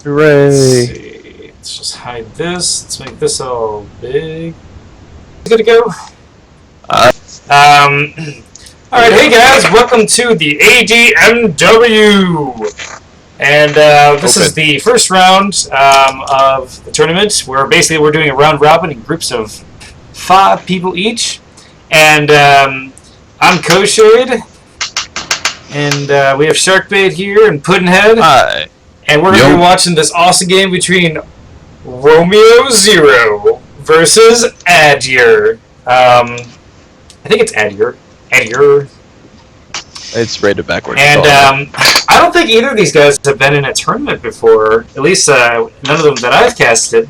Hooray! Let's see. Let's just hide this. Let's make this all big. Good to go. Alright, hey guys, welcome to the ADMW! And this is the first round of the tournament, where basically we're doing a round robin in groups of 5 people each. And I'm Koshade, and we have Sharkbait here and Puddinhead. Hi. And we're going to be watching this awesome game between Romeoxero versus Adir. I think it's Adir. It's rated backwards. And I don't think either of these guys have been in a tournament before. At least none of them that I've casted.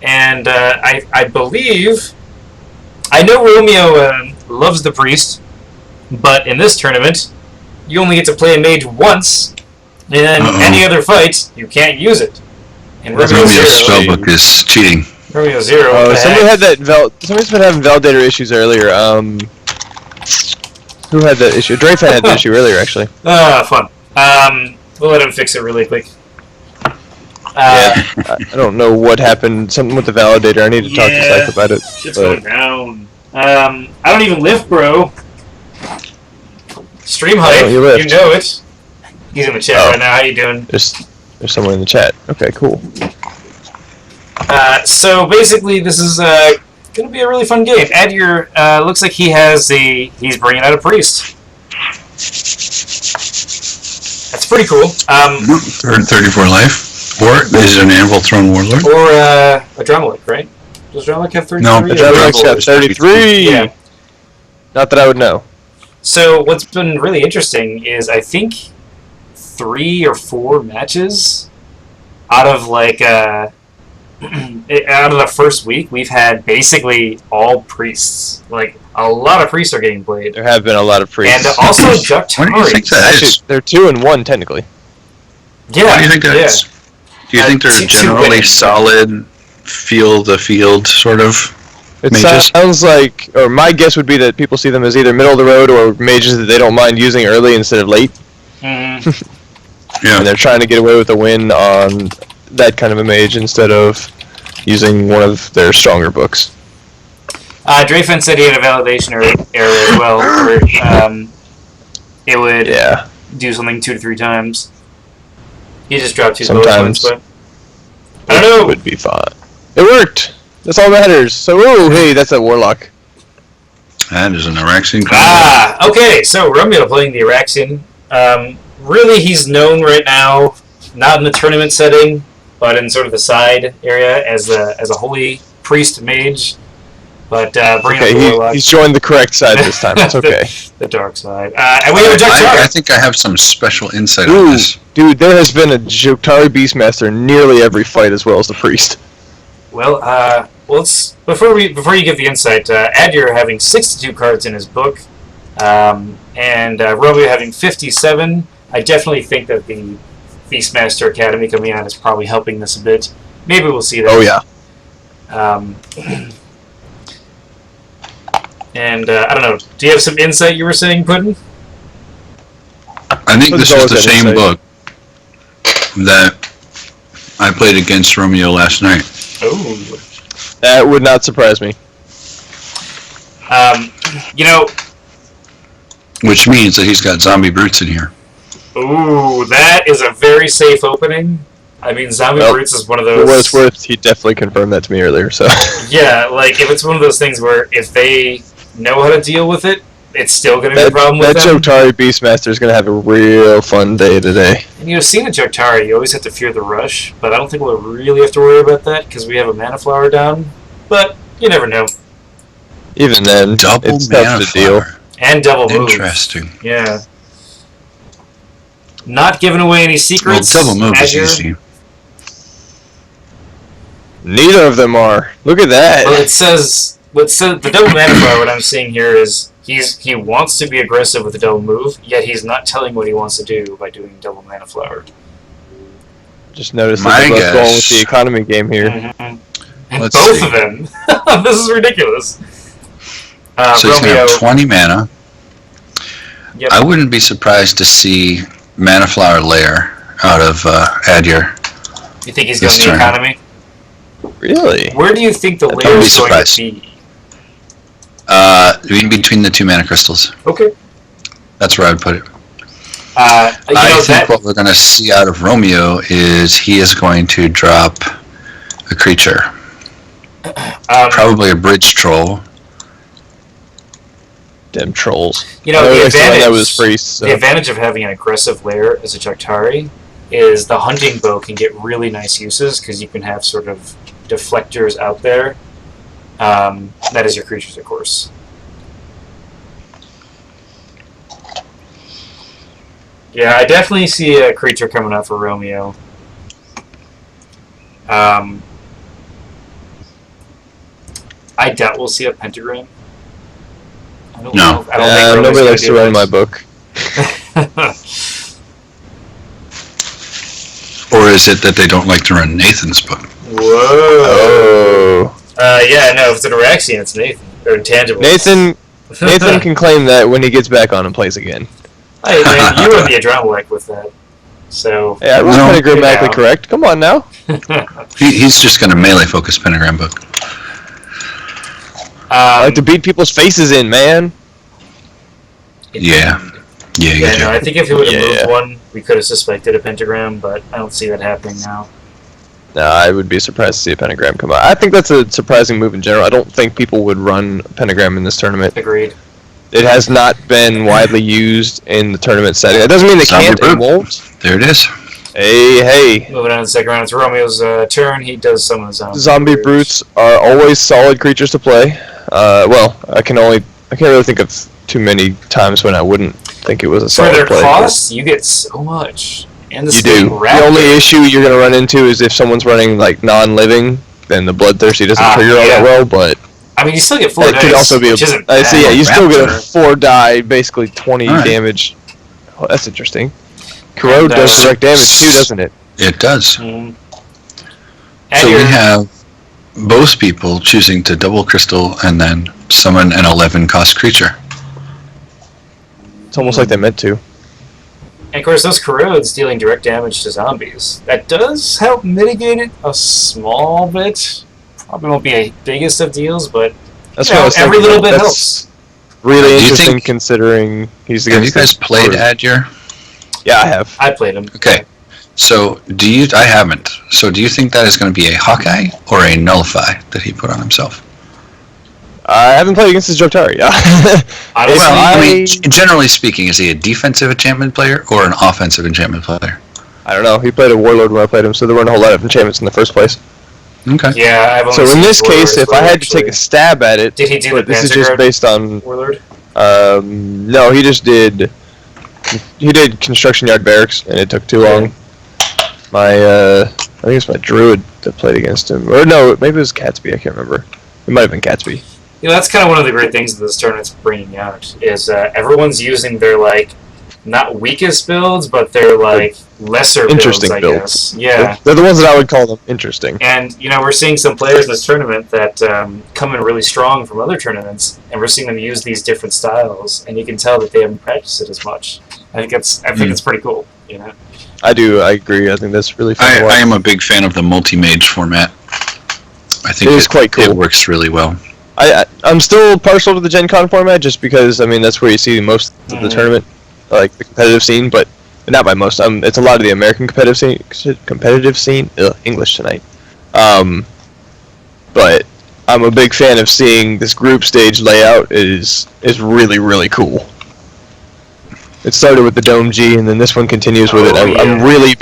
And I believe... I know Romeo loves the priest, but in this tournament, you only get to play a mage once, and then any other fight, you can't use it. And Romeo's spellbook is cheating. Romeoxero. Oh, somebody had that. Somebody's been having validator issues earlier. Who had that issue? Drafe had the issue earlier, actually. Fun. We'll let him fix it really quick. Yeah, I don't know what happened. Something with the validator. I need to talk to Scythe about it. Shit's going down. I don't even lift, bro. Stream hype. You know it. He's in the chat right now. How you doing? There's someone in the chat. Okay, cool. So basically, this is going to be a really fun game. Adir looks like he's bringing out a priest. That's pretty cool. 34 life. Or is it an Anvil Throne Warlord? Or a Dromelic, right? Does Dromelic have 33? No, a Dromelic's got 33! Yeah. Not that I would know. So what's been really interesting is I think 3 or 4 matches out of like out of the first week, we've had basically all priests. Like a lot of priests are getting played. There have been a lot of priests. And also Juktari. What do you think that is? They're 2 and 1 technically. Yeah. What do you think that is? Do you think they're generally solid, field-to-field sort of mages? Sounds like, or my guess would be that people see them as either middle of the road or mages that they don't mind using early instead of late. Mm. Yeah. And they're trying to get away with a win on that kind of a mage instead of using one of their stronger books. Drafen said he had a validation error as well, where it would do something 2 to 3 times. He just dropped 2 sometimes, but I don't know. It would be fine. It worked. That's all that matters. So, ooh, hey, that's a warlock. That is an Araxian. Okay. So Romeo playing the Araxian. Really, he's known right now, not in the tournament setting, but in sort of the side area as a holy priest mage. But bringing up the warlock. He's joined the correct side this time. It's okay. the dark side. And we have a Juktari. I think I have some special insight on this. Dude, there has been a Juktari Beastmaster nearly every fight as well as the priest. Well, before you give the insight, Adir having 62 cards in his book, and Romeo having 57. I definitely think that the Beastmaster Academy coming out is probably helping this a bit. Maybe we'll see that. Oh yeah. And I don't know. Do you have some insight you were saying, Puddin? I think this is the same book that I played against Romeo last night. Oh. That would not surprise me. You know... Which means that he's got zombie brutes in here. Ooh, that is a very safe opening. I mean, zombie brutes is one of those... For what it's worth, he definitely confirmed that to me earlier, so... Yeah, like, if it's one of those things where if they know how to deal with it, it's still going to be a problem with them. That Juktari Beastmaster is going to have a real fun day today. And seeing a Juktari, you always have to fear the rush, but I don't think we'll really have to worry about that because we have a mana flower down. But you never know. Even then, it's tough to deal. And double move. Interesting. Yeah. Not giving away any secrets. Well, double move is easy. Neither of them are. Look at that. Well, it says the double mana flower. What I'm seeing here is he wants to be aggressive with the double move, yet he's not telling what he wants to do by doing double mana flower. Just notice that they're going with the economy game here. Mm-hmm. And both of them. This is ridiculous. So he's going to have 20 mana. Yep. I wouldn't be surprised to see Mana Flower Lair out of Adir. You think he's going to the economy? Really? Where do you think the layer is going to be? In between the 2 mana crystals. Okay. That's where I would put it. I think what we're going to see out of Romeo is he is going to drop a creature. Probably a bridge troll. Damn trolls. You know, the the advantage of having an aggressive layer as a Jaktari is the hunting bow can get really nice uses because you can have sort of deflectors out there. That is your creatures, of course. Yeah, I definitely see a creature coming up for Romeo. I doubt we'll see a pentagram. I don't think nobody likes to run my book. Or is it that they don't like to run Nathan's book? Whoa. Yeah, no, if it's an Araxian, it's Nathan. Or intangible. Nathan can claim that when he gets back on and plays again. Hey, man, you run the Adrenaline with that. So. Yeah, I was kind of grammatically correct. Come on now. He's just going to melee focus pentagram book. I like to beat people's faces in, man. Yeah, no, I think if he would have moved one, we could have suspected a pentagram, but I don't see that happening now. No, I would be surprised to see a pentagram come out. I think that's a surprising move in general. I don't think people would run a pentagram in this tournament. Agreed. It has not been widely used in the tournament setting. That doesn't mean they can't and won't. There it is. Hey. Moving on to the second round, it's Romeo's turn. He does some of his own. Zombie brutes are always solid creatures to play. Well, I can't really think of too many times when I wouldn't think it was a solid play. For their cost, you get so much. And you do. The only issue you're going to run into is if someone's running like non-living, then the Bloodthirsty doesn't trigger all that well. But I mean, you still get 4 dice. It could also be you still get a 4 die, basically 20 damage. Oh, that's interesting. Corrode does direct damage too, doesn't it? It does. Mm. So we have both people choosing to double crystal and then summon an 11 cost creature. It's almost like they meant to. And of course, those corrodes dealing direct damage to zombies. That does help mitigate it a small bit. Probably won't be a biggest of deals, but every little bit helps. Really interesting considering he's the. Have you guys played Adyer? Yeah, I have. I played him. Okay. So I haven't. So do you think that is going to be a Hawkeye or a Nullify that he put on himself? I haven't played against his Jaktari. Generally speaking, is he a defensive enchantment player or an offensive enchantment player? I don't know. He played a Warlord when I played him, so there weren't a whole lot of enchantments in the first place. Okay. Yeah, I've only so in this case, if I had to take a stab at it, did he do this is just based on Warlord? No, he just did. He did Construction Yard Barracks, and it took too long. I think it's my Druid that played against him, or no, maybe it was Catsby. I can't remember. It might have been Catsby. You know, that's kind of one of the great things that this tournament's bringing out, is everyone's using their, like, not weakest builds, but their, like, lesser interesting builds, I guess. Yeah. They're the ones that I would call them interesting. And, you know, we're seeing some players in this tournament that come in really strong from other tournaments, and we're seeing them use these different styles, and you can tell that they haven't practiced it as much. I think it's pretty cool, you know? I agree. I think that's really fun to watch. I am a big fan of the multi-mage format. I think it is quite cool. It works really well. I'm still partial to the Gen Con format just because, I mean, that's where you see most of the tournament, like the competitive scene, but not by most. It's a lot of the American competitive scene. English tonight. But I'm a big fan of seeing this group stage layout. Is really, really cool. It started with the Dome G, and then this one continues with it. I've really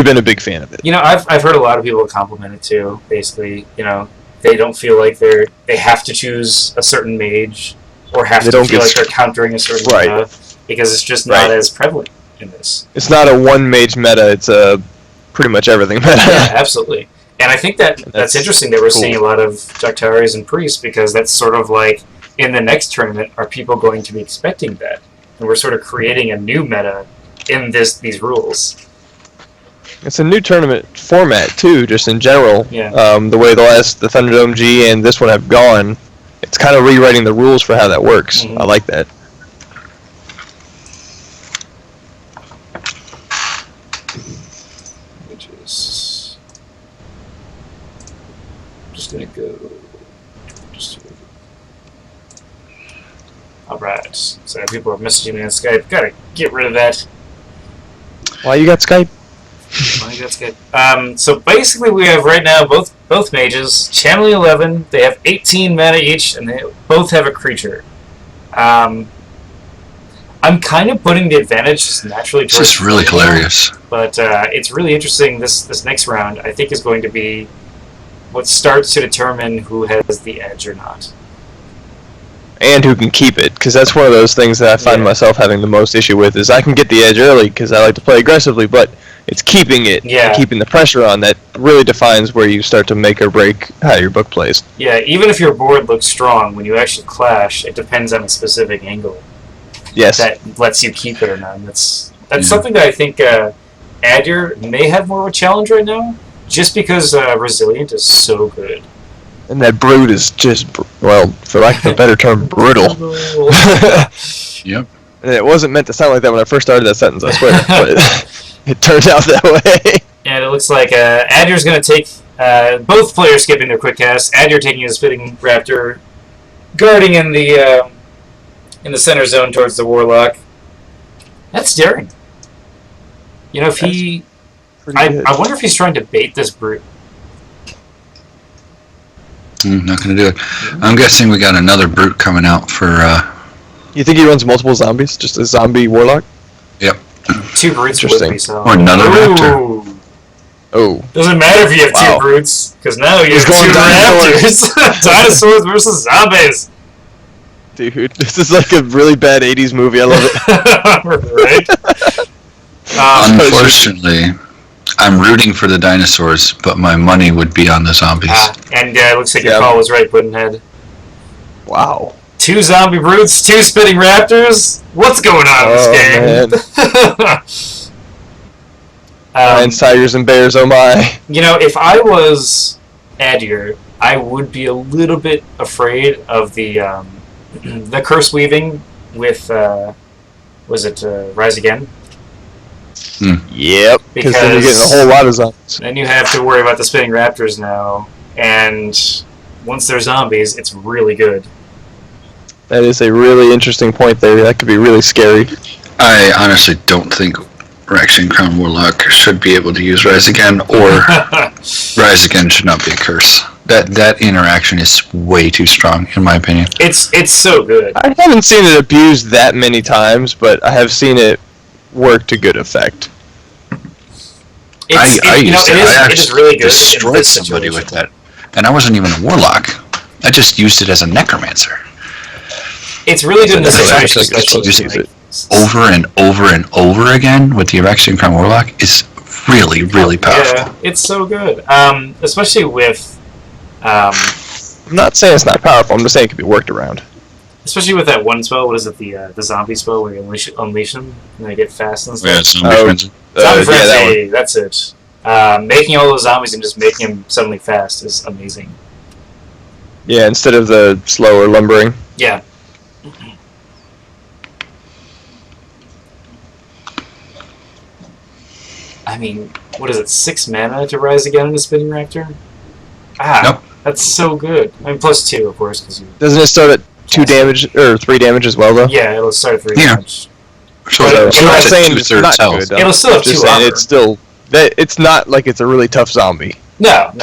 been a big fan of it. You know, I've heard a lot of people compliment it too. Basically, you know, they don't feel like they have to choose a certain mage or have to feel like they're countering a certain meta because it's just not as prevalent in this. It's not a one mage meta. It's a pretty much everything meta. Yeah, absolutely. And I think that's interesting that we're seeing a lot of Jaktaris and priests because that's sort of like in the next tournament, are people going to be expecting that? And we're sort of creating a new meta in these rules. It's a new tournament format too, just in general. Yeah. The way the Thunderdome G and this one have gone, it's kind of rewriting the rules for how that works. I like that. Which is just gonna go. Alright. Sorry, people are messaging me on Skype. Gotta get rid of that. Why you got Skype? Why that's good. So basically, we have right now both mages, channeling 11. They have 18 mana each, and they both have a creature. I'm kind of putting the advantage just naturally. This is really hilarious. But it's really interesting. This next round, I think, is going to be what starts to determine who has the edge or not. And who can keep it, because that's one of those things that I find myself having the most issue with, is I can get the edge early because I like to play aggressively, but it's keeping it, keeping the pressure on that really defines where you start to make or break how your book plays. Yeah, even if your board looks strong, when you actually clash, it depends on a specific angle. Yes. That lets you keep it or not. And that's something that I think Adir may have more of a challenge right now, just because Resilient is so good. And that brood is just, well, for lack of a better term, brutal. Yep. And it wasn't meant to sound like that when I first started that sentence, I swear. But it turned out that way. And it looks like Adir's going to take both players skipping their quick cast. Adir taking his Spitting Raptor, guarding in the center zone towards the Warlock. That's daring. You know, if he... I wonder if he's trying to bait this brute. Not gonna do it. I'm guessing we got another brute coming out for. You think he runs multiple zombies? Just a zombie warlock? Yep. 2 brutes would be so. Or another raptor. Oh. Doesn't matter if you have 2 brutes, because now you have 2 raptors. Dinosaurs versus zombies. Dude, this is like a really bad 80s movie. I love it. Right? Unfortunately, I'm rooting for the dinosaurs, but my money would be on the zombies. And it looks like your call was right, Puddinhead. Wow. 2 zombie brutes, 2 spitting raptors. What's going on in this game? Lions, tigers, and bears, oh my. You know, if I was Adir, I would be a little bit afraid of the curse weaving with, was it Rise Again? Yep, because then you're getting a whole lot of zombies. Then you have to worry about the spitting raptors now, and once they're zombies, it's really good. That is a really interesting point there. That could be really scary. I honestly don't think Raxian Crown Warlock should be able to use Rise Again, or Rise Again should not be a curse. That interaction is way too strong, in my opinion. It's so good. I haven't seen it abused that many times, but I have seen it work to good effect. I is really good. Destroyed somebody with that, and I wasn't even a warlock. I just used it as a necromancer. It's really good in this situation. Over and over and over again with the Raxian Crown Warlock is really, really powerful. Yeah, it's so good. Especially with. I'm not saying it's not powerful. I'm just saying it can be worked around. Especially with that one spell. What is it? The zombie spell where you unleash them and they get fast and stuff. Yeah, Zombie Frenzy. Zombie Frenzy. That's it. Making all those zombies and just making them suddenly fast is amazing. Yeah, instead of the slower lumbering. Yeah. I mean, what is it? 6 mana to Rise Again in the Spitting Raptor? Nope. That's so good. I mean, +2, of course, because you. Doesn't it start at 2 damage or 3 damage as well, though? Yeah, it'll start at 3 damage. Sure. I'm not saying it's not good. It'll still have 2 armor. It's still. It's not like it's a really tough zombie. No. And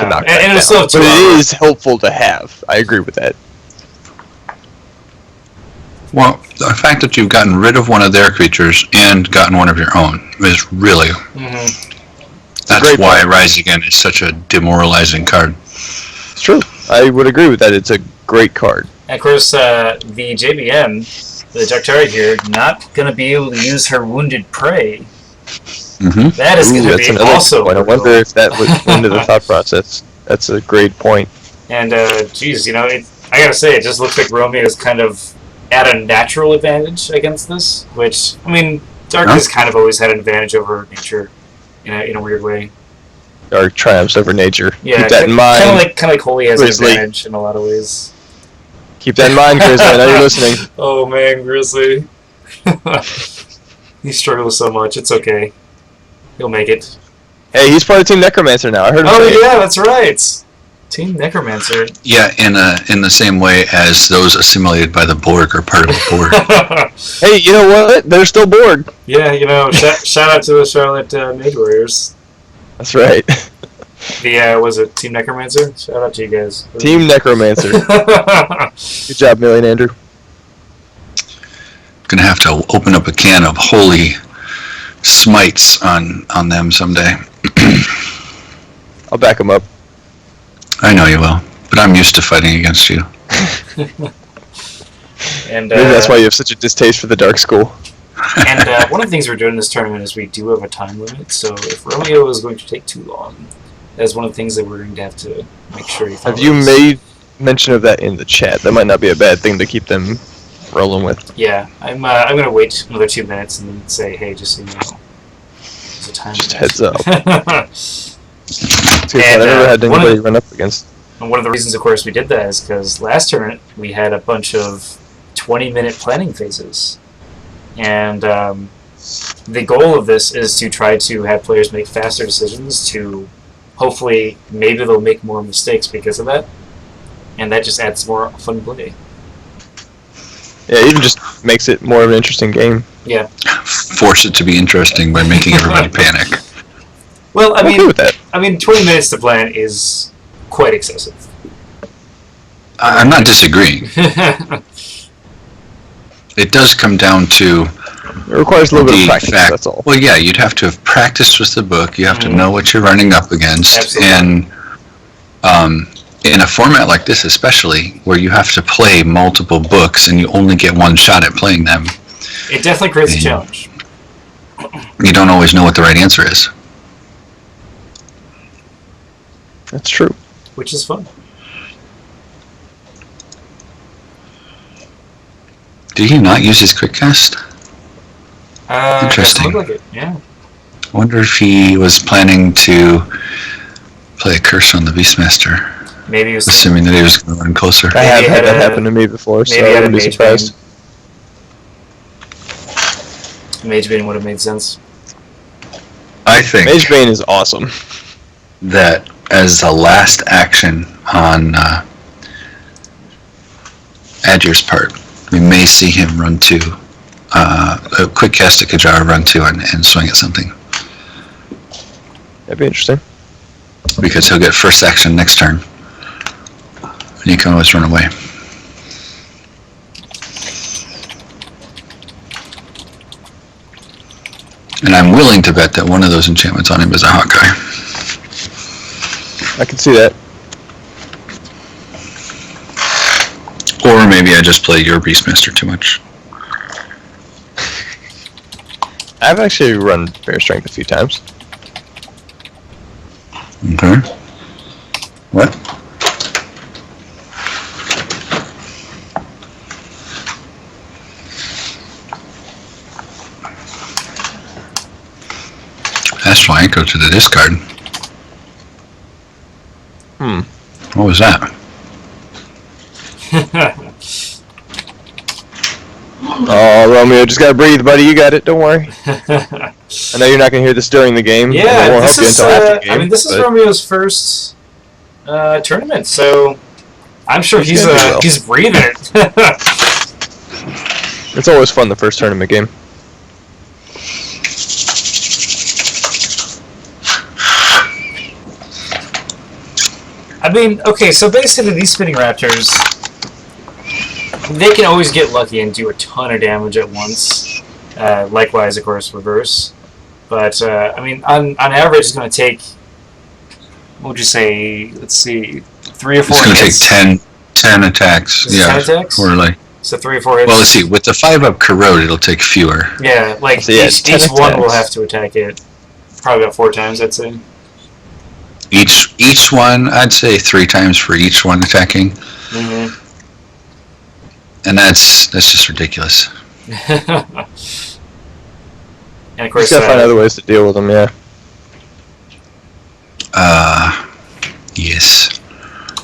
it'll still have 2 armor. But it is helpful to have. I agree with that. Well, the fact that you've gotten rid of one of their creatures and gotten one of your own is really... That's why Rise Again is such a demoralizing card. It's true. I would agree with that. It's a great card. And of course, the JBM, the Daktari here, not going to be able to use her Wounded Prey. That is going to be also point. I wonder if that was into the thought process. That's a great point. And, geez, you know, I got to say, it just looks like Romeo is kind of at a natural advantage against this, which, I mean, Dark has kind of always had an advantage over nature in a weird way. Dark triumphs over nature. Yeah, keep that in mind. Kind of like Holy has an advantage in a lot of ways. Keep that in mind, Grizzly. I know you're listening. Oh man, Grizzly. He struggles so much. It's okay. He'll make it. Hey, he's part of Team Necromancer now. I heard him say yeah, that's right. Team Necromancer. Yeah, in the same way as those assimilated by the Borg are part of the Borg. Hey, you know what? They're still Borg. Yeah, you know, shout out to the Charlotte Mage Warriors. That's right. Was it Team Necromancer? Shout out to you guys. Team Necromancer. Good job, Million Andrew. Gonna have to open up a can of holy smites on them someday. I'll back him up. I know you will, but I'm used to fighting against you. And Maybe that's why you have such a distaste for the Dark School. And one of the things we're doing this tournament is we do have a time limit, so if Romeo is going to take too long, that's one of the things that we're going to have to make sure he follows. Have you made mention of that in the chat? That might not be a bad thing to keep them rolling with. Yeah, I'm going to wait another 2 minutes and then say, hey, just so you know, there's a time Just limit. heads up. I And, never had anybody run up against. And one of the reasons, of course, we did that is because last tournament we had a bunch of 20-minute planning phases. And the goal of this is to try to have players make faster decisions to hopefully, maybe they'll make more mistakes because of that. And that just adds more fun play. Yeah, it even just makes it more of an interesting game. Yeah. Force it to be interesting by making everybody panic. Well, I'm okay with that. 20 minutes to plan is quite excessive. I'm not disagreeing. It does come down to It requires a little bit of practice, that's all. Well, yeah, you'd have to have practiced with the book. You have to know what you're running up against. Absolutely. And in a format like this especially, where you have to play multiple books and you only get one shot at playing them, It definitely creates a challenge. you don't always know what the right answer is. That's true. Which is fun. Do you not use his quick cast? Interesting. Doesn't look like it. Yeah. I wonder if he was planning to play a curse on the Beastmaster, Maybe it was assuming that he was going to run closer. I have Maybe had had that a- happen to me before, so maybe I had a wouldn't be mage surprised. Mage Bane would have made sense. I think Mage Bane is awesome. that as a last action on Adjer's part, we may see him run to a quick cast at Kajara, run to and swing at something, That'd be interesting. because he'll get first action next turn and you can always run away. And I'm willing to bet that one of those enchantments on him is a Hawkeye. I can see that. Or maybe I just play your Beastmaster too much. I've actually run Bear Strength a few times. Okay. What? Astral Anchor to the discard. What was that? Oh, Romeo, just gotta breathe, buddy. You got it. Don't worry. I know you're not gonna hear this during the game. and Yeah, it won't this help you is. until after the game. This is but Romeo's first tournament, so I'm sure He's gonna do well. he's breathing it. It's always fun, the first tournament game. I mean, okay, so basically these spinning raptors, they can always get lucky and do a ton of damage at once. Likewise, of course, reverse. But I mean, on average, it's going to take. What would you say? Let's see, 3 or 4 It's going to take hits. 10 attacks. Is it 10 attacks? Or like, So 3 or 4 hits. well, let's see. With the 5-up corrode, it'll take fewer. Yeah, like So yeah, each 10 one will attacks. have to attack it probably about 4 times, I'd say. Each one, I'd say 3 times for each one attacking, Mm-hmm. and that's just ridiculous. And of course, Just gotta find other ways to deal with them, yeah. Yes.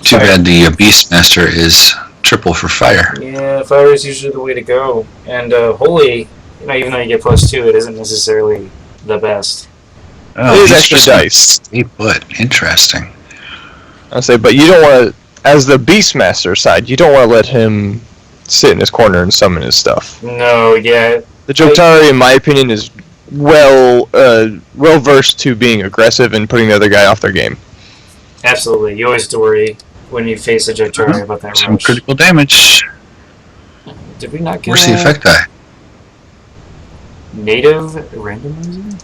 Too bad the Beastmaster is triple for fire. yeah, fire is usually the way to go. And holy, even though you get +2, it isn't necessarily the best. Oh, It is he's extra just dice. Hey, but interesting. I say, but you don't want to, as the Beastmaster side, you don't want to let him sit in his corner and summon his stuff. No, yeah. The Jotari, in my opinion, is well versed to being aggressive and putting the other guy off their game. Absolutely. You always have to worry when you face a Jotari about that Some rush. critical damage. Did we not get Where's the effect die? native randomizer?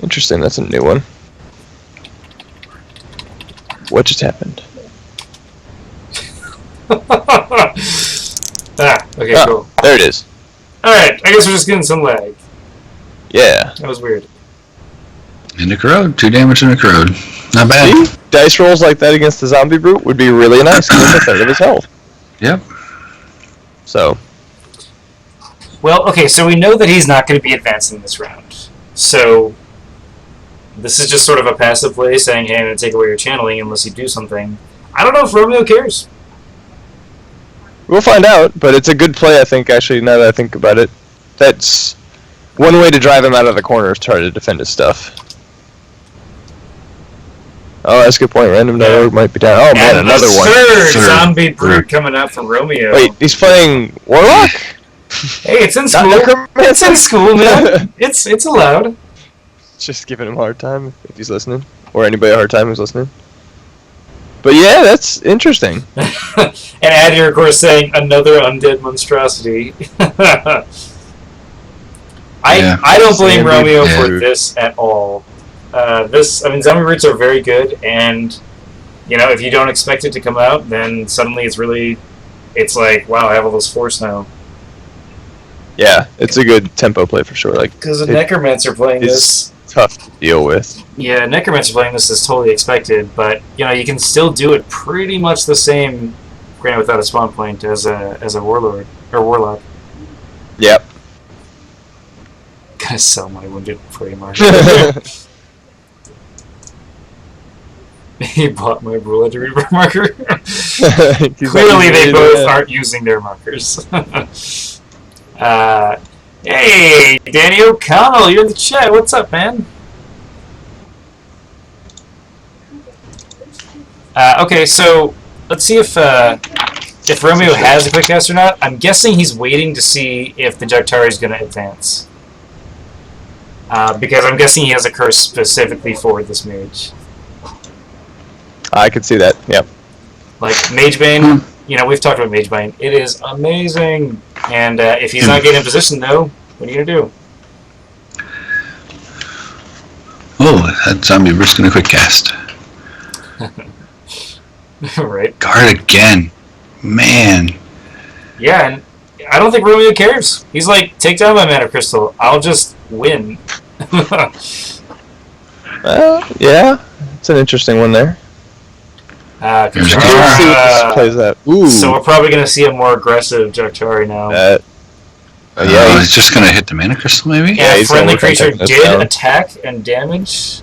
Interesting, that's a new one. What just happened? Okay, Oh, cool. there it is. Alright, I guess we're just getting some lag. Yeah. That was weird. In the corrode. 2 damage in the corrode. Not bad. See? Dice rolls like that against the zombie brute would be really nice because it's a third of his health. Yep. So, Well, okay, so we know that he's not going to be advancing this round. So, this is just sort of a passive play saying, hey, I'm going to take away your channeling unless you do something. I don't know if Romeo cares. we'll find out, but it's a good play, I think, actually, now that I think about it. That's one way to drive him out of the corner is try to defend his stuff. Oh, that's a good point. Random.org might be down. Oh, man, And another the one. third Third. zombie brute coming out from Romeo. Wait, he's playing Warlock? Hey, it's in Not school. Necromancer? It's in school, man. It's allowed. Just giving him a hard time if he's listening. Or anybody a hard time who's listening. But yeah, that's interesting. And Addy, of course, saying another undead monstrosity. I don't blame Zombie Romeo for brute. this at all. Zombie brutes are very good, and you know, if you don't expect it to come out, then suddenly it's like, wow, I have all this force now. Yeah, it's a good tempo play for sure. Like, Because a Necromancer playing it's this, tough to deal with. yeah, Necromancer playing this is totally expected, but you know, you can still do it pretty much the same, granted without a spawn point, as a warlord or warlock. Yep. Gotta sell my wounded prey marker. He bought my rule to reader marker. Clearly, they both aren't using their markers. Hey, Danny O'Connell, you're in the chat. What's up, man? Okay, so let's see if Romeo has a quick cast or not. I'm guessing he's waiting to see if the Jagtari is going to advance. Because I'm guessing he has a curse specifically for this mage. I could see that, yep. Like, Magebane, you know, we've talked about Magebane. It is amazing. And if he's not getting in position, though, what are you going to do? Oh, that zombie brute's gonna quick cast. Right. Guard again. Man. Yeah, and I don't think Romeo cares. He's like, take down my mana crystal. I'll just win. Yeah, it's an interesting one there. There's a We'll see what this plays out. Ooh. So we're probably going to see a more aggressive Jagtari now. Yeah, he's just gonna hit the mana crystal, maybe? Yeah, he's friendly gonna work on creature taking this did down. attack and damage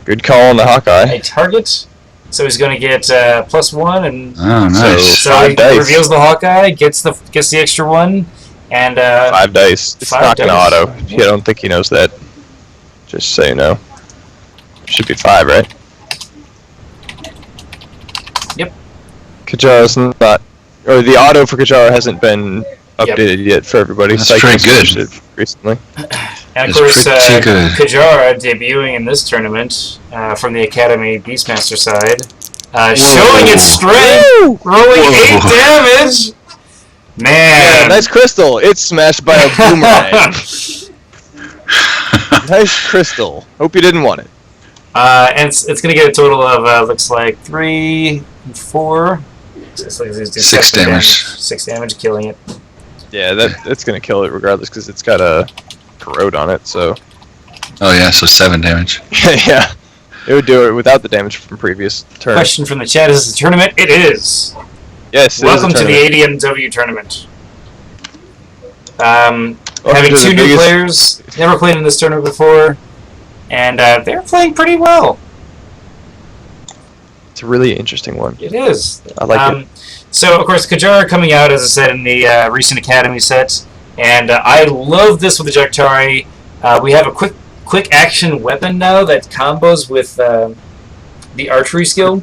Good call on the Hawkeye. a target. So he's going to get +1, and Oh, nice. so Five he dice. reveals the Hawkeye, gets the extra one, and 5 dice. It's 5 not going to dice. auto. I don't think he knows that. Just so you know. Should be 5, right? Yep. Kajara's not... Or the auto for Kajara hasn't been updated yet for everybody. That's Cycling pretty good. switched it recently. And of It's course, pretty good. Kajara debuting in this tournament from the Academy Beastmaster side, showing its strength, Woo! rolling Whoa. 8 damage. Man, Yeah, nice crystal. It's smashed by a boomerang. Nice crystal. Hope you didn't want it. And it's going to get a total of looks like 3 and 4. It's like he's doing 6 7 damage. 6 damage, killing it. Yeah, that's gonna kill it regardless because it's got a corrode on it. So Oh yeah, so 7 damage. yeah, it would do it without the damage from previous turn. Question from the chat: is this a tournament? It is. Yes. it is a Welcome to the tournament. ADMW tournament. Welcome Having to the 2 new biggest- players, never played in this tournament before, and they're playing pretty well. It's a really interesting one. It is. I like it. So, of course, Kajara coming out, as I said, in the recent Academy set, and I love this with the Jagtari. We have a quick action weapon now that combos with the archery skill.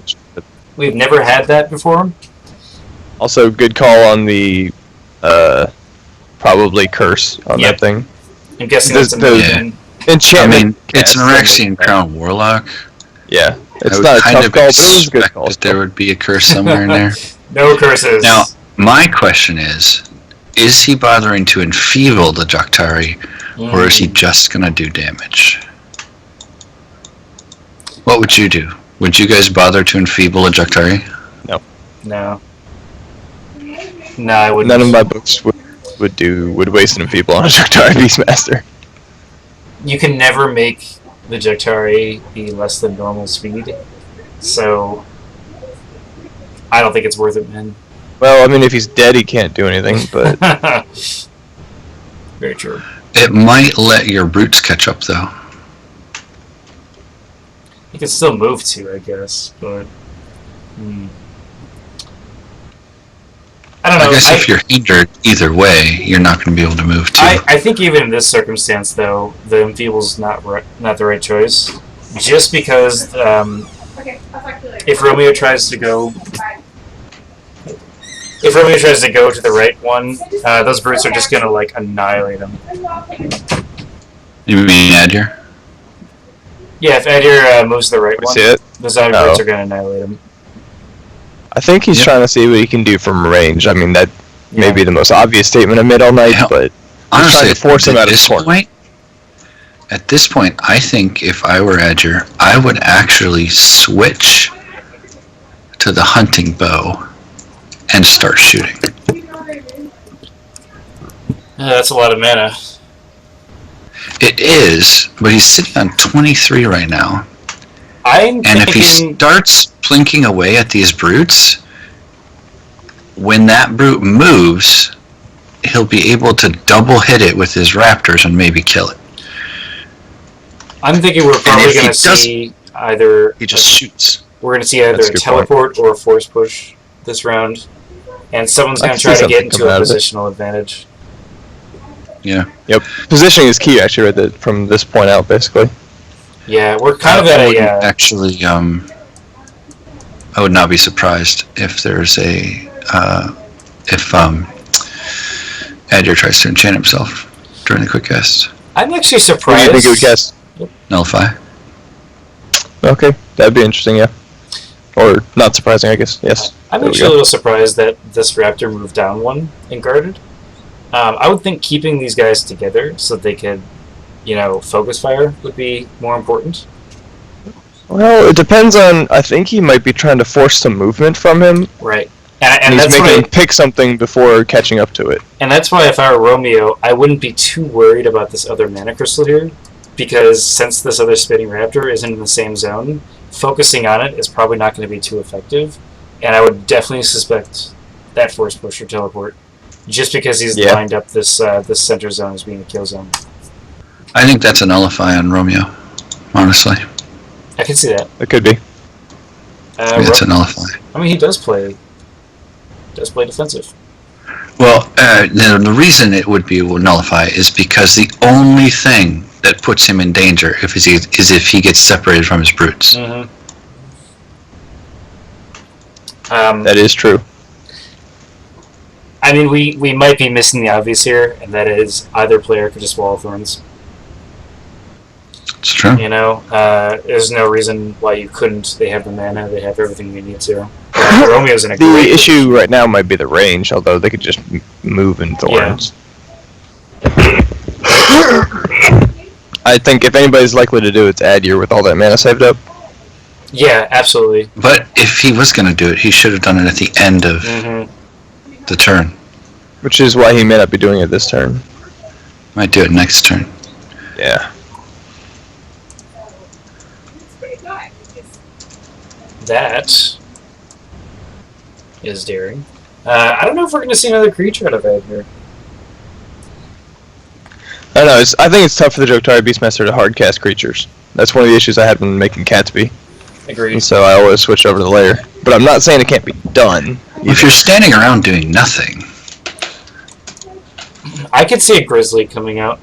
We've never had that before. Also, good call on the probably curse on Yep. that thing. I'm guessing This- that's a the- movement. I Enchantment. mean, it's an Araxian Crown Warlock. Yeah, it's I would not a kind tough of call, but it was a good expect call. that there would be a curse somewhere in there. No curses. Now, my question is he bothering to enfeeble the Joctari, or is he just going to do damage? What would you do? Would you guys bother to enfeeble a Joctari? No. No, I wouldn't. None of my books would waste an people on a Joctari Beastmaster. You can never make the Joctari be less than normal speed, so I don't think it's worth it, man. Well, I mean, if he's dead, he can't do anything, but Very true. It might let your brutes catch up, though. You can still move to, I guess, but I don't know. I guess if you're injured either way, you're not going to be able to move too. I think even in this circumstance, though, the enfeeble's not the right choice. Just because if Romeo tries to go to the right one, those brutes are just gonna like annihilate him. You mean Adir? Yeah, if Adir moves to the right we one, see it. those other brutes are gonna annihilate him. I think he's trying to see what he can do from range. I mean, that may be the most obvious statement I made all night, but Honestly, trying to force him out of his corner. At this point, I think if I were Adir, I would actually switch to the hunting bow and start shooting. That's a lot of mana. It is, but he's sitting on 23 right now. I'm And if he thinking starts plinking away at these brutes, when that brute moves, he'll be able to double hit it with his raptors and maybe kill it. we're probably if he gonna see either He just shoots. we're gonna see either That's a a good teleport or a force push this round, and someone's I gonna can try see to get something into coming a out of it. positional advantage. Yeah. Yep. Positioning is key, actually, from this point out, basically. Yeah, we're kind of at I a wouldn't actually, I would not be surprised if there's if Adir tries to enchant himself during the quick cast. I'm actually What do surprised. you think it would guess? Nullify. Okay, that'd be interesting, yeah. Or not surprising, I guess. Yes. I'm There we actually a go. little surprised that this raptor moved down one and guarded. I would think keeping these guys together so that they could, focus fire would be more important. Well, it depends on. I think he might be trying to force some movement from him, Right. and And he's that's making why. him pick something before catching up to it. And that's why, if I were Romeo, I wouldn't be too worried about this other mana crystal here, because since this other spinning raptor isn't in the same zone, focusing on it is probably not going to be too effective. And I would definitely suspect that force push or teleport, just because he's lined up this this center zone as being a kill zone. I think that's a nullify on Romeo, honestly. I can see that. It could be. I think that's a nullify. I mean, he does play defensive. Well, the reason it would be nullify is because the only thing that puts him in danger is if he gets separated from his brutes. Mm-hmm. That is true. I mean, we might be missing the obvious here, and that is either player could just Wall of Thorns. It's true. There's no reason why you couldn't. They have the mana, they have everything they need to. Romeo's in a The great issue right now might be the range, although they could just move in thorns. I think if anybody's likely to do it, it's Adir with all that mana saved up. Yeah, absolutely. But if he was going to do it, he should have done it at the end of the turn. Which is why he may not be doing it this turn. Might do it next turn. Yeah. That is daring. I don't know if we're going to see another creature out of that here. I don't know. I think it's tough for the Joctari Beastmaster to hardcast creatures. That's one of the issues I had when making Catsby. Agreed. And so I always switch over to the layer. But I'm not saying it can't be done. If you're standing around doing nothing, I could see a Grizzly coming out.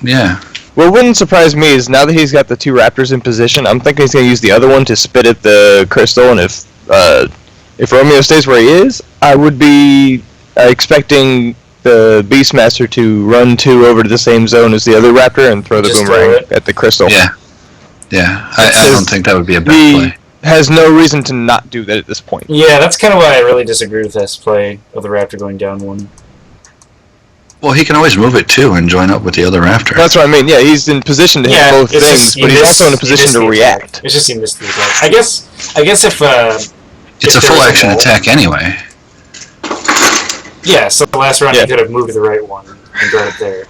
yeah. What wouldn't surprise me is now that he's got the two raptors in position, I'm thinking he's going to use the other one to spit at the crystal, and if if Romeo stays where he is, I would be expecting the Beastmaster to run 2 over to the same zone as the other Raptor and throw the Just boomerang at the crystal. Yeah. I don't think that would be a bad He play. has no reason to not do that at this point. Yeah, that's kind of why I really disagree with this play of the Raptor going down 1. Well, he can always move it too and join up with the other Raptor. That's what I mean. Yeah, he's in position to hit both it's things, just you but he's miss- also in a you position miss to the react. attack. It's just you missed the attack. I guess if It's a there full was a action wall- attack anyway. Yeah, so the last round Yeah. he could have moved to the right one and got it there.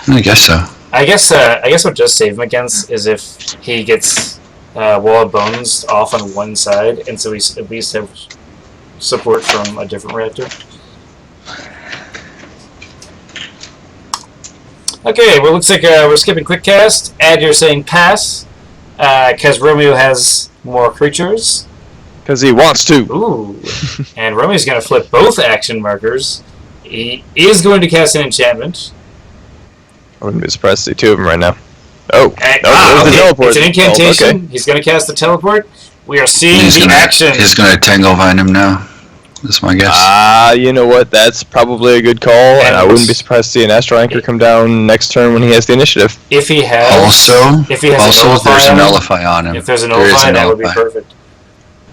I guess so. I guess what does save him against is if he gets Wall of Bones off on one side, and so we at least have support from a different Raptor. Okay, well, looks like we're skipping quick cast. You're saying pass, because Romeo has more creatures. Because he wants to. Ooh. And Romeo's going to flip both action markers. He is going to cast an enchantment. I wouldn't be surprised to see 2 of them right now. Oh, There's the teleport. It's an incantation. Oh, okay. He's going to cast the teleport. We are seeing He's the gonna, action. He's going to Tangle Vine him now. That's my guess. You know what? That's probably a good call, and I wouldn't be surprised to see an Astral Anchor come down next turn when he has the initiative. If he has, Also, if he has if there's a a nullify on him. if there's a There is nullify, a that would be nullify. perfect.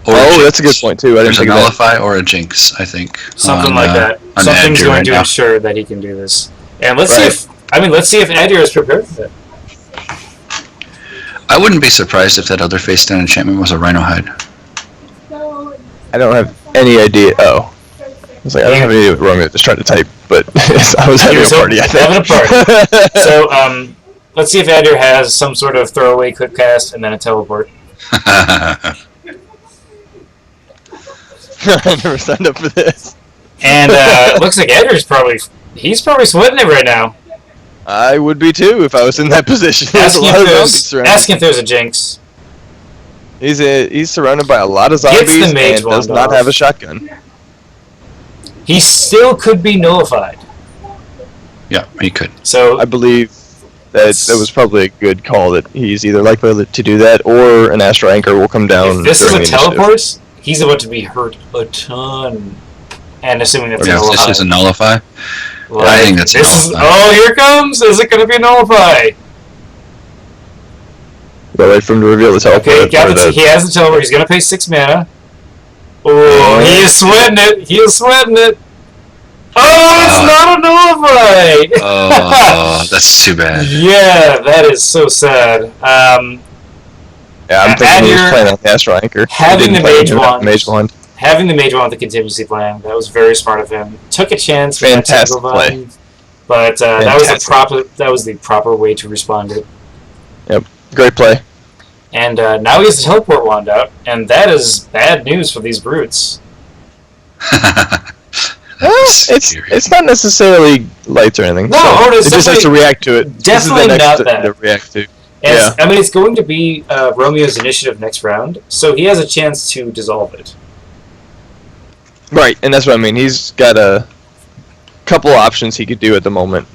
Or That's a good jinx. point too. I didn't There's a think of that. nullify or a jinx, I think. Something on, like that. on Something's Adir going right to now. ensure that he can do this. And let's Right. see if Adir is prepared for that. I wouldn't be surprised if that other face down enchantment was a Rhino Hide. I don't have any idea. Oh. I was like, I don't have any idea what Romeo just tried to type, but I was having a party, I think. having a party. So, let's see if Adir has some sort of throwaway quick cast and then a teleport. I never signed up for this. And looks like Adir's probably sweating it right now. I would be too if I was in that position. There's a Asking lot of if, zombies surrounding. asking if there's a jinx. He's surrounded by a lot of Gets the zombies mage and does wand not off. have a shotgun. He still could be nullified. Yeah, he could. So I believe that was probably a good call that he's either likely to do that or an Astral Anchor will come down. if this is during a the initiative. teleport, he's about to be hurt a ton. And assuming that's a Yeah, if nullify. this is a nullify. Like, I think that's a this is, nullify. oh, here it comes! Is it going to be a nullify? Gotta wait for him to reveal the teleport. Okay, or the- he has the teleport. He's going to pay 6 mana. Oh, he is sweating it! He is sweating it! Oh, it's not a nullify! Oh, that's too bad. Yeah, that is so sad. Yeah, I'm thinking he was Adir playing on the Astral Anchor. He having didn't the play mage on wand. Mage Wand. Having the mage wand with the contingency plan, that was very smart of him. Took a chance with that Fantastic Tangle play. Vine, but that was the proper way to respond to it. Great play. And now he has the teleport wand out, and that is bad news for these brutes. It's not necessarily lights or anything. No, so oh, it's it just has to definitely- react to it. This is the definitely next not to bad. react to. And Yeah. I mean, it's going to be Romeo's initiative next round, so he has a chance to dissolve it. Right, and that's what I mean. He's got a couple options he could do at the moment.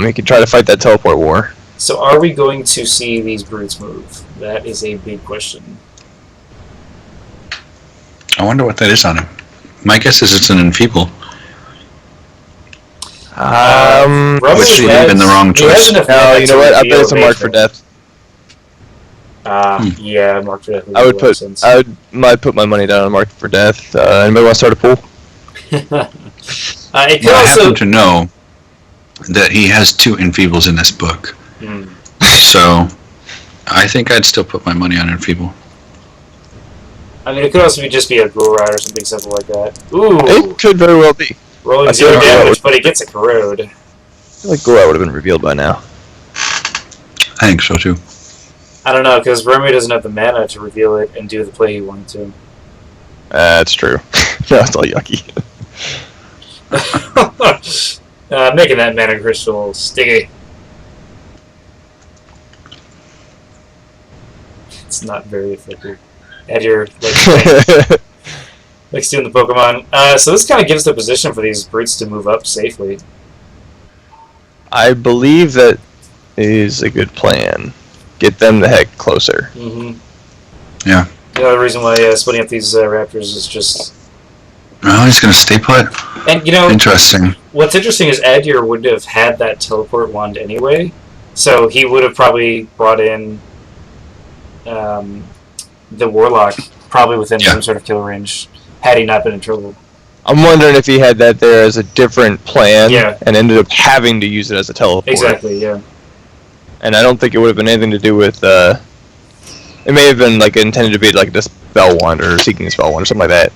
He could try to fight that teleport war. So are we going to see these brutes move? That is a big question. I wonder what that is on him. My guess is it's an enfeeble. Romeo Which would have been the wrong he has choice. enough No, mana you to know what? I bet reveal it's a mark for Mage death. Yeah, mark for death. I would might put my money down on mark for death. Anybody want to start a pool? It could I also. happen to know that he has 2 enfeebles in this book. Hmm. So, I think I'd still put my money on enfeeble. I mean, it could also just be a Ghoul Ride or something simple like that. Ooh, It could very well be. rolling I feel 0 like that damage, would- but he gets a corrode. I feel like Gorat would have been revealed by now. I think so too. I don't know, because Romeo doesn't have the mana to reveal it and do the play he wanted to. That's true. No, it's all yucky. Making that mana crystal sticky. It's not very effective. Adir likes doing the Pokemon. So this kind of gives the position for these brutes to move up safely. I believe that is a good plan. Get them the heck closer. Mm-hmm. Yeah. The other reason why splitting up these raptors is just... Oh, he's going to stay put. And, you know... Interesting. What's interesting is Adir would have had that teleport wand anyway, so he would have probably brought in the Warlock probably within some sort of kill range, had he not been in trouble. I'm wondering if he had that there as a different plan and ended up having to use it as a teleport. Exactly, yeah. And I don't think it would have been anything to do with, it may have been like intended to be like this spell wand or seeking a spell wand or something like that.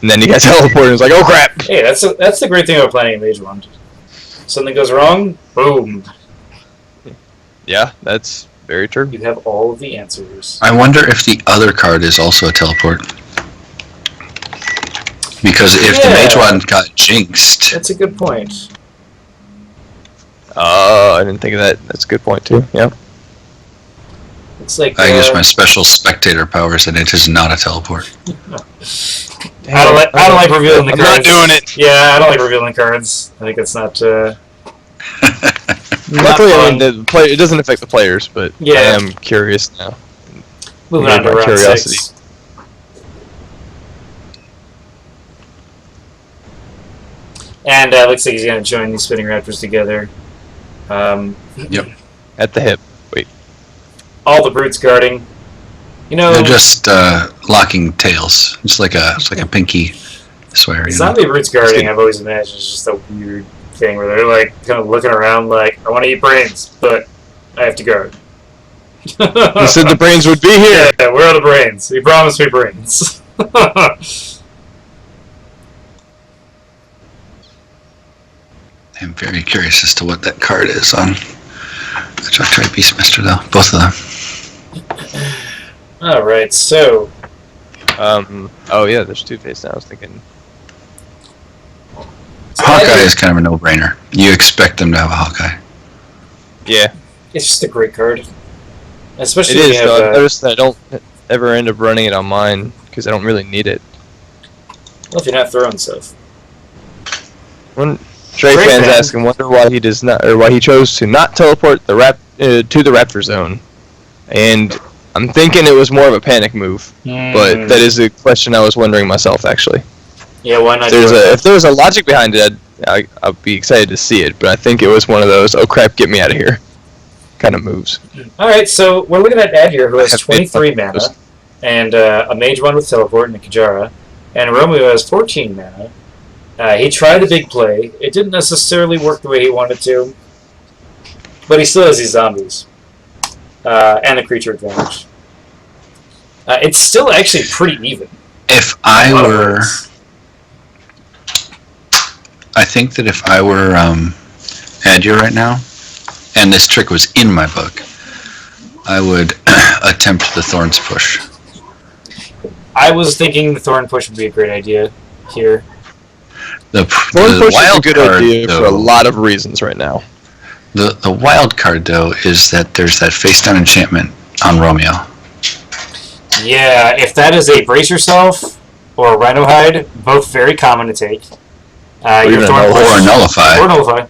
And then he got teleported and was like, oh crap! Hey, that's the great thing about playing a mage wand. Something goes wrong, boom. Yeah, that's very true. You have all of the answers. I wonder if the other card is also a teleport. Because if the mage wand got jinxed... That's a good point. I didn't think of that. That's a good point too, yeah. It's like... I use my special spectator powers and it is not a teleport. I don't like revealing the cards. I'm not doing it! Yeah, I don't like revealing cards. I think it's not... Luckily, I mean, it doesn't affect the players, but I am curious now. Moving on to round 6. And looks like he's going to join these spinning raptors together. Yep. At the hip. Wait. All the brutes guarding. You know, they're just locking tails. It's like a pinky swear. Zombie brutes guarding, I've always imagined, is just a weird thing where they're like kind of looking around like, I want to eat brains, but I have to guard. You said the brains would be here. Yeah, where are the brains? You promised me brains. I'm very curious as to what that card is on the Dark Beastmaster, though. Both of them. Alright, so... oh yeah, there's Two-Face now, I was thinking... Hawkeye is kind of a no-brainer. You expect them to have a Hawkeye. Yeah. It's just a great card. Especially it is, though. I've noticed that I don't ever end up running it on mine, because I don't really need it. Well, if you're not throwing stuff. When Dre fans asking, wonder why he does not, or why he chose to not teleport the to the Raptor Zone, and I'm thinking it was more of a panic move, but that is a question I was wondering myself actually. Yeah, why not? If there was a logic behind it, I'd be excited to see it, but I think it was one of those, oh crap, get me out of here, kind of moves. All right, so we're looking at Adir, who has 23 mana, and a Mage Wand with Teleport and a Kajara, and Romeo has 14 mana. He tried a big play. It didn't necessarily work the way he wanted to, but he still has these zombies and the creature advantage. It's still actually pretty even. If I were... I think that if I were Adir right now, and this trick was in my book, I would attempt the Thorns push. I was thinking the Thorn push would be a great idea here. The Thorn push is a good idea for a lot of reasons right now. The wild card, though, is that there's that face-down enchantment on Romeo. Yeah, if that is a Brace Yourself or a Rhino Hide, both very common to take. Or a Nullify. Or Nullify.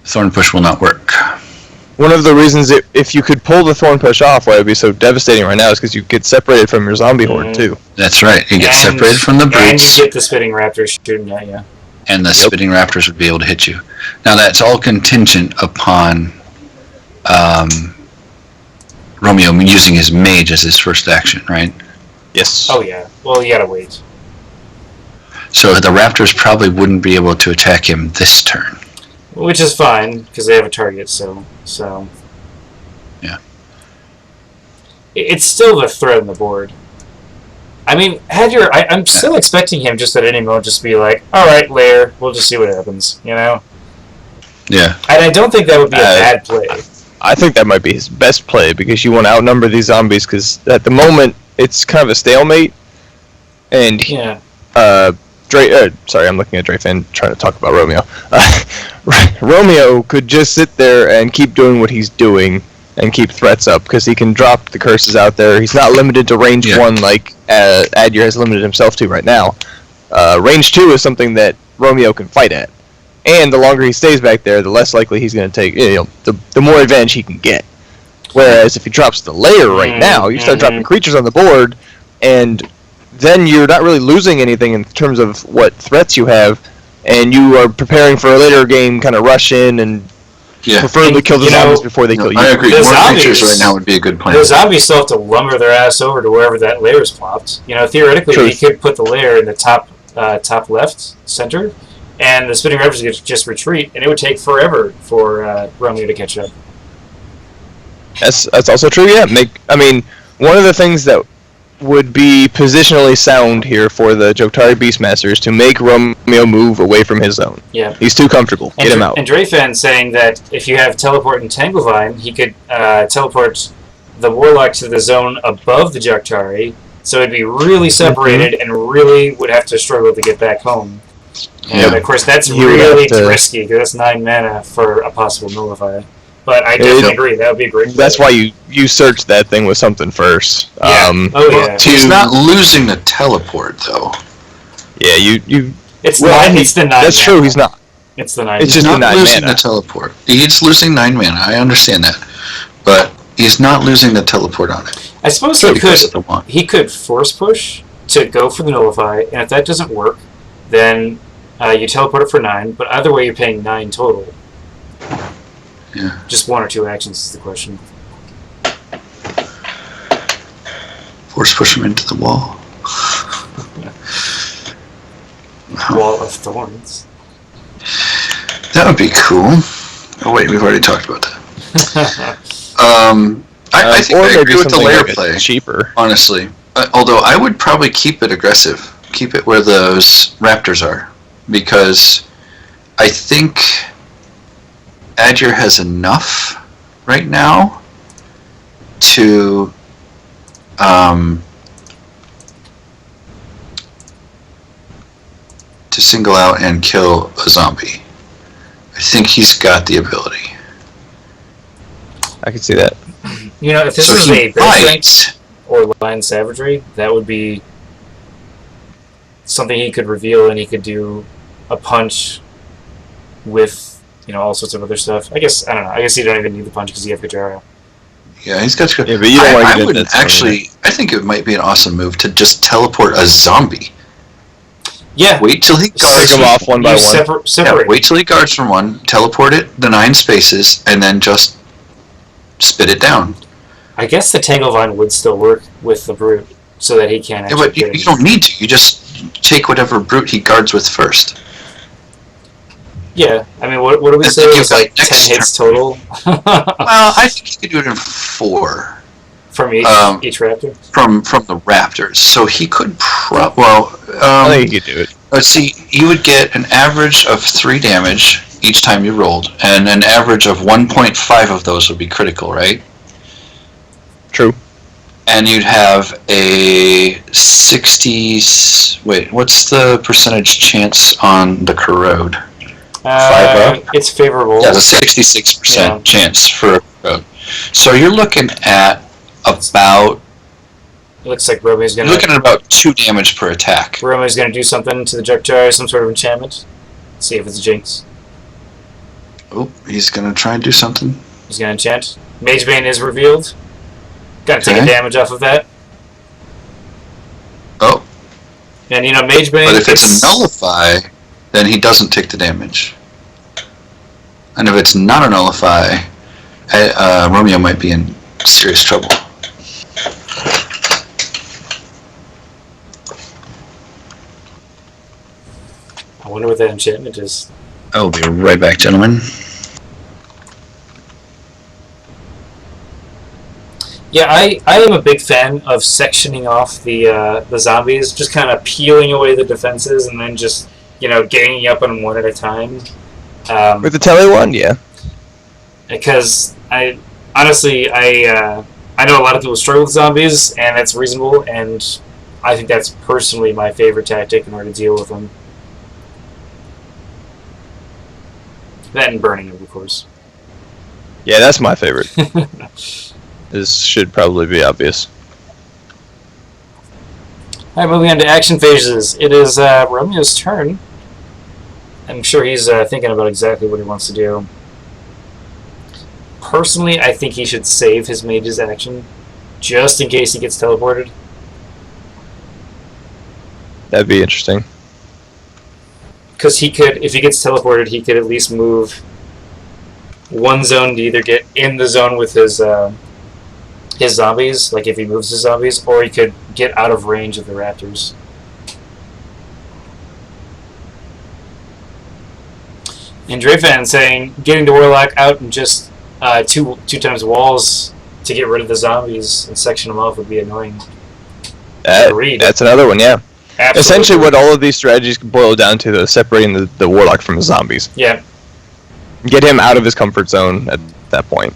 Thorn push will not work. One of the reasons if you could pull the Thorn push off, why it would be so devastating right now is because you get separated from your zombie horde, too. That's right. You get separated from the brutes. And you get the Spitting Raptors shooting at you. And the Spitting Raptors would be able to hit you. Now, that's all contingent upon Romeo using his mage as his first action, right? Yes. Oh, yeah. Well, you gotta wait. So the Raptors probably wouldn't be able to attack him this turn. Which is fine, because they have a target, so... Yeah. It's still the threat on the board. I mean, I'm still expecting him just at any moment just to be like, alright, Lair, we'll just see what happens, you know? Yeah. And I don't think that would be a bad play. I think that might be his best play, because you want to outnumber these zombies, because at the moment, it's kind of a stalemate, and... Yeah. Sorry, I'm looking at Dreyfan trying to talk about Romeo. Romeo could just sit there and keep doing what he's doing and keep threats up because he can drop the curses out there. He's not limited to range 1 like Adir has limited himself to right now. Range 2 is something that Romeo can fight at. And the longer he stays back there, the less likely he's going to take, the more advantage he can get. Whereas if he drops the layer right now, you start dropping creatures on the board, and then you're not really losing anything in terms of what threats you have, and you are preparing for a later game kind of rush in and preferably kill the zombies before they kill you. I agree. The More zombies, creatures right now would be a good plan. The zombies still have to lumber their ass over to wherever that layer is plopped. You know, theoretically, True. you could put the layer in the top left center, and the spinning raptors could just retreat, and it would take forever for Romeo to catch up. That's also true. Yeah. I mean, one of the things that would be positionally sound here for the Jotari Beastmaster is to make Romeo move away from his zone. Yeah. He's too comfortable. And Get him out. And Dreyfan saying that if you have teleport and Tanglevine, he could teleport the Warlock to the zone above the Jotari, so it'd be really separated and really would have to struggle to get back home. And of course, that's really risky because that's 9 mana for a possible nullifier. But I definitely agree. That would be a great play. That's why you search that thing with something first. Yeah. He's not losing the teleport, though. Yeah, you. It's the 9 That's mana. true. He's not. It's the 9. It's He's just not the 9 losing mana. the teleport. He's losing 9 mana. I understand that, but he's not losing the teleport on it. I suppose he could force push to go for the nullify, and if that doesn't work, then you teleport it for 9. But either way, you're paying 9 total. Yeah. Just 1 or 2 actions is the question. Force push him into the wall. Wall of Thorns. That would be cool. Oh wait, we've already talked about that. I think I agree with the layer play. Cheaper, honestly. Although I would probably keep it aggressive. Keep it where those raptors are, because I think Adger has enough right now to single out and kill a zombie. I think he's got the ability. I can see that. You know, if this was a Strength or Lion Savagery, that would be something he could reveal, and he could do a punch with, you know, all sorts of other stuff. I guess, I don't know. I guess you don't even need the punch because you have Kajara. Yeah, he's got to. Yeah, but you don't want to get that. Actually, I think it might be an awesome move to just teleport a zombie. Yeah. Wait till he guards them off one by one. Yeah, wait till he guards from one, teleport it the 9 spaces, and then just spit it down. I guess the Tanglevine would still work with the Brute, so that he can actually but you don't need to. You just take whatever Brute he guards with first. Yeah, I mean, what do we say? It's like 10 hits total? Well, I think he could do it in 4. From each raptor? From the raptors. So he could I think he could do it. Let's see, you would get an average of 3 damage each time you rolled, and an average of 1.5 of those would be critical, right? True. And you'd have a 60... Wait, what's the percentage chance on the corrode? 5 up? It's favorable. Yeah, it's a 66% chance for a corrode. So you're looking at about... It looks like Romeo's going to... You're looking at about 2 damage per attack. Romeo's going to do something to the Jukjar, some sort of enchantment. See if it's a jinx. Oh, he's going to try and do something. He's going to enchant. Magebane is revealed. Got to take a damage off of that. Oh. And, you know, Magebane... But if it's a nullify, then he doesn't take the damage. And if it's not a nullify, Romeo might be in serious trouble. I wonder what that enchantment is. I will be right back, gentlemen. Yeah, I am a big fan of sectioning off the zombies, just kind of peeling away the defenses, and then just, you know, ganging up on them one at a time. With the tele one, yeah. Because I honestly I know a lot of people struggle with zombies, and that's reasonable, and I think that's personally my favorite tactic in order to deal with them. That and burning them, of course. Yeah, that's my favorite. This should probably be obvious. Alright, moving on to action phases. It is Romeo's turn. I'm sure he's thinking about exactly what he wants to do. Personally, I think he should save his mage's action, just in case he gets teleported. That'd be interesting. Because he could, if he gets teleported, he could at least move one zone to either get in the zone with his zombies, like if he moves his zombies, or he could get out of range of the raptors. And Drayfan saying getting the Warlock out and just two times walls to get rid of the zombies and section them off would be annoying. That's another one, yeah. Absolutely. Essentially, what all of these strategies boil down to is separating the Warlock from the zombies. Yeah. Get him out of his comfort zone at that point.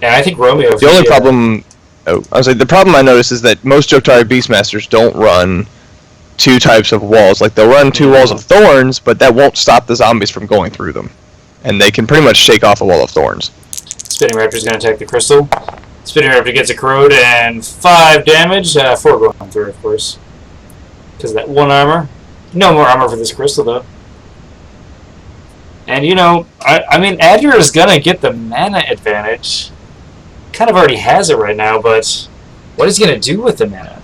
Yeah, I think Romeo. The only problem, the problem I noticed is that most Jotari Beastmasters don't run two types of walls. Like they'll run two walls of thorns, but that won't stop the zombies from going through them, and they can pretty much shake off a wall of thorns. Spinning Raptor's going to attack the crystal. Spinning Raptor gets a corrode and 5 damage. 4 going through, of course, because of that 1 armor. No more armor for this crystal though. And you know, I mean, Adger is going to get the mana advantage. Kind of already has it right now, but what is he going to do with the mana?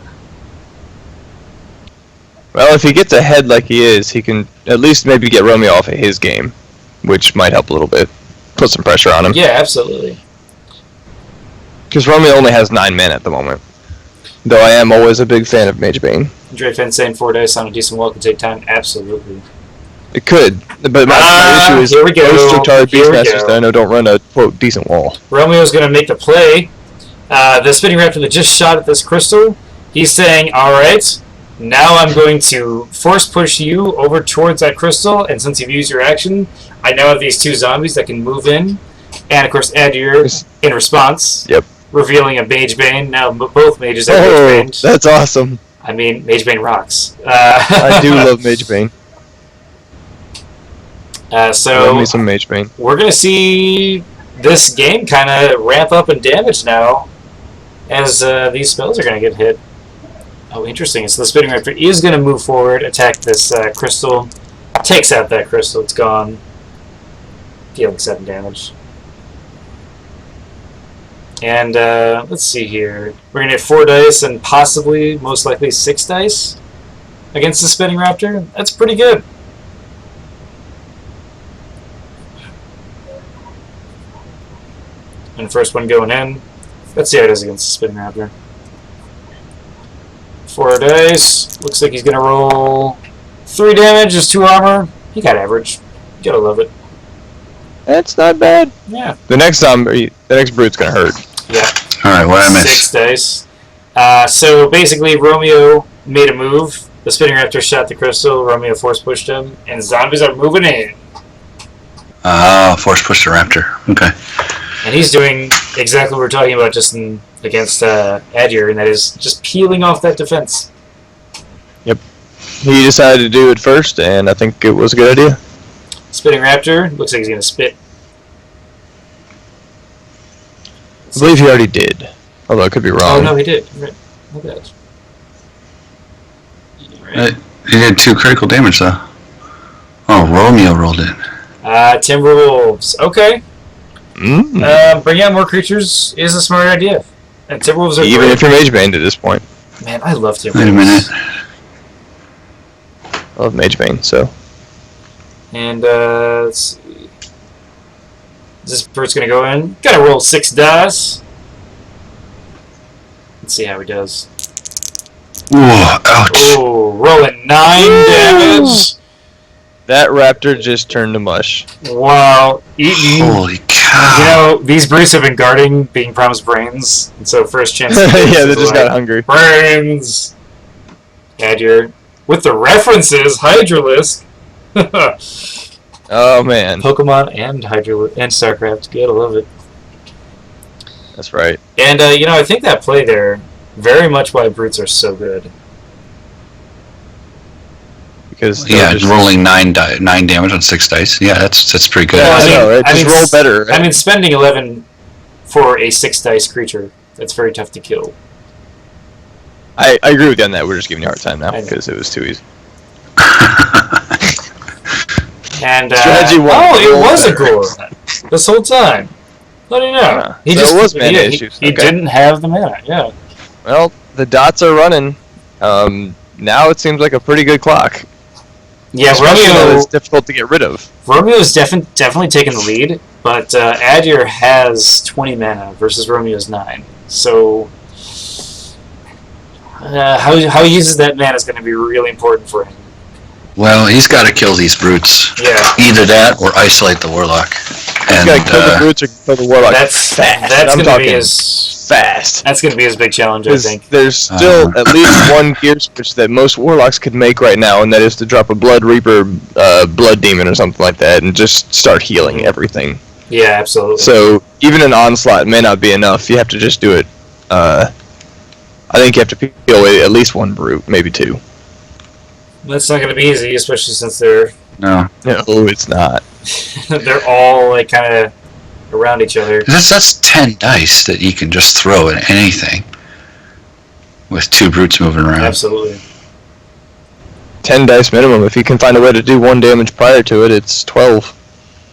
Well, if he gets ahead like he is, he can at least maybe get Romeo off of his game, which might help a little bit. Put some pressure on him. Yeah, absolutely. Because Romeo only has 9 mana at the moment. Though I am always a big fan of Mage Bane. Drayfan saying 4 dice on a decent wall could take time. Absolutely. It could, but my issue is most Jotari Beastmasters that I know don't run a, quote, decent wall. Romeo's going to make the play. The Spinning Raptor that just shot at this crystal, he's saying, alright, now I'm going to force push you over towards that crystal, and since you've used your action, I now have these 2 zombies that can move in. And of course, Adir, in response, revealing a Mage Bane. Now both mages are Mage Bane. That's awesome. I mean, Mage Bane rocks. I do love Mage Bane. So love me some Mage Bane. We're going to see this game kind of ramp up in damage now as these spells are going to get hit. Oh, interesting. So the Spinning Raptor is going to move forward, attack this crystal, takes out that crystal. It's gone. Dealing 7 damage. And let's see here. We're going to get 4 dice and possibly, most likely, 6 dice against the Spinning Raptor. That's pretty good. And the first one going in. Let's see how it is against the Spinning Raptor. 4 dice. Looks like he's going to roll 3 damage, just 2 armor. He got average. You gotta love it. That's not bad. Yeah. The next brute's going to hurt. Yeah. Alright, what I missed? 6 dice. So basically, Romeo made a move. The Spinning Raptor shot the crystal. Romeo force pushed him. And zombies are moving in. Force pushed the raptor. Okay. And he's doing exactly what we're talking about just against Adir, and that is just peeling off that defense. Yep. He decided to do it first, and I think it was a good idea. Spinning Raptor. Looks like he's going to spit. I believe he already did. Although I could be wrong. Oh, no, he did. Right. Look at that. Right. He did 2 critical damage, though. Oh, Romeo rolled in. Timberwolves. Okay. Bringing out more creatures is a smart idea. And Timberwolves are even great. if you're Mage Bane at this point. Man, I love Timberwolves. Wait a minute. I love Mage Bane, so. And, let's see. This bird's going to go in. Got to roll 6 dice. Let's see how he does. Ooh, ouch. Oh, rolling 9 damage. That raptor just turned to mush. Wow. Holy cow. You know, these brutes have been guarding being promised brains. And so first chance to yeah, they just got hungry. Brains! Adir. With the references, Hydralisk. Oh, man. Pokemon and Hydralisk and StarCraft. Gotta love it. That's right. And, you know, I think that play there, very much why brutes are so good. Because yeah, rolling 9 damage on 6 dice. Yeah, that's pretty good. Yeah, I know, right? Just roll better. Right? I mean, spending 11 for a 6 dice creature, that's very tough to kill. I agree with you on that. We're just giving you a hard time now because it was too easy. And Strategy 1. Oh, it was a gore this whole time. How do you know? Yeah. He so just it was mana issues. He didn't have the mana. Yeah. Well, the dots are running. Now it seems like a pretty good clock. Yeah, Especially though Romeo. it's difficult to get rid of. Romeo's definitely taking the lead, but Adir has 20 mana versus Romeo's 9. So how he uses that mana is going to be really important for him. Well, he's got to kill these brutes. Yeah. Either that or isolate the warlock. You gotta kill the brutes or kill the warlock. That's fast. That's I'm going to be talking his fast. That's going to be his big challenge, I think. There's still at least one gear switch that most warlocks could make right now, and that is to drop a Blood Reaper, Blood Demon, or something like that, and just start healing everything. Yeah, absolutely. So even an onslaught may not be enough. You have to just do it. I think you have to peel away at least one brute, maybe two. That's not going to be easy, especially since they're No, it's not. they're all like kind of around each other. that's 10 dice that you can just throw at anything with 2 brutes moving around. Absolutely. 10 dice minimum. If you can find a way to do 1 damage prior to it, it's 12.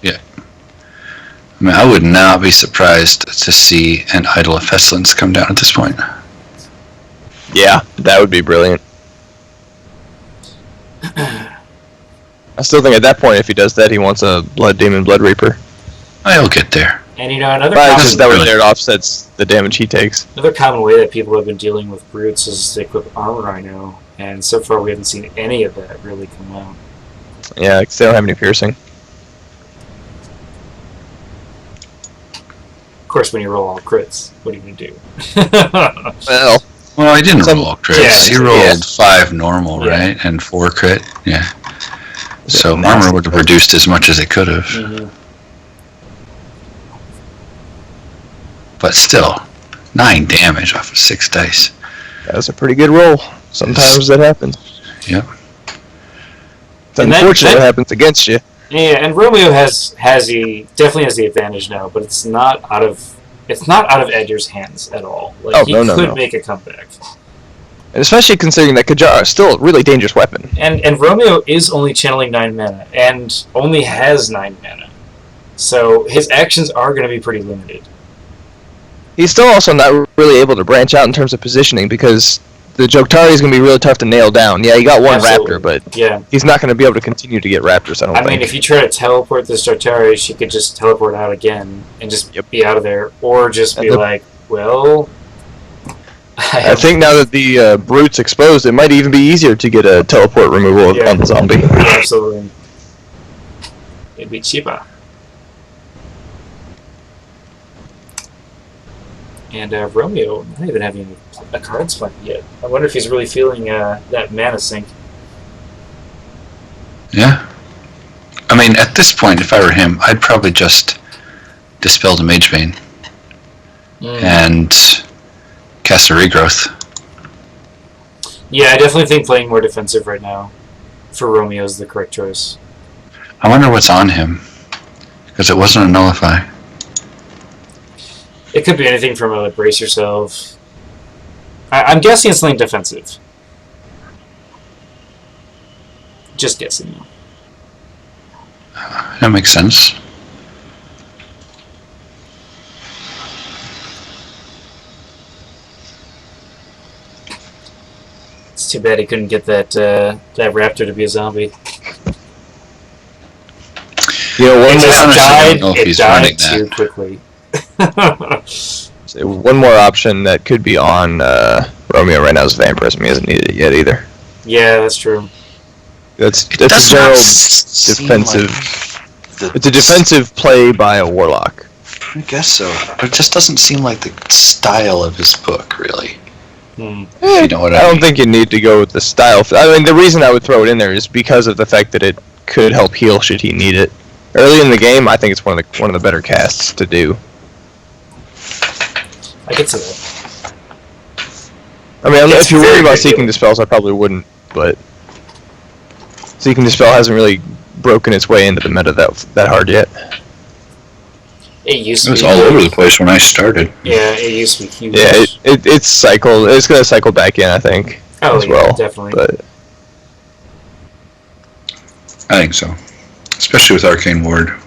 I mean, I would not be surprised to see an Idol of Pestilence come down at this point. Yeah, that would be brilliant. I still think at that point, if he does that, he wants a Blood Demon, Blood Reaper. I'll get there. And you know, another But common, just that way there it offsets the damage he takes. another common way that people have been dealing with brutes is to equip armor, I know. And so far we haven't seen any of that really come out. Yeah, because they don't have any piercing. Of course, when you roll all crits, what are you going to do? Well, I didn't roll crits. Yeah, he rolled 5 normal, right? And 4 crit. Yeah. So armor would have reduced as much as it could have. Mm-hmm. But still, 9 damage off of 6 dice. that was a pretty good roll. Sometimes that happens. Yep. It's unfortunate it happens against you. Yeah, and Romeo definitely has the advantage now, but it's not out of Adir's hands at all. Like he could make a comeback. And especially considering that Kajara is still a really dangerous weapon. And Romeo is only channeling 9 mana and only has 9 mana. So his actions are going to be pretty limited. He's still also not really able to branch out in terms of positioning because the Jok'tari is going to be really tough to nail down. Yeah, he got one raptor, but yeah, he's not going to be able to continue to get raptors, I mean, if you try to teleport this Jok'tari, she could just teleport out again and just be out of there. Or just be like, well... I think now that the Brute's exposed, it might even be easier to get a teleport removal on the zombie. Yeah, absolutely. It'd be cheaper. And Romeo not even having a card swipe yet. I wonder if he's really feeling that mana sink. Yeah. I mean, at this point, if I were him, I'd probably just dispel the Mage Vein and cast a Regrowth. Yeah, I definitely think playing more defensive right now for Romeo is the correct choice. I wonder what's on him, because it wasn't a Nullify. It could be anything from a brace yourself. I'm guessing it's something defensive. Just guessing. That makes sense. It's too bad he couldn't get that raptor to be a zombie. You know, it died too quickly. So one more option that could be on Romeo right now is Vampirism. He hasn't needed it yet either. Yeah, that's true. That's a general defensive. It's a defensive play by a warlock. I guess so. It just doesn't seem like the style of his book, really. You know what I don't think you need to go with the style. I mean, the reason I would throw it in there is because of the fact that it could help heal should he need it. Early in the game, I think it's one of the better casts to do. I could see that. I mean, if you're worried about Seeking Dispels, I probably wouldn't, but Seeking Dispel hasn't really broken its way into the meta that hard yet. It used to be. It was all over the place when I started. Yeah, it used to be huge. Yeah, it's cycled. It's going to cycle back in, I think, as well. Definitely. But I think so. Especially with Arcane Ward.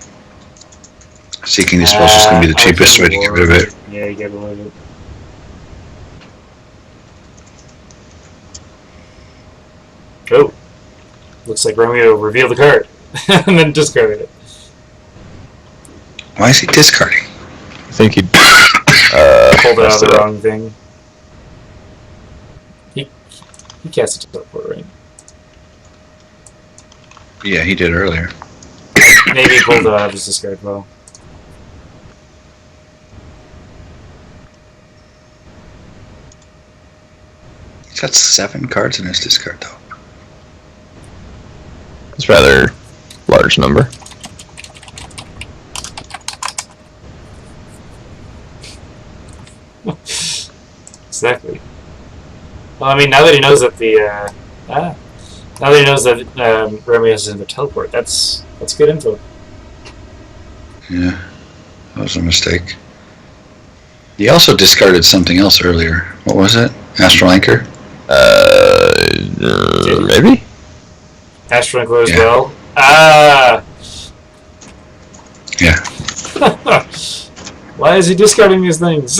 Seeking Dispel is just going to be the cheapest way to get rid of it. Yeah, you get rid of it. Oh. Looks like Romeo revealed the card. And then discarded it. Why is he discarding? I think he Pulled it out of the messed it up. wrong thing. He cast a teleport, right? Yeah, he did earlier. Maybe he pulled it out of his discard pile. He's got 7 cards in his discard, though. It's a rather large number. Exactly. Well, I mean, now that he knows that now that he knows that Romeo is in the teleport, that's good info. Yeah, that was a mistake. He also discarded something else earlier. What was it? Astral Anchor? Maybe? Astral Anchor as Yeah. well. Ah! Yeah. Why is he discarding these things?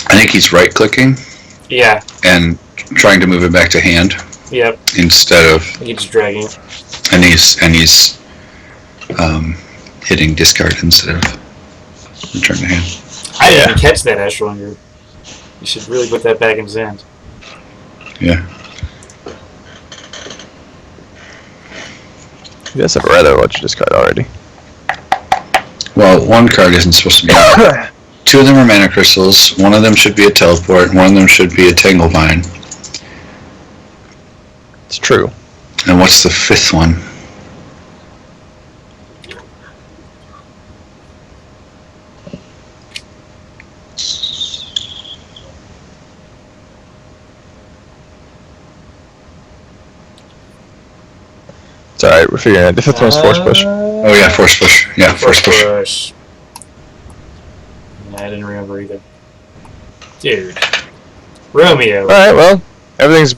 I think he's right-clicking Yeah. and trying to move it back to hand Yep. instead of, He's just dragging it. and he's hitting discard instead of return to hand. I didn't even catch that Astral Anchor. You should really put that back in his hand. Yeah. You guys have rather what you discard already. Well, one card isn't supposed to be. 2 of them are mana crystals. 1 of them should be a teleport. 1 of them should be a Tanglevine. It's true. And what's the 5th one? It's alright, we're figuring it out. The 5th one's Force Push. Oh yeah, Force Push. Yeah, Force Push. Yeah, I didn't remember either. Dude. Romeo. Alright, well, everything's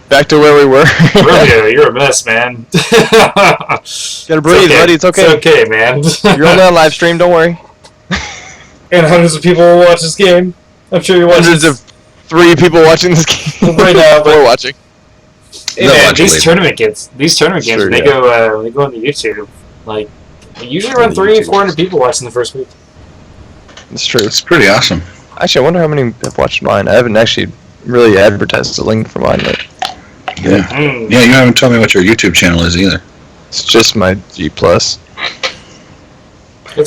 back to where we were. Romeo, you're a mess, man. Gotta breathe, buddy, it's okay. It's okay, man. You're only on live stream, don't worry. And hundreds of people will watch this game. I'm sure you're watching Hundreds of 3 people watching this game right now, but we're watching. hey, They'll man, watch it these later. tournament games, Sure, when they go on the YouTube, like usually around 300-400 people watching the first week. It's true. It's pretty awesome. Actually, I wonder how many have watched mine. I haven't actually really advertised the link for mine yet. Yeah. Mm. Yeah, you haven't told me what your YouTube channel is either. It's just my G+. That's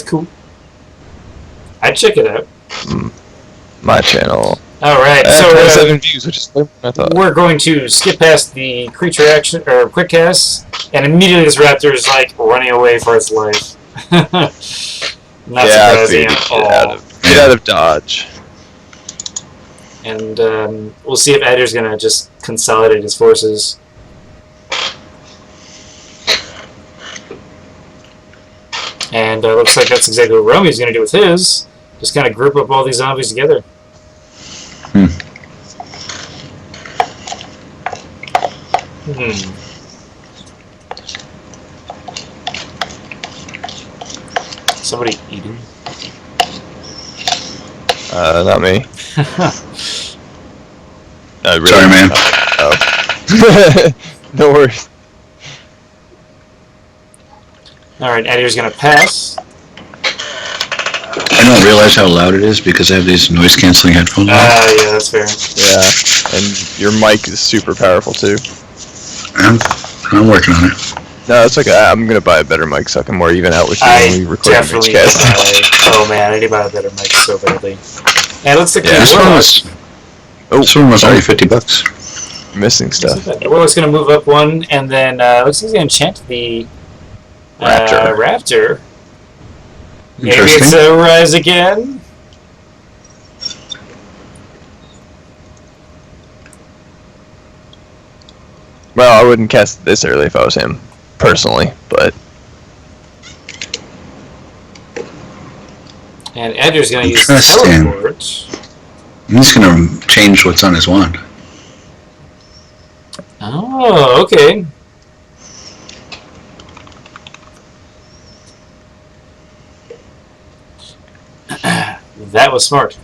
cool. I'd check it out. My channel. Alright, So, so 7 views, which is more than I thought. we're going to skip past the creature action or quick cast, and immediately this raptor is like running away for its life. Not surprising at all. Get out of Dodge. And we'll see if Adder's gonna just consolidate his forces. And looks like that's exactly what Romeo's gonna do with his. Just kind of group up all these zombies together. Somebody eating? Not me. Really? Sorry, man. Oh. No worries. Alright, Adder's gonna pass. I don't realize how loud it is because I have these noise canceling headphones on. Yeah, that's fair. Yeah, and your mic is super powerful too. I'm working on it. No, it's okay. I'm gonna buy a better mic so I can more even out with you I when we record the definitely cast. oh man, I need to buy a better mic so badly. And let's take Yeah, this one was already $50. Missing stuff. The Warlock's gonna move up one, and then looks like he's gonna enchant the Raptor. Maybe it's Interesting. a rise again. Well, I wouldn't cast it this early if I was him, personally, but And Edgar's gonna use Interesting. teleport. He's gonna change what's on his wand. Oh, okay. That was smart.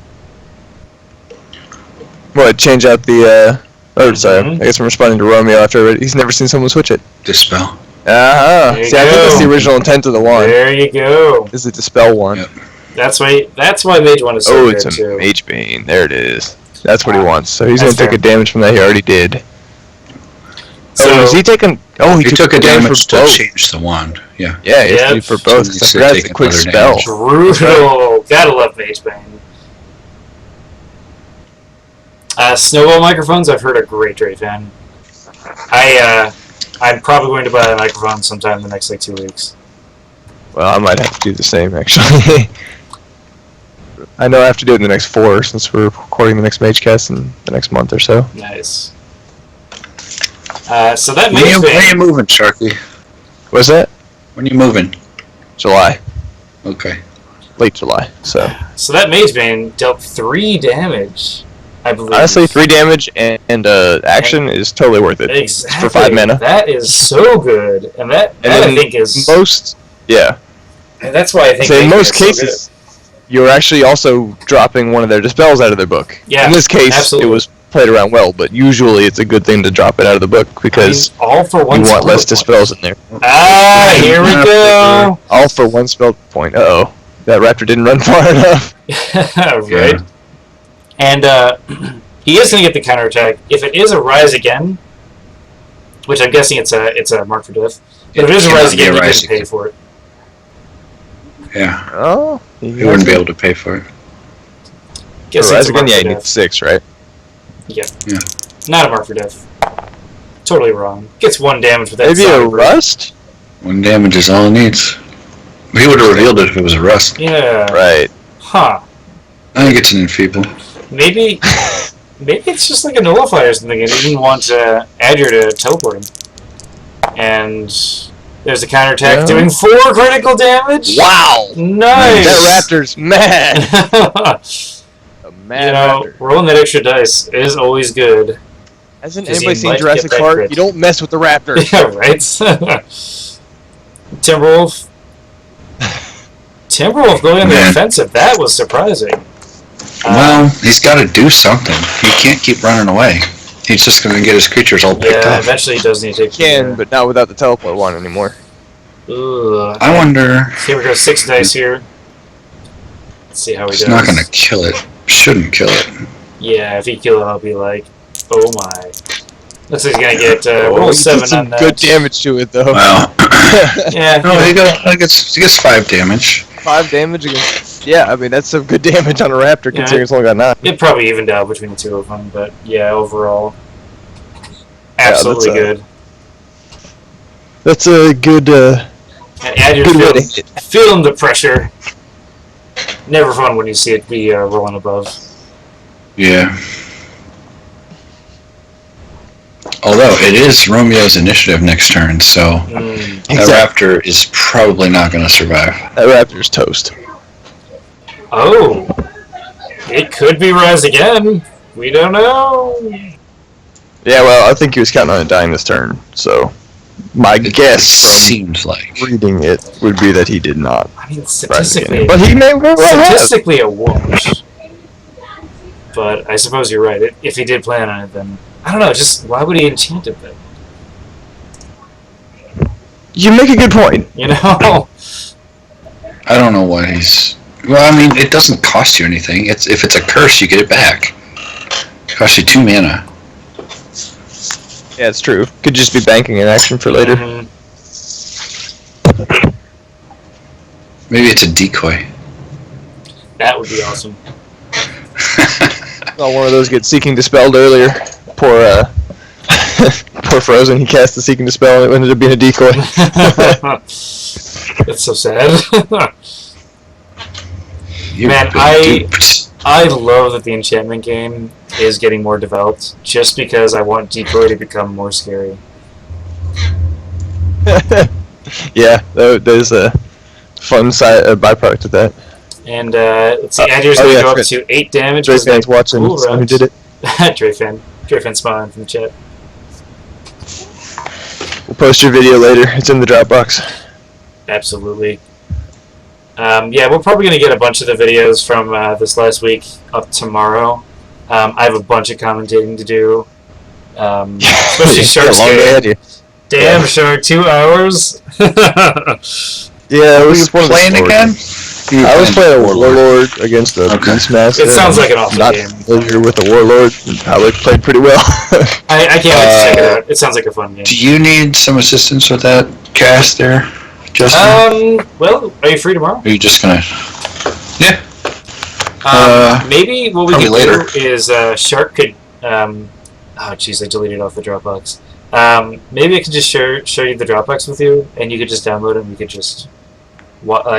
what? Change out the Or sorry, I guess I'm responding to Romeo after he's never seen someone switch it. Dispel. See, I think that's the original intent of the wand. There you go. Is a dispel wand. Yep. That's why Mage Wand is so good, it's a too. Mage Bane. There it is. That's what he wants. So he's That's going to take fair. a damage from that he already did. So, is he taking... Oh, He took a damage for to both. change the wand. Yeah. Yeah, he has to Yep. do for both. So he I should forgot take it's a quick another spell. damage. brutal. Gotta love Mage Bane. Snowball microphones, I've heard a great Drayfan. I'm probably going to buy a microphone sometime in the next, 2 weeks. Well, I might have to do the same, actually. I know I have to do it in the next 4, since we're recording the next Magecast in the next month or so. Nice. So that When Mage you Bane... moving, Sharky? What's that? When you moving? July. Okay. Late July, so... So that Mage Bane dealt 3 damage, I believe. Honestly, 3 damage and action is totally worth it. Exactly. For 5 mana. That is so good. And that I think is... And that's why I think... So in Mage most Bane is so cases, you're actually also dropping one of their dispels out of their book. Yeah, in this case, absolutely. it was played around well, but usually it's a good thing to drop it out of the book because all for one you want less spell dispels in there. Ah, here we go. All for 1 spell point. Uh-oh. That raptor didn't run far enough. Right. Yeah. And he is going to get the counterattack. If it is a Rise Again, which I'm guessing it's a Mark for Diff, but if it is a Rise Again, you can pay for it. Yeah. Oh. You wouldn't be able to pay for it. Guess Rise it's a Mark Again, yeah, for you need Diff. 6, right? Yeah. Yeah. Not a Mark for Diff. Totally wrong. Gets 1 damage with that. Maybe a Zombie Break. Rust? 1 damage is all it needs. He would have revealed it if it was a rust. Yeah. Right. Huh. I think it's an enfeeble. Maybe it's just like a nullifier or something, and he didn't want Adger to teleport him. And there's a counterattack doing 4 critical damage. Wow! Nice. That raptor's mad. A mad raptor. rolling that extra dice is always good. Hasn't Does he anybody seen might Jurassic get that Park? crit? You don't mess with the raptor. Yeah, right. Timberwolf. Timberwolf going on the Man. offensive. That was surprising. Well, he's got to do something. He can't keep running away. He's just going to get his creatures all picked Yeah, off. eventually he does need to take. Can, but not without the teleport one anymore. Ugh. I wonder... Here we go, 6 dice here. Let's see how he It's does. not going to kill it. Shouldn't kill it. Yeah, if he kill it, I'll be like, oh my. Looks like he's gonna get roll he 7 did some on that. good damage to it, though. Well, Yeah. no, he gets 5 damage. 5 damage against... Yeah, I mean, that's some good damage on a raptor, Yeah. considering it's only got 9. It probably evened out between the 2 of them, but yeah, overall, absolutely good. That's a good, And add your good way to feeling, hit. feeling the pressure. Never fun when you see it be rolling above. Yeah. Although, it is Romeo's initiative next turn, so that raptor is probably not going to survive. That raptor's toast. Oh, it could be Rise Again. We don't know. Yeah, well, I think he was counting on it dying this turn, so... My It guess seems like. from reading it would be that he did not. I mean, Rise statistically, again. But he may very well have. statistically it won't. But I suppose you're right. If he did plan on it, then I don't know. Just why would he enchant it then? You make a good point. You know? I don't know why he's... Well, I mean, it doesn't cost you anything. If it's a curse, you get it back. It costs you 2 mana. Yeah, it's true. Could just be banking an action for later. Mhm. Maybe it's a decoy. That would be awesome. Saw one of those get Seeking Dispelled earlier. Poor, poor Frozen. He cast the Seeking Dispel and it ended up being a decoy. That's so sad. You've Man, been duped. I love that the enchantment game is getting more developed, just because I want Decoy to become more scary. Yeah, there's a fun side byproduct of that. And let's see, Adger's going to go up to 8 damage. Dre with that fans watching, cool so who route. did it? Dre fan smiling from the chat. We'll post your video later. It's in the Dropbox. Absolutely. Yeah, we're probably going to get a bunch of the videos from this last week up tomorrow. I have a bunch of commentating to do. Especially Shark long day ahead of you. Damn, Shark, 2 hours? Yeah, Were we you playing again? I was playing a Warlord against the Beastmaster. It sounds like an awesome not game. familiar with the Warlord. Probably played pretty well. I can't wait to check it out. It sounds like a fun game. Do you need some assistance with that cast there, Justin? Well, are you free tomorrow? Or are you just gonna... Yeah. Maybe what we probably could later. do is Shark could. Oh, jeez, I deleted off the Dropbox. Maybe I could just show you the Dropbox with you, and you could just download it, and we could just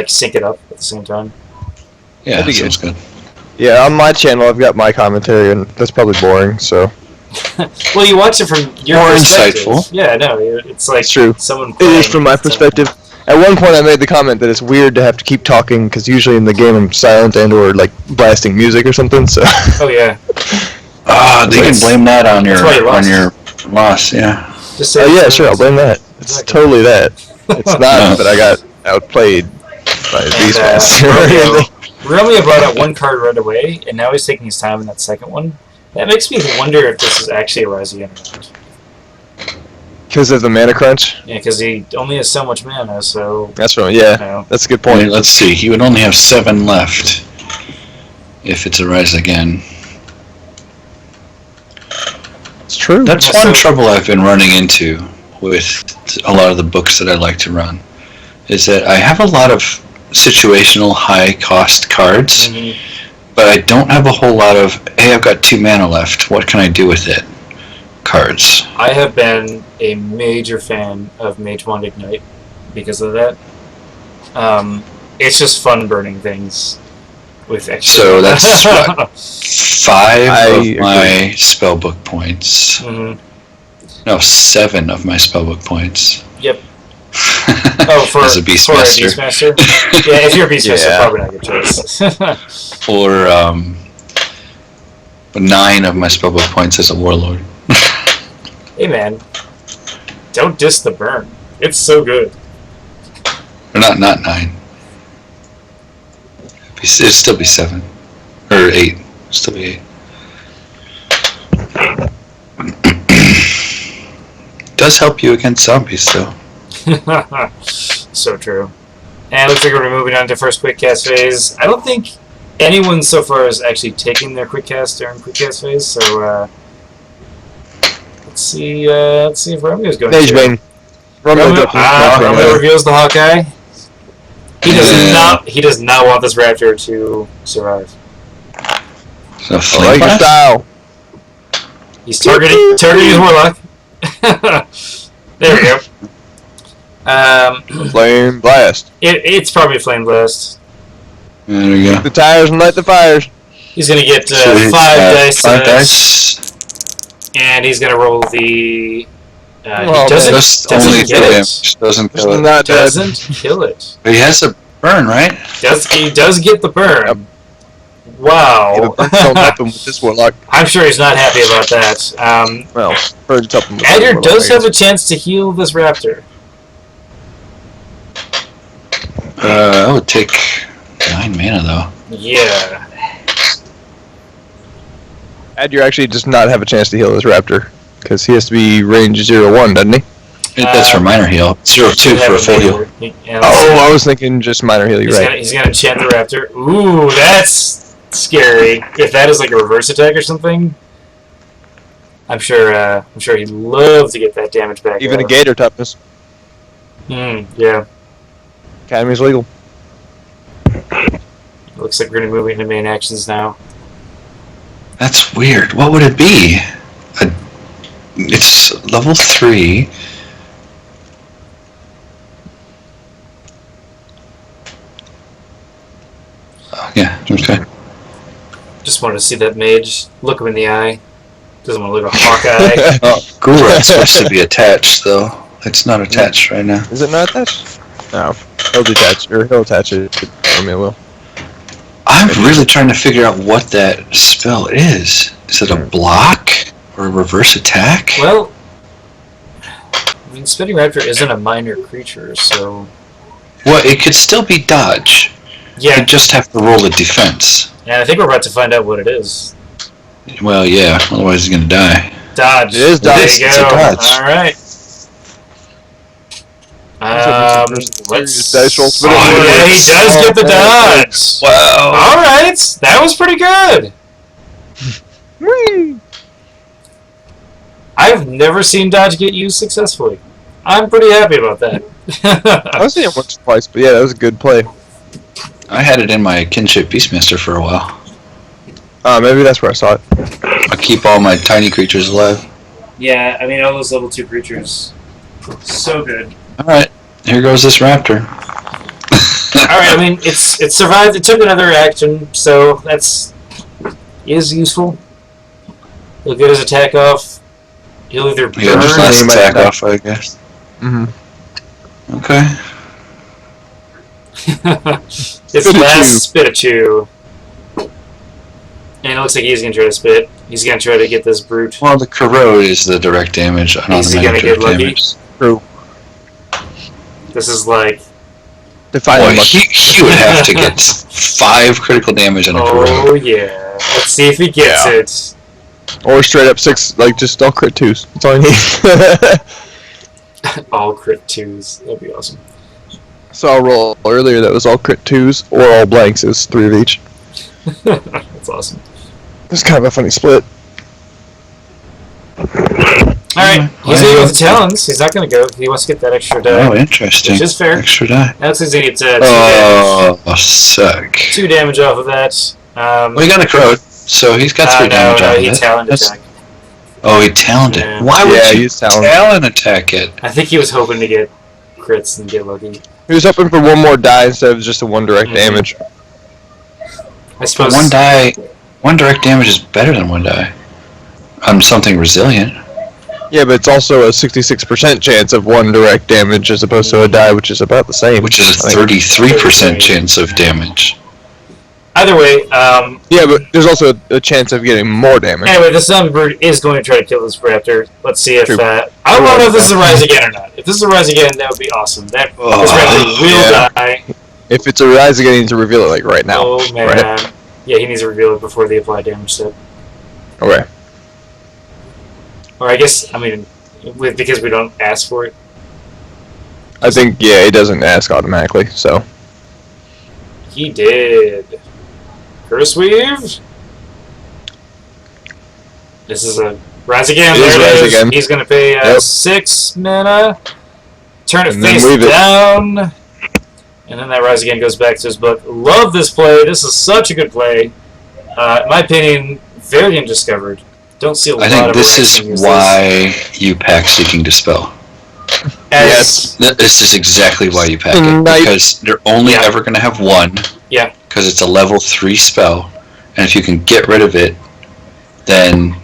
sync it up at the same time. Yeah, That'd be sounds good. Yeah, on my channel, I've got my commentary, and that's probably boring. So Well, you watch it from your More perspective. insightful. Yeah, no, it's like It's true. someone. it is playing from my at the time. perspective. At one point, I made the comment that it's weird to have to keep talking because usually in the game I'm silent and/or like blasting music or something. So Oh yeah. They can blame that on That's why you your loss. Yeah. Just say oh yeah, it's- sure, I'll blame that. It's Exactly. totally that. It's not, but I got outplayed by And, Beastmaster. Romeo brought out one card right away, and now he's taking his time in that second one. That makes me wonder if this is actually a Rise Again round. Because of the mana crunch. Yeah, because he only has so much mana, so That's right. Yeah, you know. that's a good Wait, point. let's see. He would only have 7 left if it's a Rise Again. It's true. That's Yeah, one so- trouble I've been running into with a lot of the books that I like to run, is that I have a lot of situational high-cost cards, Mhm. but I don't have a whole lot of, hey, I've got 2 mana left, what can I do with it? Cards. I have been a major fan of Mage Wand Ignite because of that. It's just fun burning things with extra. So that's what? 5 I of agree. my spellbook points. Mhm. No, 7 of my spellbook points. Yep. Oh, for As a Beastmaster. Beastmaster? Yeah, if you're a Beastmaster, Yeah. probably not a good choice. Or 9 of my spellbook points as a warlord. Hey man, don't diss the burn. It's so good. Or not 9. It'd still be 7. Or 8. It'd still be 8. Does help you against zombies, though. So true. And it looks like we're moving on to first quick cast phase. I don't think anyone so far is actually taking their quick cast during quick cast phase, so let's see if Romeo's going Mage to. Bane. Romeo Romeo. reveals the Hawkeye. He does Yeah. not. He does not want this raptor to survive. So I flame like your blast? style. He's targeting his warlock. There we go. Flame blast. It's probably Flame Blast. There we go. The tires and light the fires. He's gonna get So he's 5 got dice, 5 dice. and he's gonna roll the. Well, he doesn't, Just doesn't only get the it. damage. Doesn't kill it. Not dead. Doesn't kill it. But he has a burn, right? He does get the burn. Yep. Wow. Yeah, but don't help him with this warlock. I'm sure he's not happy about that. Well, birds help him with Adder this warlock, does I have guess. a chance to heal this raptor. I would take 9 mana, though. Yeah. Adder actually does not have a chance to heal this raptor because he has to be range 0-1, doesn't he? That's for minor heal. 0-2 for a full heal. Oh, I was thinking just minor heal. You're right. He's gonna enchant the raptor. Ooh, that's scary. If that is like a reverse attack or something, I'm sure he'd love to get that damage back. Even a out. gator toughness. Yeah. Academy's legal. Looks like we're gonna move into main actions now. That's weird. What would it be? It's level 3. Oh, yeah, okay. Just wanted to see that mage. Look him in the eye. Doesn't want to look a Hawkeye. Oh, Gura's supposed to be attached, though. It's not attached right now. Is it not attached? No. He'll detach, or he'll attach it. Romeo will. I'm really trying to figure out what that spell is. Is it a block or a reverse attack? Well, I mean, Spinning Raptor isn't a minor creature, so Well, it could still be dodge. You yeah. just have to roll a defense. And I think we're about to find out what it is. Well, yeah, otherwise he's gonna die. Dodge. It is dodge. There you It's a go. dodge. All right. Let's dice roll. Oh, yeah, he does get the dodge. Wow. All right, that was pretty good. Whee! I've never seen dodge get used successfully. I'm pretty happy about that. I've seen it once or twice, but yeah, that was a good play. I had it in my kinship Beastmaster for a while. Maybe that's where I saw it. I keep all my tiny creatures alive. Yeah, I mean all those level 2 creatures, so good. Alright, here goes this raptor. Alright, I mean it survived. It took another action, so that's useful. He'll get his attack off. He'll either burn. Yeah, just nice attack off, I guess. Okay. It's last Spitachew. And it looks like he's going to try to spit. He's going to try to get this brute. Well, the corrode is the direct damage. Is he going to get lucky? True. This is like... Defining Boy, he would have to get 5 critical damage on a corrode. Oh, yeah. Let's see if he gets it. Or straight up 6, like just all crit 2s. That's all I need. All crit 2s. That'd be awesome. Saw a roll earlier that was all crit 2s or all blanks. It was 3 of each. That's awesome. It's kind of a funny split. Alright, he's going to go with the talons. He's not going to go. He wants to get that extra die. Oh, interesting. Which is fair. Extra die. That's going to get 2 damage. Oh, suck. 2 damage off of that. Well, he got a corrode, so he's got 3 damage off of he it. taloned attack. Oh, he taloned it. Yeah. Why would you he's talon. talon attack it? I think he was hoping to get crits and get lucky. He was hoping for 1 more die instead of just a 1 direct damage. I suppose... One direct damage is better than 1 die. On something resilient. Yeah, but it's also a 66% chance of 1 direct damage as opposed to a die, which is about the same. Which is a 33% chance of damage. Either way, yeah, but there's also a chance of getting more damage. anyway, the Zombie Brute is going to try to kill this raptor. Let's see if, True. I don't know if this is a Rise Again or not. If this is a Rise Again, that would be awesome. This raptor will die. If it's a rise again, you need to reveal it like right now. Oh, man. Right? Yeah, he needs to reveal it before the applied damage step. Okay. Or I guess, I mean, because we don't ask for it. I think, yeah, he doesn't ask automatically, so. He did. Curse Weave. This is a Rise Again. It is There Rise it is. Again. He's going to pay Yep. 6 mana. Turn it And then face weave it. down. And then that Rise Again goes back to his book. Love this play. This is such a good play. In my opinion, very undiscovered. Don't see a lot I think of this Rise Again is use why you pack Seeking Dispel. As, This is exactly why you pack it. Night. Because they're only ever going to have 1. Yeah. Because it's a level 3 spell. And if you can get rid of it, then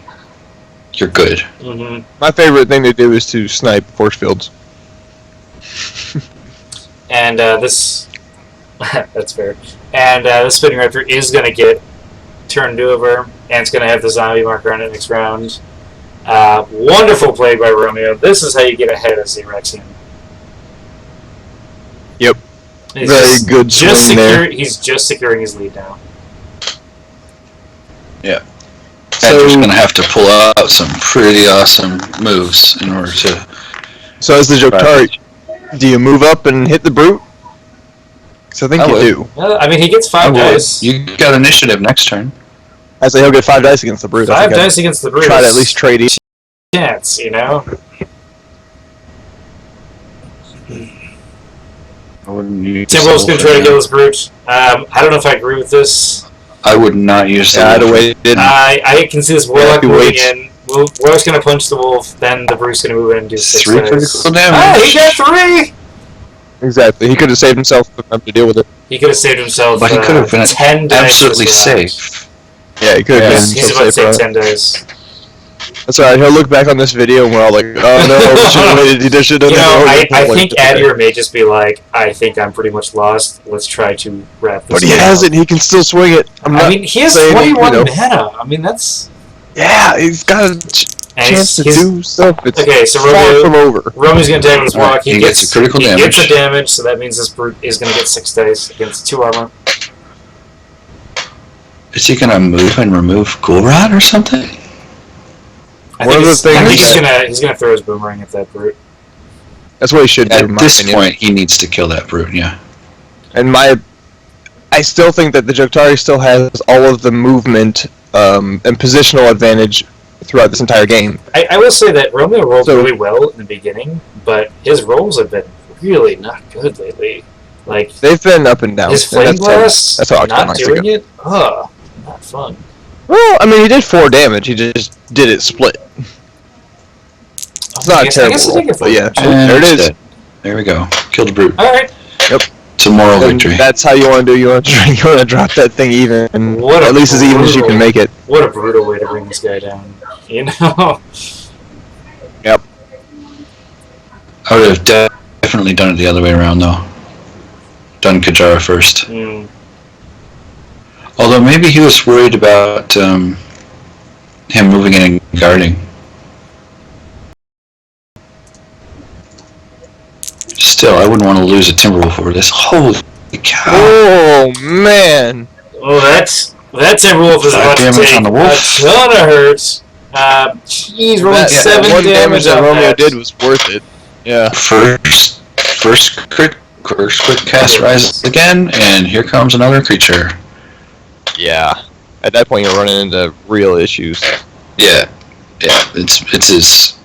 you're good. Mm-hmm. My favorite thing to do is to snipe force fields. And this... that's fair. And this Spinning Raptor is going to get turned over, and it's going to have the zombie marker on it next round. Wonderful play by Romeo. This is how you get ahead of Xerexian. Yep. He's Very good swing there. He's just securing his lead now. Andrew's going to have to pull out some pretty awesome moves in order to... So as the Jotari, do you move up and hit the brute? Because I think I you would. do. Well, I mean, he gets 5 dice. You got initiative next turn. I say he'll get 5 dice against the brute. 5 dice against the Brute. Try to at least trade each. Chance, you know? Timberwolf's going to try to kill this Brute. I don't know if I agree with this. I would not use the Yeah, I'd have wolf. waited. I can see this Warlock he moving waits. in. Warlock's going to punch the Wolf, then the Brute's going to move in and do 6 3 dice. critical Ah, damage. he got 3! Exactly. He could have saved himself from to deal with it. He could have saved himself But he could have been 10 dice. absolutely this round. safe. Yeah, he could have He's been about to so take safe. 10 dice. That's alright. He'll look back on this video and we're all like, "Oh no, we should have waited. He should have You know, done it." I think Adier may just be like, I think I'm pretty much lost. Let's try to wrap this But he up. hasn't. He can still swing it. I mean, he has saying, 21 you know. mana. I mean, that's... Yeah, he's got a And chance to he's- do stuff. It's Okay, so far Romeo- from over. Romeo's going to attack with his Warlock. He gets a critical He damage. gets a damage, so that means this Brute is going to get 6 dice against 2 armor. Is he going to move and remove Ghoul Rod or something? I One of the think things he's gonna throw his boomerang at that brute. that's what he should do. At in my this opinion. point, he needs to kill that brute. Yeah. And I still think that the Jotari still has all of the movement and positional advantage throughout this entire game. I will say that Romeo rolled So- really well in the beginning, but his rolls have been really not good lately. Like They've been up and down. his and flame blast, that's how Arcane not likes to doing go. it. Ugh, not fun. Well, I mean, he did 4 damage. He just did it split. It's not a terrible I roll, think but yeah, And there it it's is. dead. There we go. Killed the brute. All right. It's a moral And victory. that's how you want to do. You want to drop that thing even, What a at least as even as you brutal- can make it. What a brutal way to bring this guy down. You know. Yep. I would have definitely done it the other way around, though. Done Kajara first. Mm. Although maybe he was worried about him moving in and guarding. Still, I wouldn't want to lose a Timberwolf over this. Holy cow! Oh man! Oh, that Timberwolf is about to damage take on the a wolf. ton of hurts. Jeez, rolling That 7 one damage that on Romeo that. did was worth it. Yeah. First quick cast Rise again, and here comes another creature. Yeah. At that point, you're running into real issues. Yeah, it's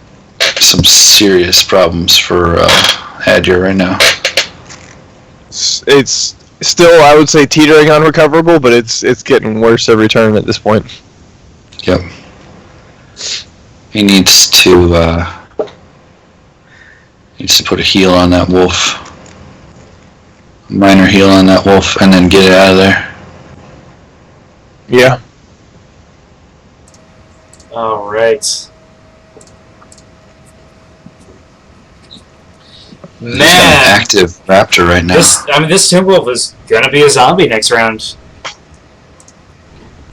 some serious problems for Hadir right now. It's still, I would say, teetering unrecoverable, but it's getting worse every turn at this point. Yep. He needs to put a heal on that wolf. Minor heal on that wolf, and then get it out of there. Yeah. All right. He's got an Man, active raptor right now. this Timberwolf is gonna be a zombie next round.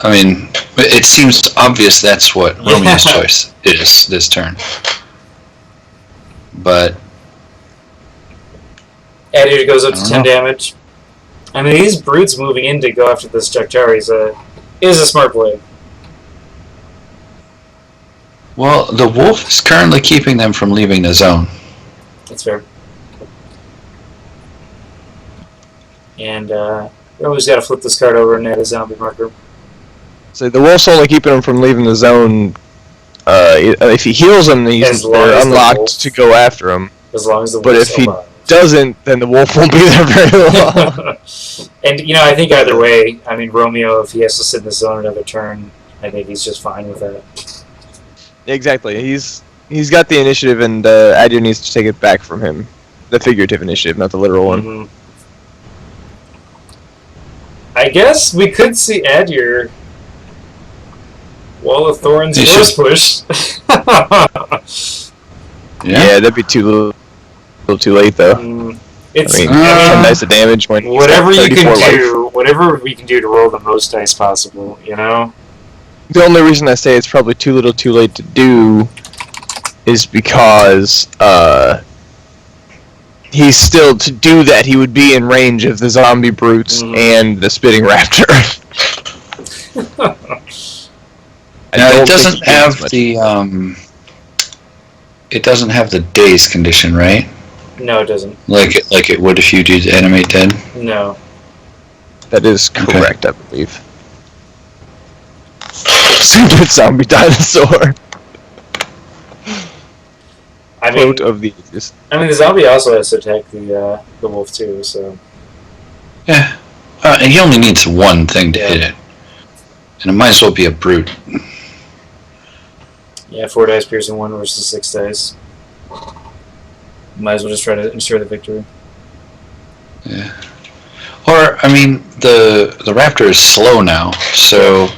I mean, it seems obvious that's what Yeah. Romeo's choice is this turn. But Eddie goes up I to don't 10 know. damage. I mean, these brutes moving in to go after this Jactari is a smart play. well, the wolf is currently keeping them from leaving the zone. That's fair. And we always got to flip this card over and add a zombie marker. So the wolf's only keeping him from leaving the zone. If he heals them, As long they're as the unlocked wolf- to go after him. As long as the But wolf's if he alive. doesn't, then the wolf won't be there very long. And, I think either way, Romeo, if he has to sit in the zone another turn, I think he's just fine with that. Exactly. He's got the initiative, and Adir needs to take it back from him. The figurative initiative, not the literal one. Mhm. I guess we could see Adir Wall of Thorns He force should- push. Yeah, that'd be a little too late, though. It's I mean, Uh, 10 dice of damage when he's got whatever you 34 can life. do, whatever we can do to roll the most dice possible, The only reason I say it's probably too little too late to do is because he's still, to do that, he would be in range of the zombie brutes and the spitting raptor. I Now don't it think doesn't he gains have much. it doesn't have the daze condition, right? No, it doesn't. Like it would if you did animate dead. No. That is Okay. correct, I believe. Stupid zombie dinosaur. I mean, Quote of the ages. the zombie also has to attack the wolf too. So Yeah. And he only needs one thing to Yeah. hit it. And it might as well be a brute. yeah, 4 dice piercing 1 versus 6 dice. Might as well just try to ensure the victory. Yeah. Or the raptor is slow now, so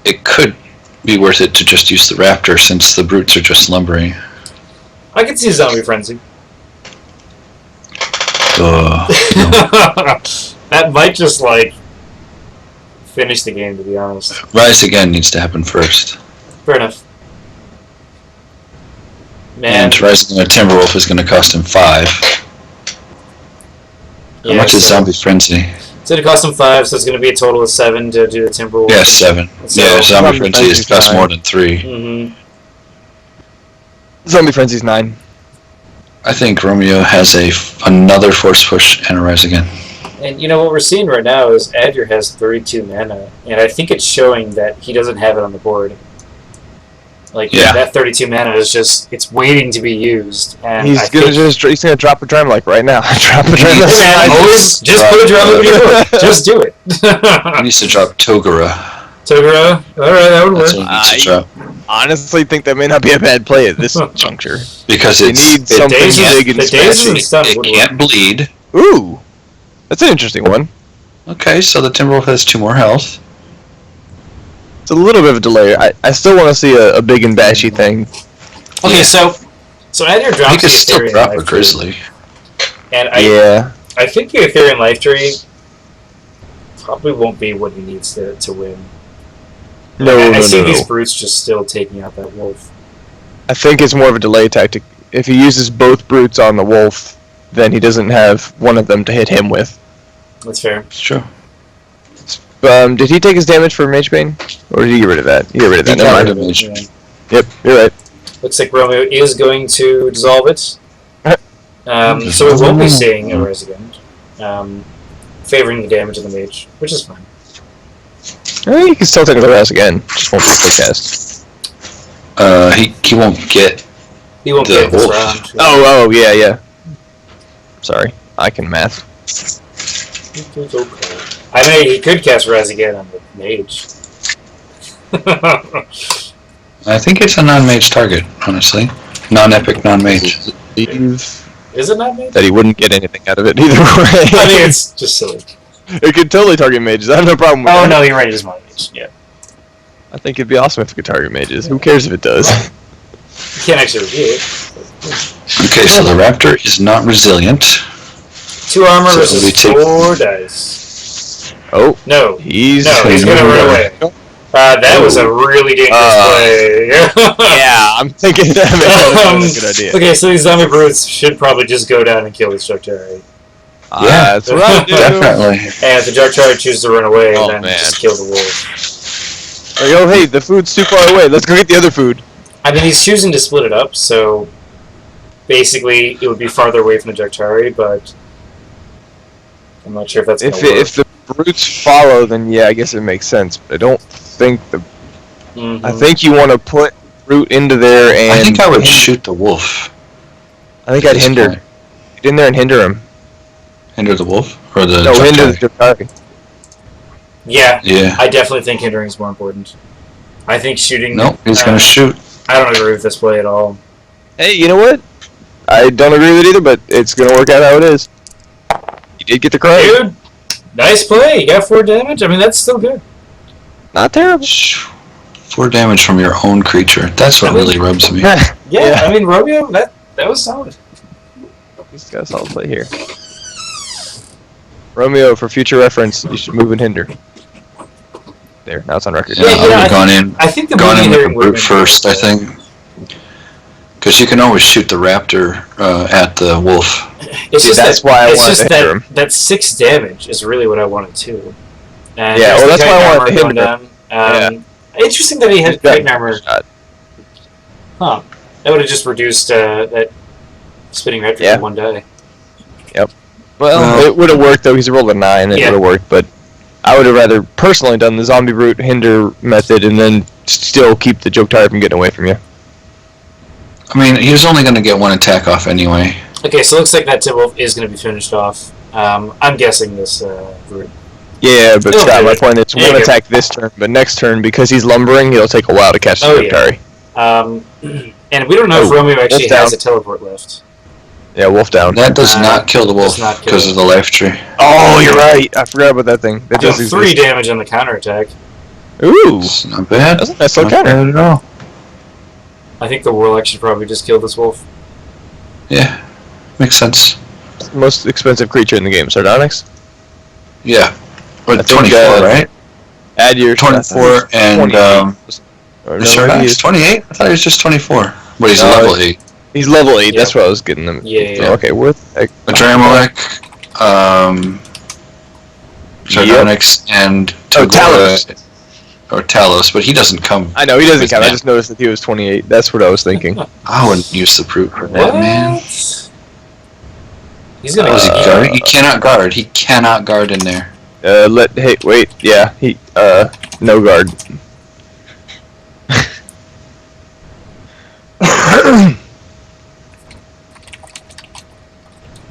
it could be worth it to just use the raptor since the brutes are just lumbering. I could see zombie frenzy. No. That might just finish the game, to be honest. Rise again needs to happen first. Fair enough. Man, And to rise again a Timberwolf is going to cost him 5. How much is Zombie Frenzy? It's going to cost him 5, so it's going to be a total of 7 to do the Timberwolf. Yeah, 7. So- Yeah, Zombie Zombie Frenzy is Frenzy's cost fine. more than 3. Mm-hmm. Zombie Frenzy's 9. I think Romeo has another Force Push and a Rise Again. And you know what we're seeing right now is Adyer has 32 mana, and I think it's showing that he doesn't have it on the board. Like that 32 mana is just it's waiting to be used. And he's gonna drop a Dreamlike right now. Drop a Dreamlike. Just put a Dreamlike in your board. Just do it. He needs to drop Togura. Togura? Alright, that would work. I honestly think that may not be a bad play at this juncture. Because it needs something big and splashy. It can't bleed. Ooh! That's an interesting one. Okay, so the Timberwolf has 2 more health. It's a little bit of a delay. I still want to see a big and bashy thing. Okay, so Adyer drops he could still drop a Grizzly. And I think the Ethereum Life Tree probably won't be what he needs to win. I see these brutes just still taking out that wolf. I think it's more of a delay tactic. If he uses both brutes on the wolf, then he doesn't have one of them to hit him with. That's fair. It's true. Did he take his damage for Mage Bane? Or did he get rid of that? He got rid of that. Never mind. Yeah. Yep, you're right. Looks like Romeo is going to dissolve it. So we won't be seeing a Rise Again. Favoring the damage of the mage, which is fine. He can still take the Rise Again. Just won't be quick cast. He won't get. He won't get this round. Oh, yeah. Sorry, I can math. I mean, he could cast Rise Again on the mage. I think it's a non-mage target, honestly. Non-epic, non-mage. Is it not mage? That he wouldn't get anything out of it either way. I mean, it's just silly. It could totally target mages. I have no problem with that. Oh, no, you're right. It is non-mage. Yeah. I think it'd be awesome if it could target mages. Who cares if it does? You can't actually review it. Okay, so the Raptor is not resilient. 2 armor versus 4 dice. Oh. No. He's gonna run away. That was a really dangerous play. Yeah, I'm thinking that was a good idea. Okay, so these zombie brutes should probably just go down and kill this Sharkbait. Yeah, that's right. Definitely. And if the Sharkbait chooses to run away, then just kill the wolf. Like, oh, hey, the food's too far away. Let's go get the other food. I mean, he's choosing to split it up, so basically it would be farther away from the Jaktari, but I'm not sure if that's going to work. If the brutes follow, then yeah, I guess it makes sense. But I don't think the... I think you want to put brute into there and... I think I would shoot the wolf. I think I'd hinder. Get in there and hinder him. Hinder the wolf? Or the No, hinder the Jaktari. Yeah, yeah, I definitely think hindering is more important. I think shooting... Nope, he's going to shoot. I don't agree with this play at all. Hey, you know what? I don't agree with it either, but it's going to work out how it is. You did get the cry. Dude, nice play. You got 4 damage. I mean, that's still good. Not terrible. 4 damage from your own creature. That's what really rubs me. Yeah, I mean, Romeo, that was solid. He's got a solid play here. Romeo, for future reference, you should move and hinder. There, now it's on record. Yeah, I would have gone in. I think the gone in with a brute first, I think. Because you can always shoot the raptor at the wolf. It's See, just that's why I wanted to hinder him. That 6 damage is really what I wanted too. And yeah, well, that's why I wanted to hinder him. Interesting that he had Titan armor. Huh. That would have just reduced that spinning raptor to 1 die. Yep. Well, it would have worked though. He's rolled a 9. It would have worked, but I would have rather personally done the zombie brute hinder method and then still keep the Joktari from getting away from you. I mean, he was only going to get 1 attack off anyway. Okay, so it looks like that Timberwolf is going to be finished off. I'm guessing this brute. Yeah, but Scott, my point is 1 attack this turn, but next turn, because he's lumbering, it'll take a while to catch the Joktari. And we don't know if Romeo actually has a teleport left. Yeah, wolf down. That does not kill the wolf because of the life tree. Oh, you're right. I forgot about that thing. That does 3 damage on the counterattack. Ooh. It's not bad. That's a nice little counter. Not bad at all. I think the Warlock should probably just kill this wolf. Yeah, makes sense. It's the most expensive creature in the game, Sardonyx? Yeah. But 24, right? Add your 24 and... Sardonyx 28? I thought he was just 24. But he's level 8. He's level 8, that's what I was getting them. Yeah. Okay, worth... Adremalek, Sardonyx, and... Talus. or Talos, but he doesn't come. I know he doesn't with count. I man. just noticed that he was 28. That's what I was thinking. I wouldn't use the brute for that, man. What? He's gonna. Was he guard? He cannot guard. He cannot guard in there. Wait. Yeah, no guard.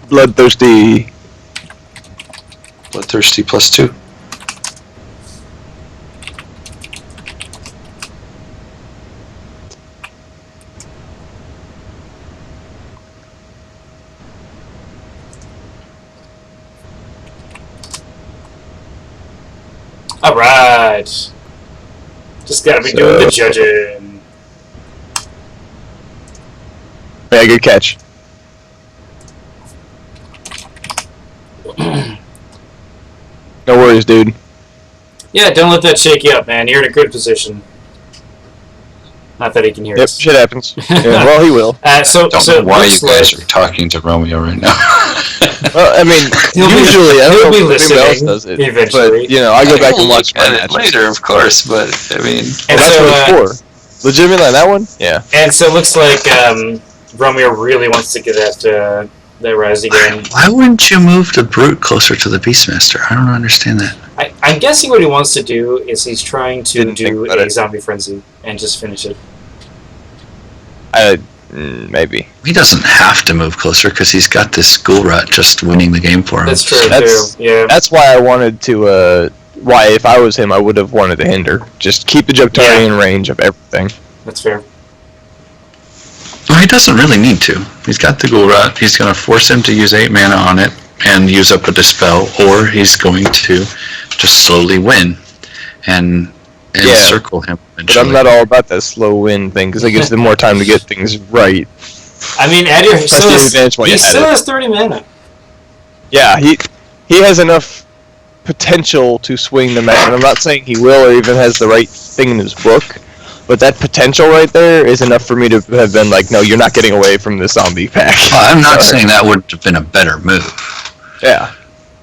Bloodthirsty. Bloodthirsty +2. Alright. Just gotta be doing the judging. Yeah, good catch. No worries, dude. Yeah, don't let that shake you up, man. You're in a good position. Not that he can hear Yep, us. shit happens. Yeah, well, he will. So Don't it know why you looks guys like are talking to Romeo right now. Well, I mean, usually I he'll don't be know if anybody else listening does it, eventually. but I go back and We'll watch look my at it matches. later, of course. But I mean, And That's so, what it's for. Legitimately, on that one? Yeah. And so it looks like Romeo really wants to get that rise again. why wouldn't you move the brute closer to the Beastmaster? I don't understand that. I'm guessing what he wants to do is he's trying to Didn't think do about a it. zombie frenzy and just finish it. Maybe. He doesn't have to move closer because he's got this ghoul rat just winning the game for him. That's true That's- too. Yeah. That's why I wanted to, why if I was him, I would have wanted to hinder. Just keep the Juktari in range of everything. That's fair. Well, he doesn't really need to. He's got the ghoul rat. He's going to force him to use 8 mana on it and use up a dispel, or he's going to just slowly win and circle him But eventually. I'm not all about that slow win thing, because it gives them more time to get things right. I mean, Adir That's the advantage while you he had still it. has 30 mana. Yeah, he has enough potential to swing the match, and I'm not saying he will or even has the right thing in his book, but that potential right there is enough for me to have been like, no, you're not getting away from the zombie pack. Well, I'm not Sorry. saying that would have been a better move. Yeah.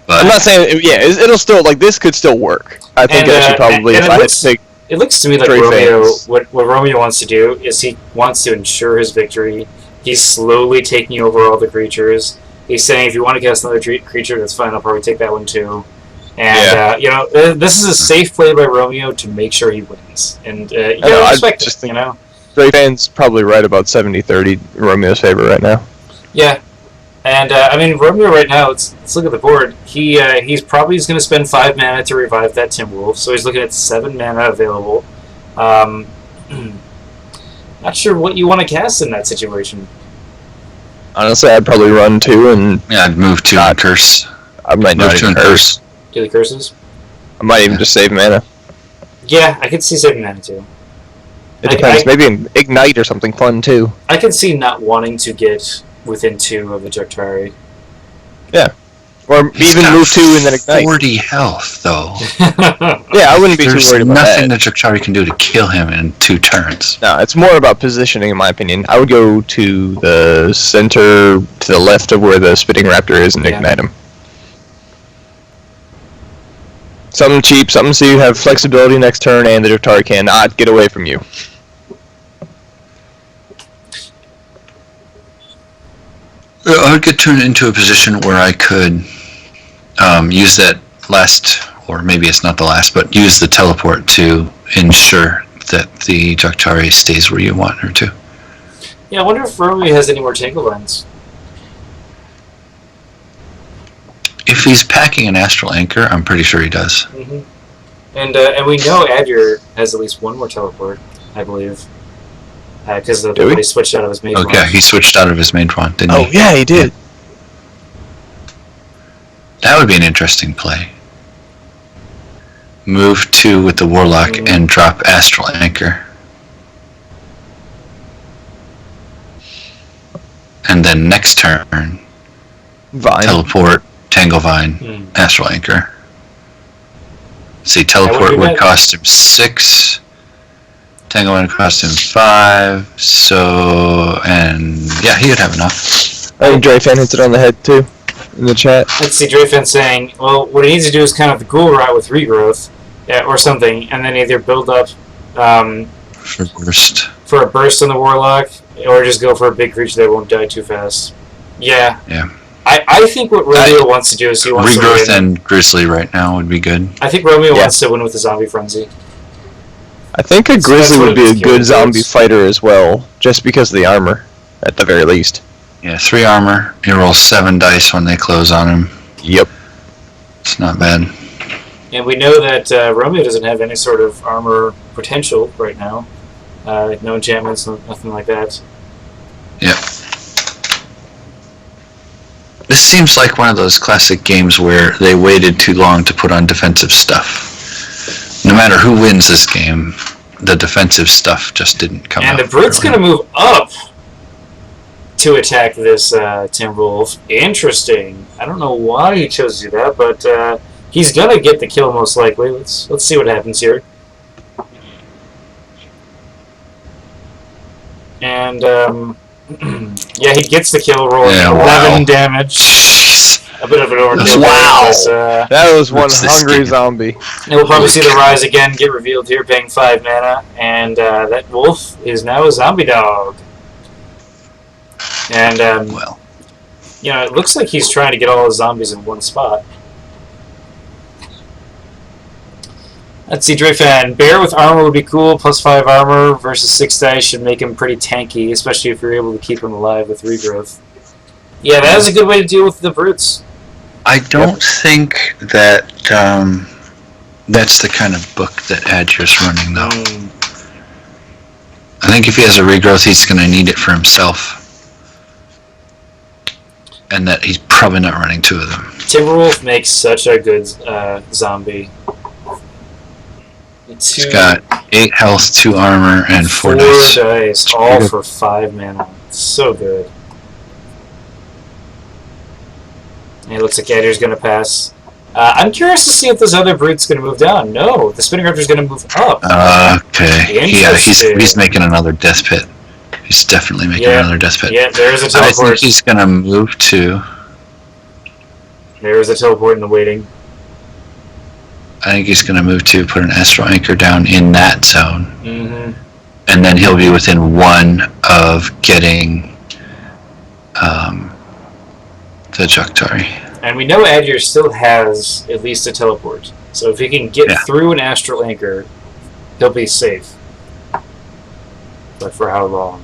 But I'm not saying, it'll still, this could still work. I think And, actually probably, and if it I had looks- to take, It looks to me like Stray Romeo. fans. What Romeo wants to do is he wants to ensure his victory. He's slowly taking over all the creatures. He's saying, if you want to cast another creature, that's fine. I'll probably take that one too. And this is a safe play by Romeo to make sure he wins. And I respect just it. think- You know. Stray fans probably right about 70-30 in Romeo's favor right now. Yeah. And I mean, Romeo right now. Let's look at the board. He's probably going to spend 5 mana to revive that Timberwolf. So he's looking at 7 mana available. Not sure what you want to cast in that situation. Honestly, I'd probably run 2 and yeah, I'd move 2 and curse. I might Move not 2 even and curse. curse. Daily curses. I might even just save mana. Yeah, I could see 7 mana too. It depends. Maybe an Ignite or something fun too. I could see not wanting to get within 2 of the Juktari. Or He's even got move 2 and then Ignite. 40 health, though. Yeah, I wouldn't be There's too worried about nothing that. that Juktari can do to kill him in 2 turns. No, it's more about positioning, in my opinion. I would go to the center, to the left of where the Spitting Raptor is, and Yeah. Ignite him. Something cheap, something so you have flexibility next turn, and the Juktari cannot get away from you. I would get turned into a position where I could use that last, or maybe it's not the last, but use the teleport to ensure that the Juktari stays where you want her to. Yeah, I wonder if Romeo has any more Tangle Lines. If he's packing an Astral Anchor, I'm pretty sure he does. Mm-hmm. And we know Adir has at least 1 more teleport, I believe. Because of Do we? when he switched out of his mage Oh, yeah, he switched out of his main wand, didn't Oh, he? yeah, he did. That would be an interesting play. Move 2 with the Warlock and drop Astral Anchor. And then next turn, Vine. teleport, Tanglevine, Hmm. Astral Anchor. See, would teleport do would that. cost him 6. Tanglevine would cost him 5. So, and yeah, he would have enough. I think Drayfan hits it on the head, too, in the chat. Let's see, Drayfan saying, well, what he needs to do is kind of the ghoul rot with regrowth. Yeah, or something, and then either build up For burst. for a burst on the Warlock, or just go for a big creature that won't die too fast. Yeah. Yeah. I think what Romeo wants to do is he wants Regrowth to win. and Grizzly right now would be good. I think Romeo wants to win with the Zombie Frenzy. I think a So Grizzly that's what would be it a is, good Gary. zombie fighter as well, just because of the armor, at the very least. Yeah, 3 armor. He rolls 7 dice when they close on him. Yep. It's not bad. And we know that Romeo doesn't have any sort of armor potential right now. No enchantments, nothing like that. Yep. This seems like one of those classic games where they waited too long to put on defensive stuff. No matter who wins this game, the defensive stuff just didn't come out. And the Brute's going to move up to attack this Timberwolf. Interesting. I don't know why he chose to do that, but he's going to get the kill most likely. Let's see what happens here. And yeah, he gets the kill, rolling 11 damage. Jeez. A bit of an overkill. Wow. That was one What's this hungry game? zombie. And we'll probably see the Rise again get revealed here, paying 5 mana. And that wolf is now a zombie dog. And, Well, you know, it looks like he's trying to get all his zombies in one spot. Let's see, Drayfan. Bear with armor would be cool. Plus 5 armor versus 6 dice should make him pretty tanky, especially if you're able to keep him alive with regrowth. Yeah, that is a good way to deal with the brutes. I don't think that that's the kind of book that Adger's running, though. I think if he has a regrowth, he's going to need it for himself. And that he's probably not running 2 of them. Timberwolf makes such a good zombie. He's got 8 health, 2 armor, and 4 dice. 4 dice, all for 5 mana. So good. And it looks like Adder's going to pass. I'm curious to see if this other brute's going to move down. No, the Spinning Raptor's going to move up. Okay. Yeah, he's making another death pit. He's definitely making another death pit. Yeah, there's a I teleport. think he's going to move to... There's a teleport in the waiting. I think he's going to move to put an astral anchor down in that zone. Mm-hmm. And then he'll be within 1 of getting the Juktari. And we know Adger still has at least a teleport. So if he can get through an astral anchor, he'll be safe. But for how long?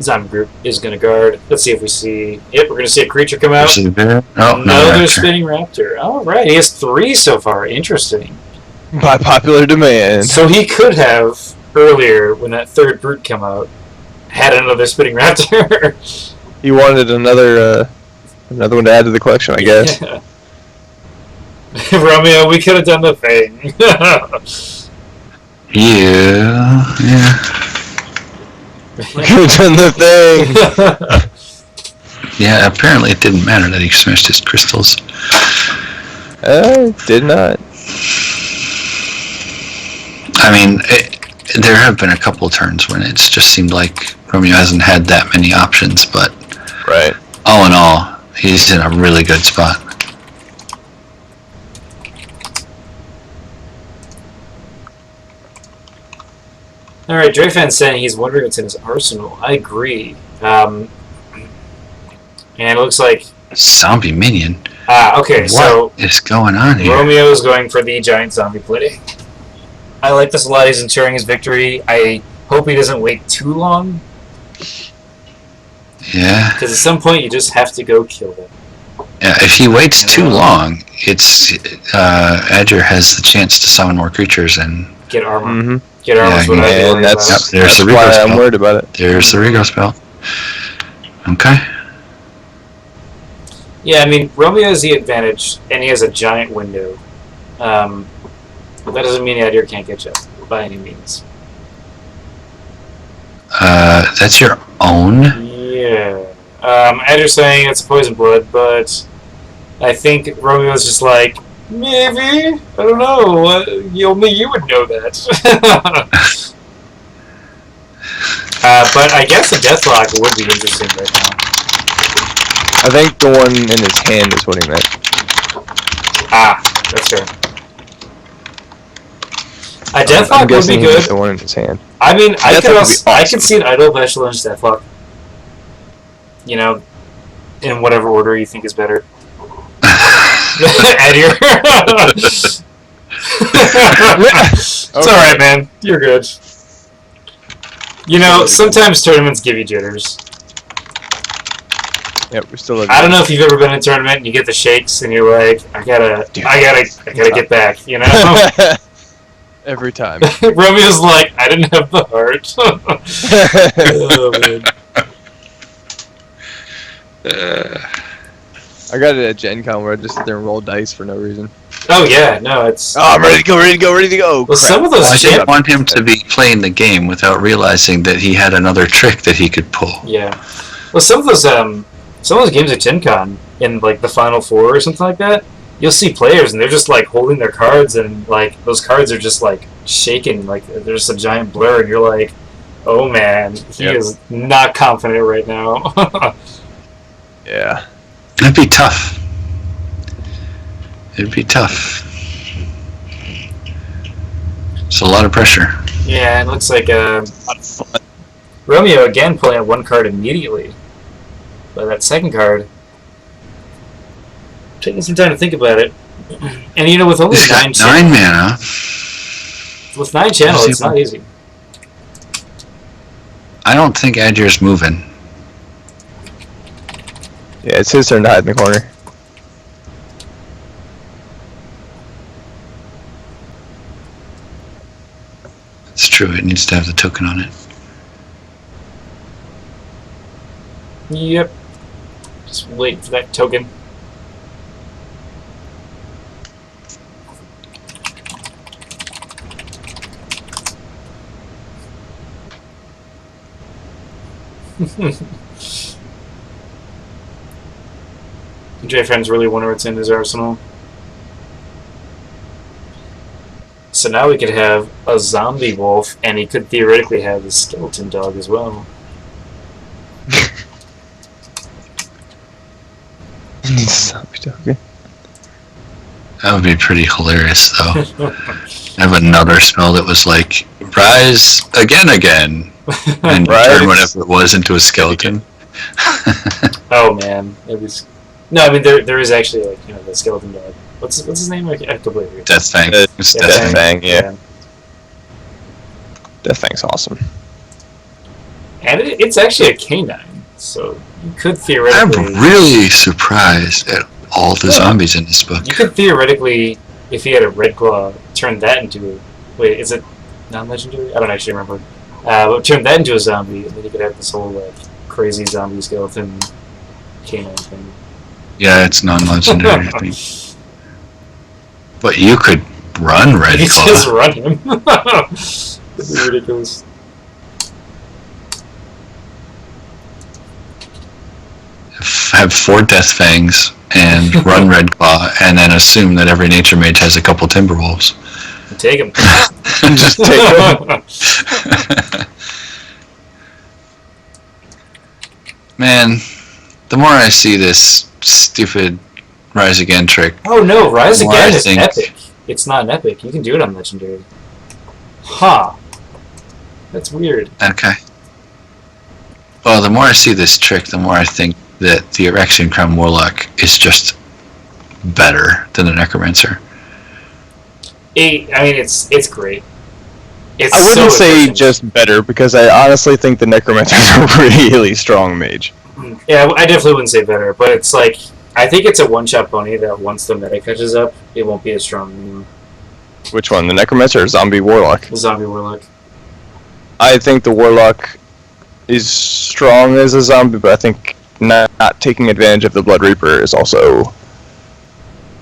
Zombie group is going to guard. Let's see if we see... Yep, we're going to see a creature come out. Oh, Another Spinning Raptor. Alright, he has 3 so far. Interesting. By popular demand. So he could have, earlier, when that 3rd brute came out, had another Spinning Raptor. He wanted another one to add to the collection, I guess. Yeah. Romeo, we could have done the thing. Yeah. We could have done the thing. Yeah, apparently it didn't matter that he smashed his crystals. Did not. I mean, there have been a couple turns when it's just seemed like Romeo hasn't had that many options, but Right. all in all, he's in a really good spot. Alright, Drayfan's saying he's wondering what's in his arsenal. I agree. And it looks like... Zombie minion? Okay, so... What is going on here? Romeo is going for the giant zombie plating. I like this a lot. He's ensuring his victory. I hope he doesn't wait too long. Yeah. Because at some point you just have to go kill them. Yeah, if he waits too long, it's Adger has the chance to summon more creatures and get armor. Mm-hmm. Get armor is what I'd be worried And that's, about. There's that's the why regrowth I'm spell. worried about it. There's the regrowth spell. Okay. Yeah, I mean, Romeo has the advantage, and he has a giant window. But that doesn't mean Adder can't get you by any means. That's your own? Yeah. Adder's saying it's poison blood, but I think Romeo's just like, maybe? I don't know. Only you would know that. But I guess a Deathlock would be interesting right now. I think the one in his hand is what he meant. Ah, that's fair. A Deathlock I'm would be guessing he good. hit the one in his hand. I mean, I could Deathlock would be also, I awesome. could see an idle Pestilence Deathlock. You know, in whatever order you think is better. Eddie. It's alright, man. You're good. You know, sometimes tournaments give you jitters. Yep, we still. I don't know if you've ever been in a tournament and you get the shakes and you're like, I gotta get back. You know. Every time. Romeo's like, I didn't have the heart. Oh man. I got it at Gen Con where I just sit there and roll dice for no reason. Oh yeah, no, it's. Oh, I'm ready to go, ready to go, ready to go. Well, some of those. I didn't want him to be playing the game without realizing that he had another trick that he could pull. Yeah. Well, some of those games at Gen Con, in like the Final Four or something like that, you'll see players and they're just like holding their cards and like those cards are just like shaking, like there's a giant blur, and you're like, oh man, he is not confident right now. Yeah. It'd be tough. It'd be tough. It's a lot of pressure. Yeah, it looks like Romeo again pulling out one card immediately. But that second card, taking some time to think about it. And you know, with only He's got 9 9 mana. with 9 channels, it's not easy. I don't think Adjer's moving. Yeah, it's his turn to hide in the corner. It's true, it needs to have the token on it. Yep. Just wait for that token. J Friends really wonder what's in his arsenal. So now we could have a zombie wolf, and he could theoretically have a skeleton dog as well. Zombie token. That would be pretty hilarious, though. I have another spell that was like, rise again, and Rise. turn whatever it was into a skeleton. Oh man, it was. No, I mean there is actually like the skeleton dog. What's his name? I completely forget. Death Fang. It's Yeah, Death Fang. Fang, yeah. Death Fang's awesome. And it's actually a canine, so you could I'm theoretically. really surprised at all the zombies in this book. You could theoretically, if he had a red claw, turn that into. Wait, is it non-legendary? I don't actually remember. But turn that into a zombie, and then you could have this whole like crazy zombie skeleton canine thing. Yeah, it's non-legendary, I think. But you could run Red You Claw. just run him. That'd be ridiculous. Have 4 Death Fangs and run Red Claw, and then assume that every nature mage has a couple Timberwolves. Take him. Just take him. Man, the more I see this stupid Rise Again trick, Oh no, Rise Well, Again I is think- epic. It's not an epic. You can do it on Legendary. Huh. That's weird. okay. Well, the more I see this trick, the more I think that the Erection Crown Warlock is just better than the Necromancer. I mean, it's great. It's I wouldn't so say efficient. just better, because I honestly think the Necromancer is a really strong mage. Yeah, I definitely wouldn't say better, but it's like I think it's a one-shot pony that once the meta catches up, it won't be as strong anymore. Which one, the Necromancer or Zombie Warlock? The Zombie Warlock. I think the Warlock is strong as a zombie, but I think not taking advantage of the Blood Reaper is also...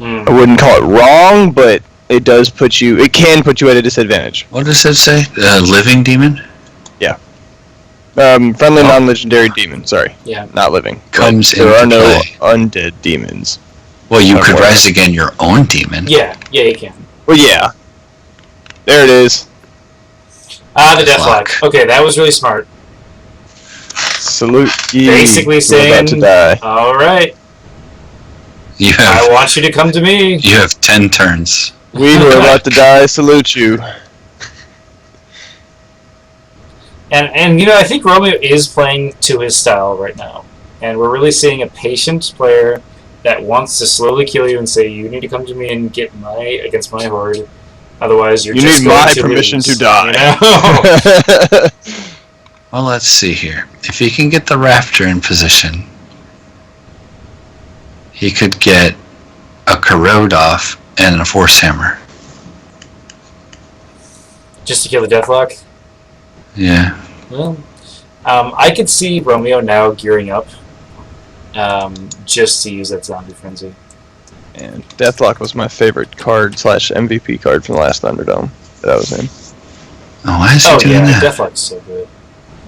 I wouldn't call it wrong, but it does put you... It can put you at a disadvantage. What does it say? Living Demon? Friendly non-legendary demon, sorry. Yeah. Not living. Comes There are into no play. undead demons. Well, you could Warlock. Rise Again your own demon. Yeah, you can. Well, yeah. There it is. Ah, the Deathlock. Deathlock. Okay, that was really smart. Salute ye. Basically who are about to saying- die. All right. I want you to come to me. You have 10 turns. We who are about to die salute you. And you know, I think Romeo is playing to his style right now. And we're really seeing a patient player that wants to slowly kill you and say, you need to come to me and get against my horde. Otherwise, you're just going to lose. You need my permission to die. You know? Well, let's see here. If he can get the Raptor in position, he could get a Corrode off and a Force Hammer. Just to kill the Deathlock? Yeah. Well, I could see Romeo now gearing up just to use that Zombie Frenzy. And Deathlock was my favorite card / MVP card from the last Thunderdome that I was in. Oh, why is he doing that? Deathlock's so good.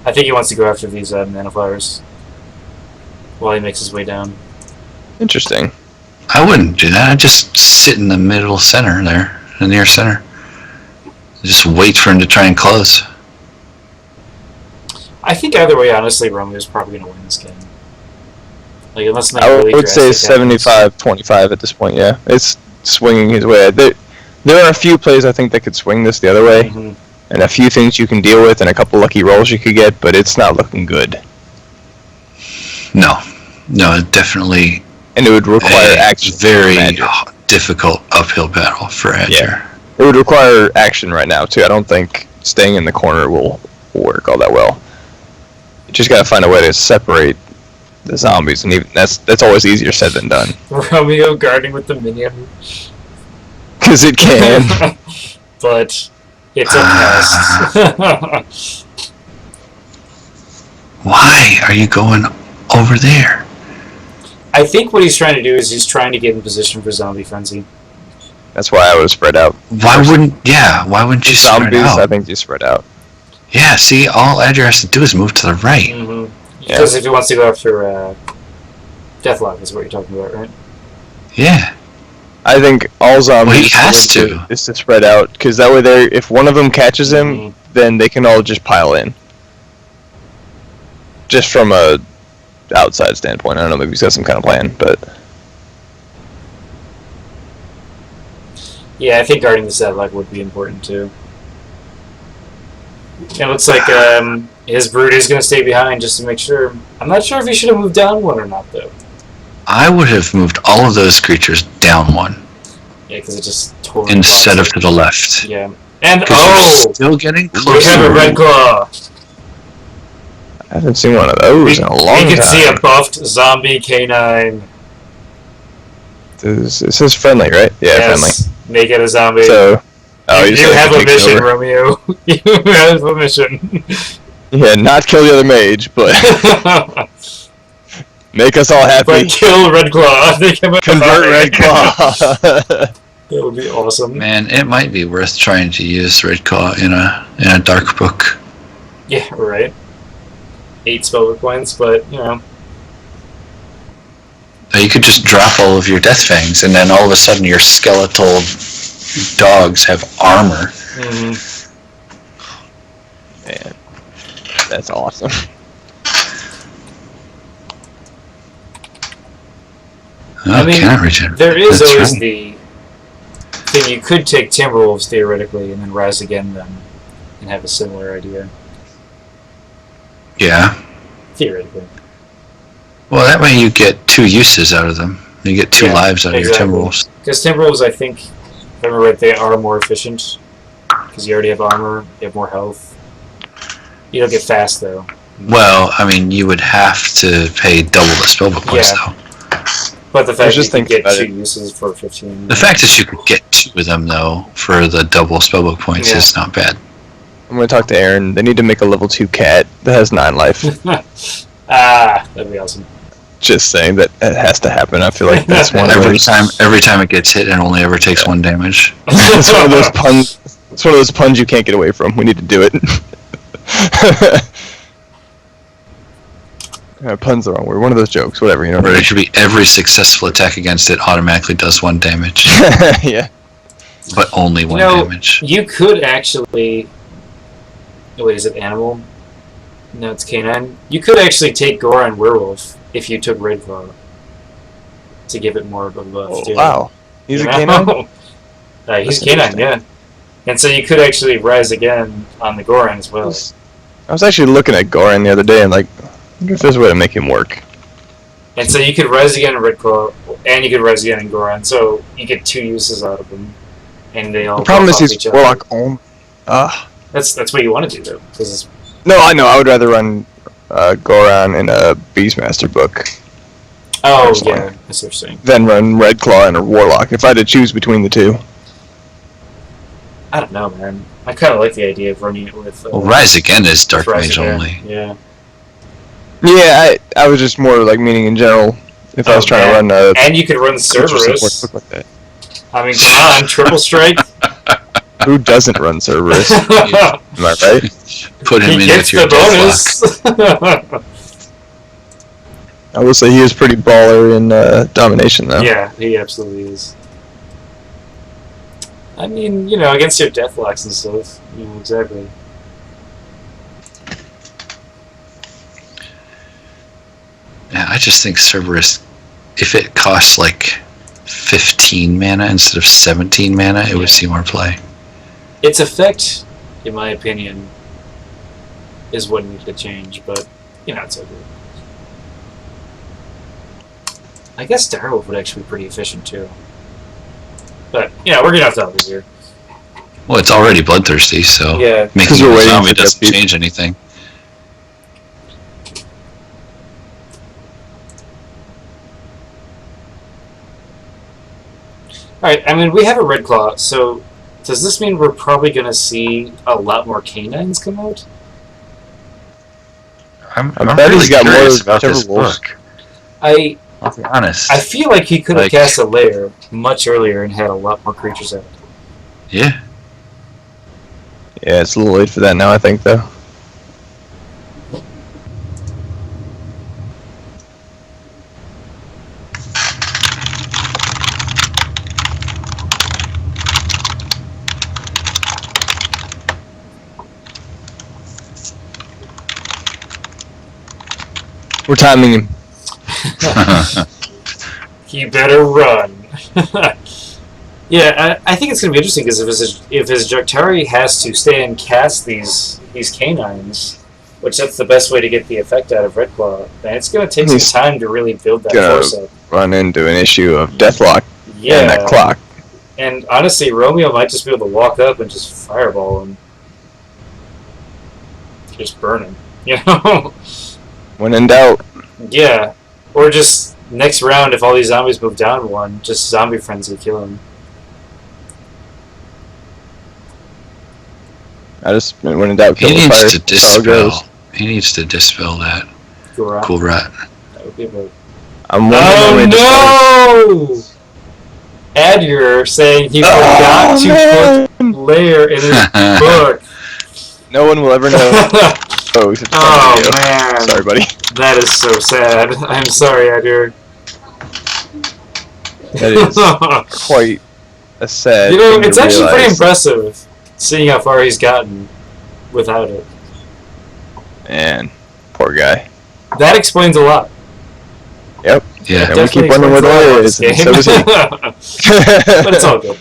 I think he wants to go after these Mana Flowers while he makes his way down. Interesting. I wouldn't do that. I'd just sit in the middle center there, the near center. Just wait for him to try and close. I think either way, honestly, Romeo's probably going to win this game. Like, unless I really would say 75-25 at this point, yeah. It's swinging his way. There are a few plays I think that could swing this the other way, Mm-hmm. and a few things you can deal with, and a couple lucky rolls you could get, but it's not looking good. No, it definitely. And it would require action. Very difficult uphill battle for Edger. Yeah. It would require action right now, too. I don't think staying in the corner will work all that well. You just gotta find a way to separate the zombies, and even that's always easier said than done. Romeo guarding with the minion. Because it can. But it's a mess. Why are you going over there? I think what he's trying to do is he's trying to get in position for Zombie Frenzy. That's why I would have spread out. Why wouldn't you spread Zombies, out? I think you spread out. Yeah, see, all Edger has to do is move to the right. Mm-hmm. Because if he wants to go after Deathlock is what you're talking about, right? Yeah. I think all zombies he has to. is to spread out, because that way if one of them catches him, then they can all just pile in. Just from a outside standpoint. I don't know, maybe he's got some kind of plan, but... Yeah, I think guarding the Deathlock would be important, too. It looks like his Brood is going to stay behind just to make sure. I'm not sure if he should have moved down one or not, though. I would have moved all of those creatures down one. Yeah, because it just totally instead of to the left. Yeah. And you're still getting closer. We have a Red Claw. I haven't seen one of those in a long time. We can see a buffed zombie canine. This is friendly, right? Yeah, yes. friendly. Make it a zombie. So, you have a mission, Romeo. You have a mission. Yeah, not kill the other mage, but make us all happy. But kill Red Claw. Convert Red Claw. That would be awesome. Man, it might be worth trying to use Red Claw in a dark book. Yeah, right. 8 spellbook points, but you know. You could just drop all of your Death Fangs, and then all of a sudden your skeletal dogs have armor. Mm-hmm. Man, that's awesome. I mean, there is that's always right. the thing. You could take Timberwolves theoretically, and then rise again them, and have a similar idea. Yeah. Theoretically. Well, that way you get 2 uses out of them. You get 2 lives out of your Timberwolves. Because Timberwolves, I think, if I remember right, they are more efficient. Because you already have armor, you have more health. You don't get fast, though. Well, I mean, you would have to pay double the spellbook points, though. But the fact that you can get 2 uses for 15... The fact that you could get 2 of them, though, for the double spellbook points is not bad. I'm going to talk to Aaron. They need to make a level 2 cat that has 9 life. That'd be awesome. Just saying that it has to happen. I feel like that's one of those... Every time it gets hit, it only ever takes 1 damage. It's one of those puns. It's one of those puns you can't get away from. We need to do it. Pun's the wrong word. One of those jokes. Whatever, you know. Or it should be every successful attack against it automatically does 1 damage. Yeah. But only 1 damage. You could actually... Oh, wait, is it animal? No, it's canine. You could actually take Goron Werewolf if you took Red Claw. to give it more of a buff. Oh, wow. He's a You canine? know? He's That's canine, yeah. And so you could actually rise again on the Goron as well. I was actually looking at Goran the other day and like, I wonder if there's a way to make him work. And so you could rise again in Red Claw, and you could rise again in Goron. So you get 2 uses out of them, and they all. The problem is buff off he's each other. Warlock only. That's what you want to do though, because No, I know. I would rather run Goran in a Beastmaster book oh Personally. yeah, that's what you're saying. than run Red Claw in a Warlock if I had to choose between the two. I don't know, man. I kind of like the idea of running it with. Well, Rise Again is Dark Rise Mage Again. only. Yeah. Yeah, I was just more like meaning in general. If I was trying to run a And you could run creature support Cerberus. book like that. I mean, come on, triple strike. Who doesn't run Cerberus? Am I right? Put him He in gets with your the Deathlock. bonus. I will say he is pretty baller in domination though. Yeah, he absolutely is. I mean, you know, against your Deathlocks and stuff. You know, exactly. Yeah, I just think Cerberus, if it costs like 15 mana instead of 17 mana, it would see more play. Its effect, in my opinion, is what needs to change, but, you know, it's okay. I guess Direwolf would actually be pretty efficient, too. But, you know, we're getting off topic here. Well, it's already bloodthirsty, so Yeah. making we're it a waiting zombie for doesn't Death change anything. Alright, I mean, we have a Red Claw, so does this mean we're probably going to see a lot more canines come out? I'm bet he's got more curious about this Timberwolves. book. I I'll be honest. feel like he could have Like- cast a lair much earlier and had a lot more creatures out. Yeah. Yeah, it's a little late for that now, I think, though. We're timing him. He better run. Yeah, I think it's going to be interesting because if his Jagtari has to stay and cast these canines, which that's the best way to get the effect out of Red Claw, then it's going to take He's some time to really build that gonna- force up. Run into an issue of Deathlock Yeah, and that clock. and honestly, Romeo might just be able to walk up and just fireball him. Just burn him, you know? When in doubt, Yeah, or just next round, if all these zombies move down one, just zombie frenzy kill him. I just when in doubt, He kill the needs fire. to That's how it goes. dispel. He needs to dispel that Go cool rat. That would be about. I'm wondering Oh no! Adyer saying he forgot to put layer in his book. No one will ever know. Oh, except for Oh you. man, Sorry, buddy. that is so sad. I'm sorry, Adyer. That is quite a sad. You know, thing to it's actually pretty realize. impressive seeing how far he's gotten without it. Man, poor guy. That explains a lot. Yep. Yeah. And we keep wondering where the layer is, and so does he. But it's all good.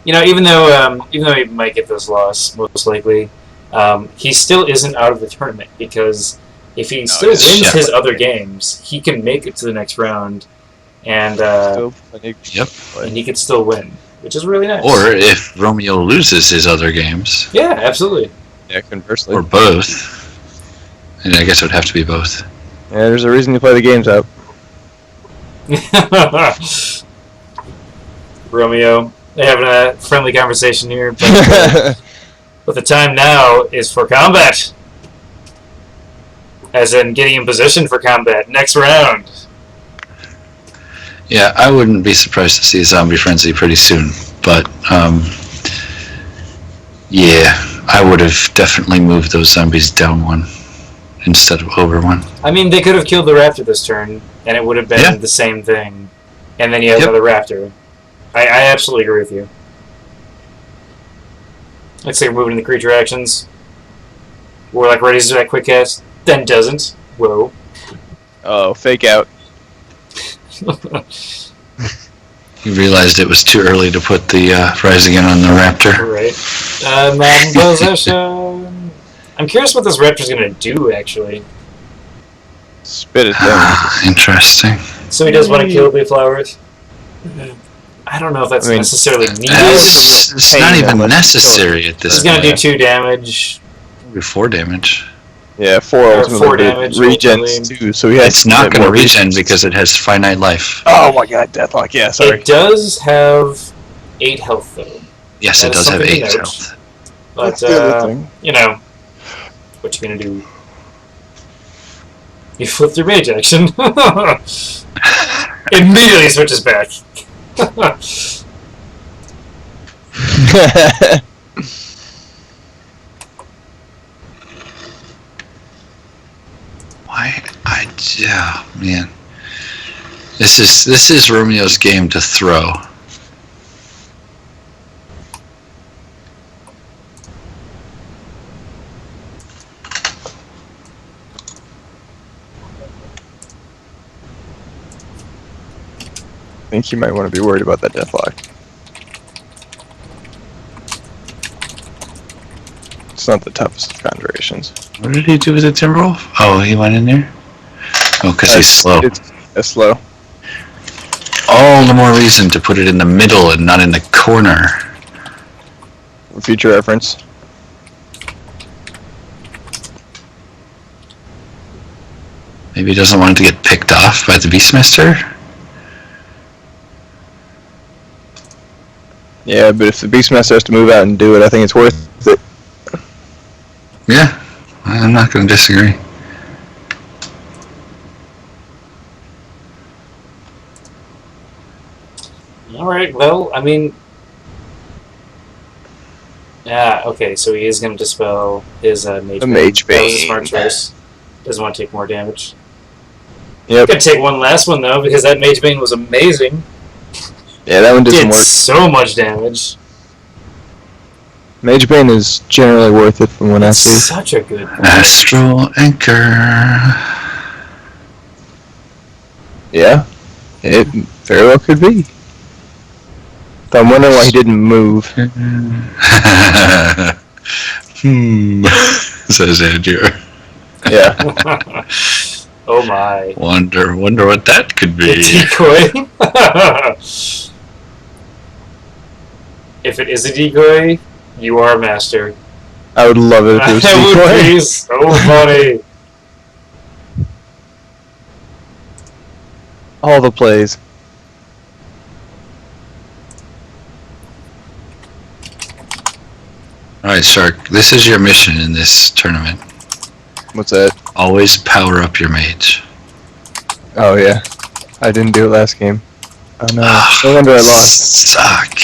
You know, even though he might get this loss, most likely, he still isn't out of the tournament because if he still he's wins shut. his other games, he can make it to the next round, and Still plenty- Yep. he could still win, which is really nice. Or if Romeo loses his other games, yeah, absolutely. Yeah, conversely. or both, and I guess it would have to be both. Yeah, there's a reason you play the games out. Romeo, they're having a friendly conversation here, but the time now is for combat. As in getting in position for combat. Next round. Yeah, I wouldn't be surprised to see a zombie frenzy pretty soon, but yeah, I would have definitely moved those zombies down one instead of over one. I mean, they could have killed the raptor this turn, and it would have been Yeah. the same thing. And then you have Yep. another raptor. I absolutely agree with you. Let's say we're moving into creature actions. We're like ready to do that quick cast, then doesn't. Whoa. Oh, fake out. You realized it was too early to put the Rise Again on the Raptor. Right. Madden possession. I'm curious what this Raptor's gonna do, actually. Spit it down. Ah, interesting. So he does want to kill Bee-flowers? I don't know if that's necessarily needed. It's not even necessary at this He's point. gonna do 2 damage. Maybe 4 damage. Yeah, 4 Or ultimately. 4 damage, Regens too, so he has It's not get going to more regen regens. because it has finite life. Oh my god, Deathlock, yeah, sorry. It does have 8 health, though. Yes, That it is does have something 8 to note. health. But, That's the other thing. you know, what you gonna do? You flip your mage action. Immediately switches back. Why? Yeah, man. This is Romeo's game to throw. I think you might want to be worried about that Deathlock. It's not the toughest of conjurations. What did he do with the Timberwolf? Oh, he went in there? Oh, because he's slow. It's slow. All the more reason to put it in the middle and not in the corner. For future reference. Maybe he doesn't want it to get picked off by the Beastmaster? Yeah, but if the Beastmaster has to move out and do it, I think it's worth it. Yeah, I'm not going to disagree. Alright, well, I mean... Yeah, okay, so he is going to dispel his Mage Bane. Mage That was a Bane. smart choice. Doesn't want to take more damage. Yep. Gonna take one last one, though, because that Mage Bane was amazing. Yeah, that one did some Did work. so much damage. Mage Bane is generally worth it from what I see. Such a good point. Astral Anchor. Yeah, it very well could be. But I'm wondering why he didn't move. Says Andrew. Yeah. Oh my. Wonder what that could be. The decoy? If it is a decoy, you are a master. I would love it if it was That would decoy. be so funny. All the plays. Alright, Shark, this is your mission in this tournament. What's that? Always power up your mage. Oh yeah, I didn't do it last game. Oh no, no wonder I lost. Suck.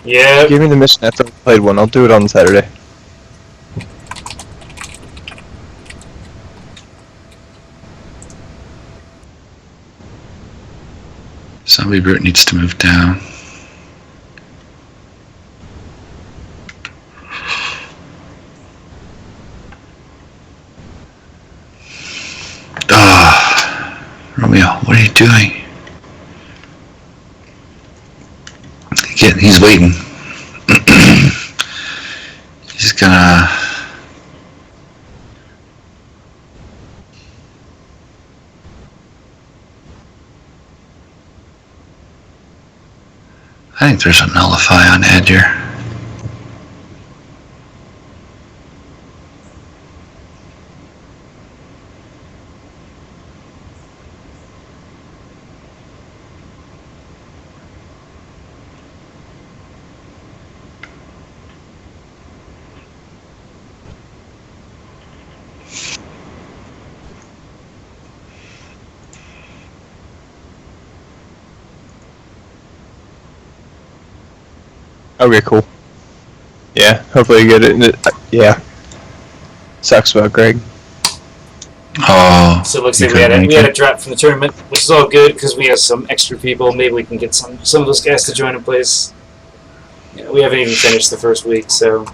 Yeah. Give me the mission after I played one. I'll do it on Saturday. Zombie Brute needs to move down. Romeo, what are you doing? He's waiting. He's gonna... I think there's a nullify on Edger. Okay, cool. Yeah, hopefully you get it. Yeah. Sucks about Greg. Oh. So it looks like we had a drop from the tournament, which is all good because we have some extra people. Maybe we can get some of those guys to join in place. Yeah, we haven't even finished the first week, so...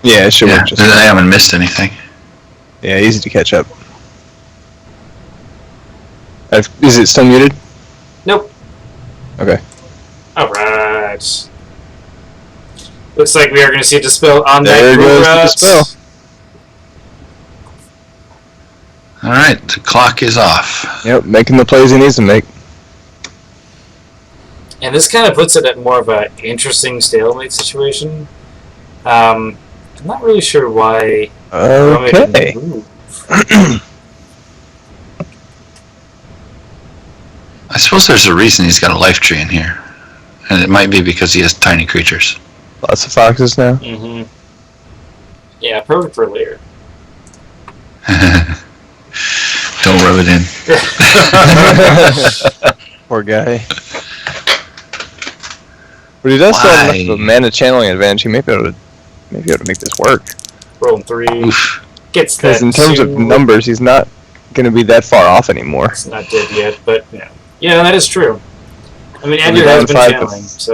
Yeah, it should Yeah, work just I fine. haven't missed anything. Yeah, easy to catch up. Is it still muted? Okay. Alright. Looks like we are going to see a dispel on There that goes the dispel. Alright, the clock is off. Yep, making the plays he needs to make. And this kind of puts it at more of an interesting stalemate situation. I'm not really sure why Romeo Okay. didn't move. I suppose there's a reason he's got a life tree in here. And it might be because he has tiny creatures. Lots of foxes now. Mm-hmm. Yeah, perfect for later. Don't rub it in. Poor guy. But he does still have Why? enough of a mana channeling advantage. He may be able to make this work. Rolling 3. Oof. Gets that Because in terms of 2. numbers, he's not going to be that far off anymore. It's not dead yet, but yeah. Yeah, that is true. I mean, He'll Andrew be has down been 5 to channeling, so...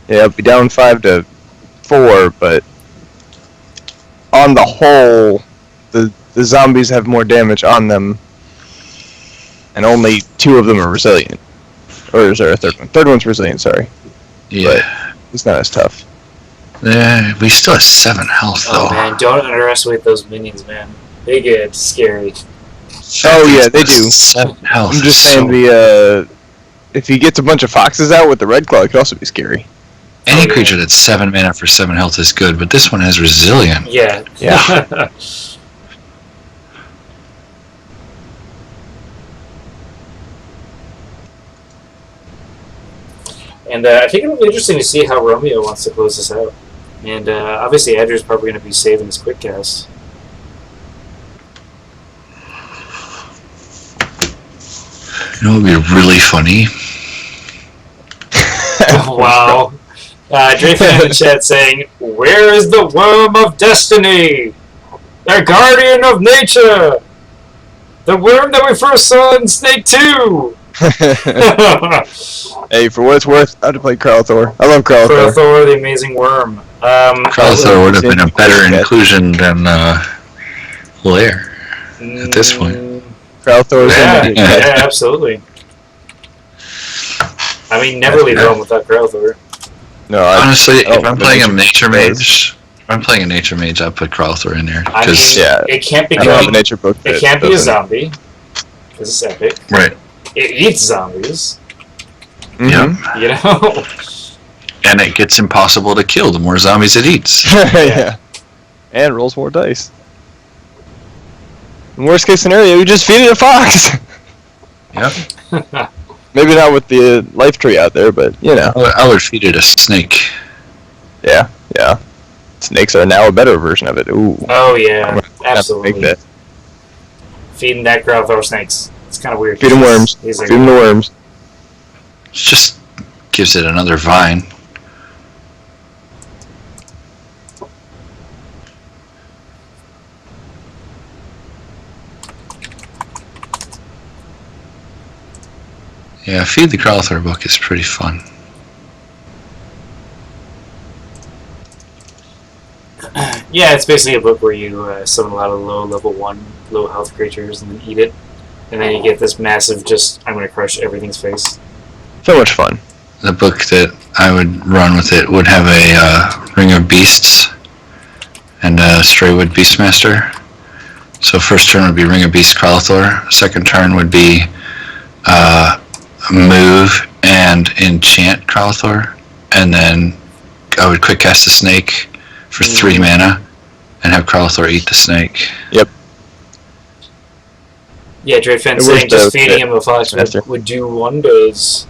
Yeah, it'll be down 5 to 4, but on the whole, the zombies have more damage on them, and only 2 of them are resilient. Or is there a third one? Third one's resilient, sorry. Yeah. It's not as tough. We still have 7 health, though. Oh man, don't underestimate those minions, man. They get scary. Oh yeah, they do. 7 health. I'm just is saying so- if he gets a bunch of foxes out with the red claw, it could also be scary. Any Oh, yeah. creature that's 7 mana for 7 health is good, but this one has resilient. Yeah. Yeah. And I think it'll be interesting to see how Romeo wants to close this out. And obviously Andrew's probably going to be saving his quick cast. You know what would be really funny? Wow. Drayfan in the chat saying, "Where is the worm of destiny? The guardian of nature! The worm that we first saw in Snake 2! Hey, for what it's worth, I'd have played Kralthor. I love Kralthor. Thor, the amazing worm. Kralthor would have been a better inclusion than Lair at this point. Kralthor's Yeah, in yeah, absolutely. I mean, never leave home without Kralthor. No, Honestly, if oh, I'm the playing a nature nature mage. mage, if I'm playing a nature mage, I'll put Kralthor in there. I mean, Because yeah, it can't I don't have a become. nature book. It that can't be a doesn't- zombie. Because it's epic. right, It eats zombies. Mhm. You know? and it gets impossible to kill the more zombies it eats. Yeah. And rolls more dice. In worst case scenario, you just feed it a fox. Yep. Maybe not with the life tree out there, but you know. I would feed it a snake. Yeah, yeah. Snakes are now a better version of it. Ooh. Oh I'm yeah, gonna have to absolutely. make that. Feeding that Kralthor snakes. It's kind of weird. Feed them worms. He's Feed them the worms. It just gives it another vine. Yeah, Feed the Kralthor book is pretty fun. Yeah, it's basically a book where you summon a lot of level 1, low health creatures and then eat it. And then you get this massive I'm going to crush everything's face. So much fun. The book that I would run with it would have a Ring of Beasts and a Straywood Beastmaster. So first turn would be Ring of Beasts Kralthor. Second turn would be move and enchant Kralthor. And then I would quick cast a snake for 3 mana and have Kralthor eat the snake. Yep. Yeah, Drayfen It saying was just the feeding him a fox master. would do wonders.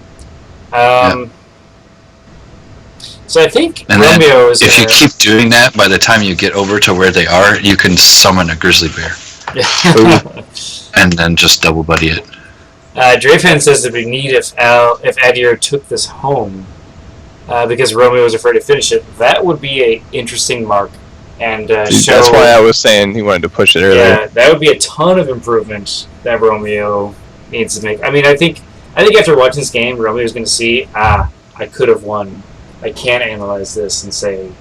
So I think And then Romeo is if you keep doing that, by the time you get over to where they are, you can summon a grizzly bear and then just double buddy it. Drayfen says it'd be neat if Adir took this home because Romeo was afraid to finish it. That would be a interesting mark, and show. That's why I was saying he wanted to push it earlier. Yeah, that would be a ton of improvement that Romeo needs to make. I mean, I think after watching this game, Romeo's going to see, I could have won. I can't analyze this and say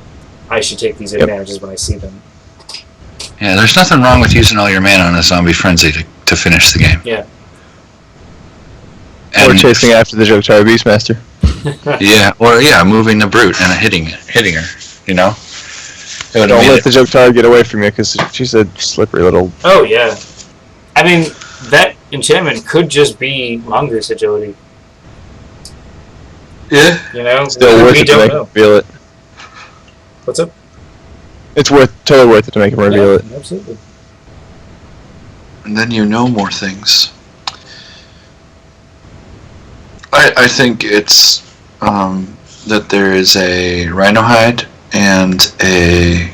I should take these advantages when I see them. Yeah, there's nothing wrong with using all your mana on a zombie frenzy to finish the game. Yeah. Or chasing after the Jotaro Beastmaster. Moving the brute and hitting her. You know. Don't let the Jotaro get away from you, because she's a slippery little. Oh yeah, I mean that enchantment could just be Mongoose agility. Yeah. You know, Still worth we it to don't make know. him reveal it. What's up? It's totally worth it to make him reveal it. Absolutely. And then you know more things. I think it's that there is a Rhino Hide and a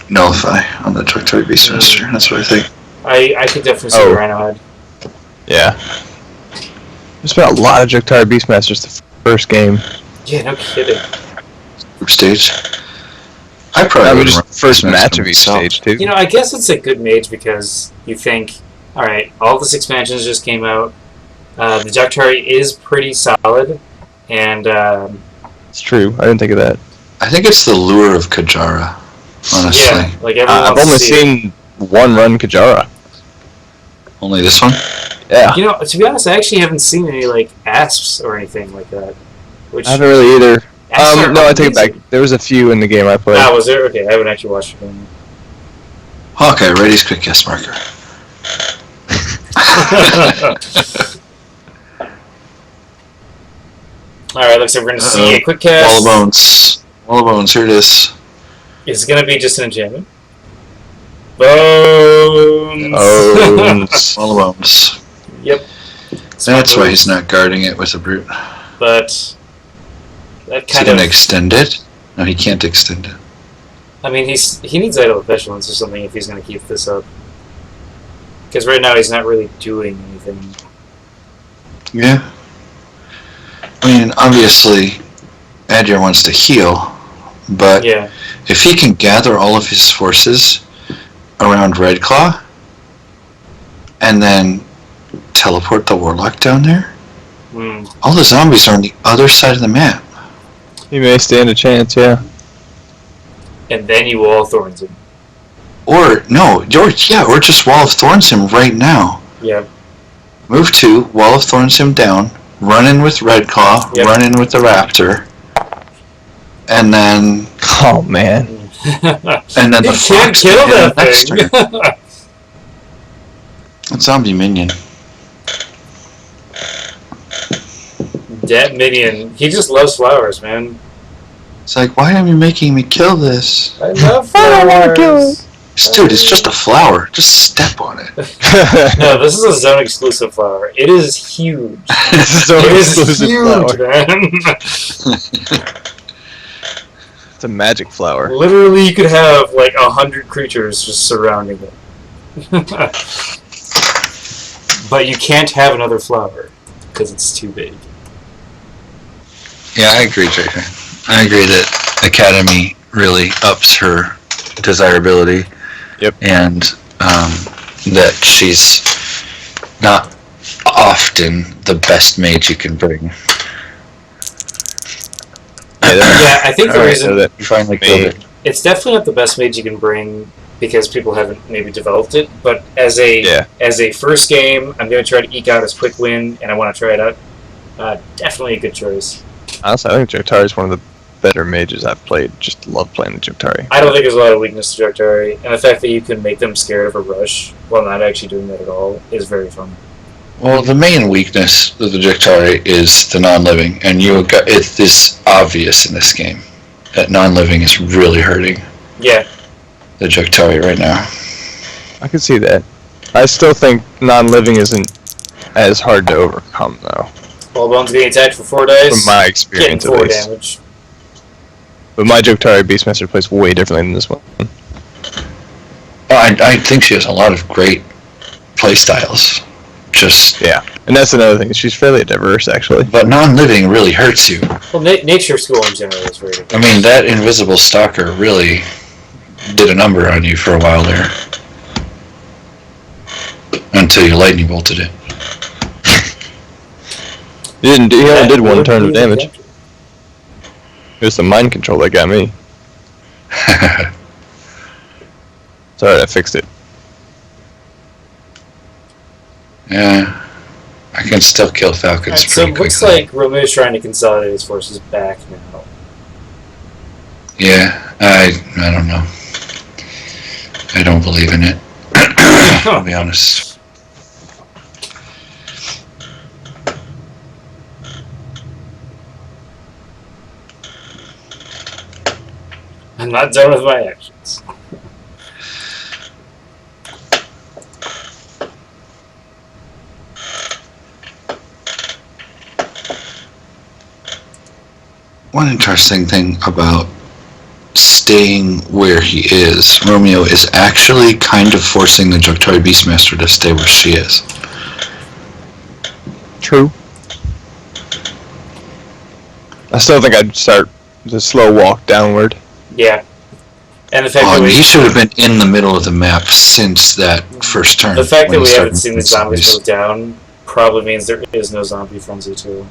Nullify on the Jotaro Beastmaster. That's what I think. I could definitely see the Rhino Hide. Yeah. There's been a lot of Jotaro Beastmasters the first game. Yeah, no kidding. Group stage. I probably would just first match of each stage too. You know, I guess it's a good mage because you think, all right, all this expansions just came out. The Jotaro is pretty solid, and it's true. I didn't think of that. I think it's the lure of Kajara. Honestly, yeah, like everyone I've only seen one run Kajara. Only this one? Yeah. You know, to be honest, I actually haven't seen any like asps or anything like that. Which I haven't really either. No, I take it back. amazing. There was a few in the game I played. Ah, was there? Okay, I haven't actually watched it. Okay, ready's quick guess marker. Alright, looks like we're going to see a quick cast. Wall of Bones. Wall of Bones, here it is. It's going to be just an enchantment. Bones! Wall of Bones. Yep. That's why he's not guarding it with a brute. But that Is he kind going to of... extend it? No, he can't extend it. I mean, he needs Idol of Pestilence or something if he's going to keep this up. Because right now he's not really doing anything. Yeah. I mean, obviously, Adir wants to heal, but Yeah. if he can gather all of his forces around Red Claw and then teleport the Warlock down there, all the zombies are on the other side of the map. He may stand a chance, yeah. And then you Wall of Thorns him. Or just Wall of Thorns him right now. Yeah. Move 2, Wall of Thorns him down, run in with Red Claw, run in with the Raptor, and then... Oh, man. And then you the can't Fox kill can hit that him next thing! turn. Zombie minion. That minion, he just loves flowers, man. It's like, why are you making me kill this? I love flowers. I don't want to kill it. Dude, it's just a flower. Just step on it. No, this is a zone exclusive flower. It is huge. This is an It is exclusive huge, flower. man. It's a magic flower. Literally, you could have like 100 creatures just surrounding it. But you can't have another flower because it's too big. Yeah, I agree, JJ. I agree that Academy really ups her desirability. Yep. And that she's not often the best mage you can bring. Yeah, I think the reason that you finally killed it. it's definitely not the best mage you can bring because people haven't maybe developed it. But as a first game, I'm going to try to eke out a quick win, and I want to try it out. Definitely a good choice. Honestly, I think Jotaro is one of the better mages I've played. Just love playing the Jotaro. I don't think there's a lot of weakness to Jotaro, and the fact that you can make them scared of a rush while not actually doing that at all is very fun. Well, the main weakness of the Jotaro is the non-living, and it is obvious in this game that non-living is really hurting Yeah. the Jotaro right now. I can see that. I still think non-living isn't as hard to overcome, though. Wall Bones getting attacked for 4 dice. From my Getting experience, at 4 least. damage. But my Jotaro Beastmaster plays way differently than this one. I think she has a lot of great play styles. Yeah, and that's another thing. She's fairly diverse, actually. But non-living really hurts you. Well, nature school in general is very good. I mean, that invisible stalker really did a number on you for a while there. Until you lightning bolted it. He only did one turn of Really damage. It was the mind control that got me. Sorry, I fixed it. Yeah. I can still kill falcons Right, so pretty it looks quickly. like Romeo's trying to consolidate his forces back now. Yeah, I don't know. I don't believe in it. I'll be honest. I'm not done with my actions. One interesting thing about staying where he is, Romeo is actually kind of forcing the Junktoy Beastmaster to stay where she is. True. I still think I'd start the slow walk downward. Yeah. And the fact that He should have been in the middle of the map since that first turn. the fact that when he we haven't started seen the moving zombies move down probably means there is no zombie frenzy too.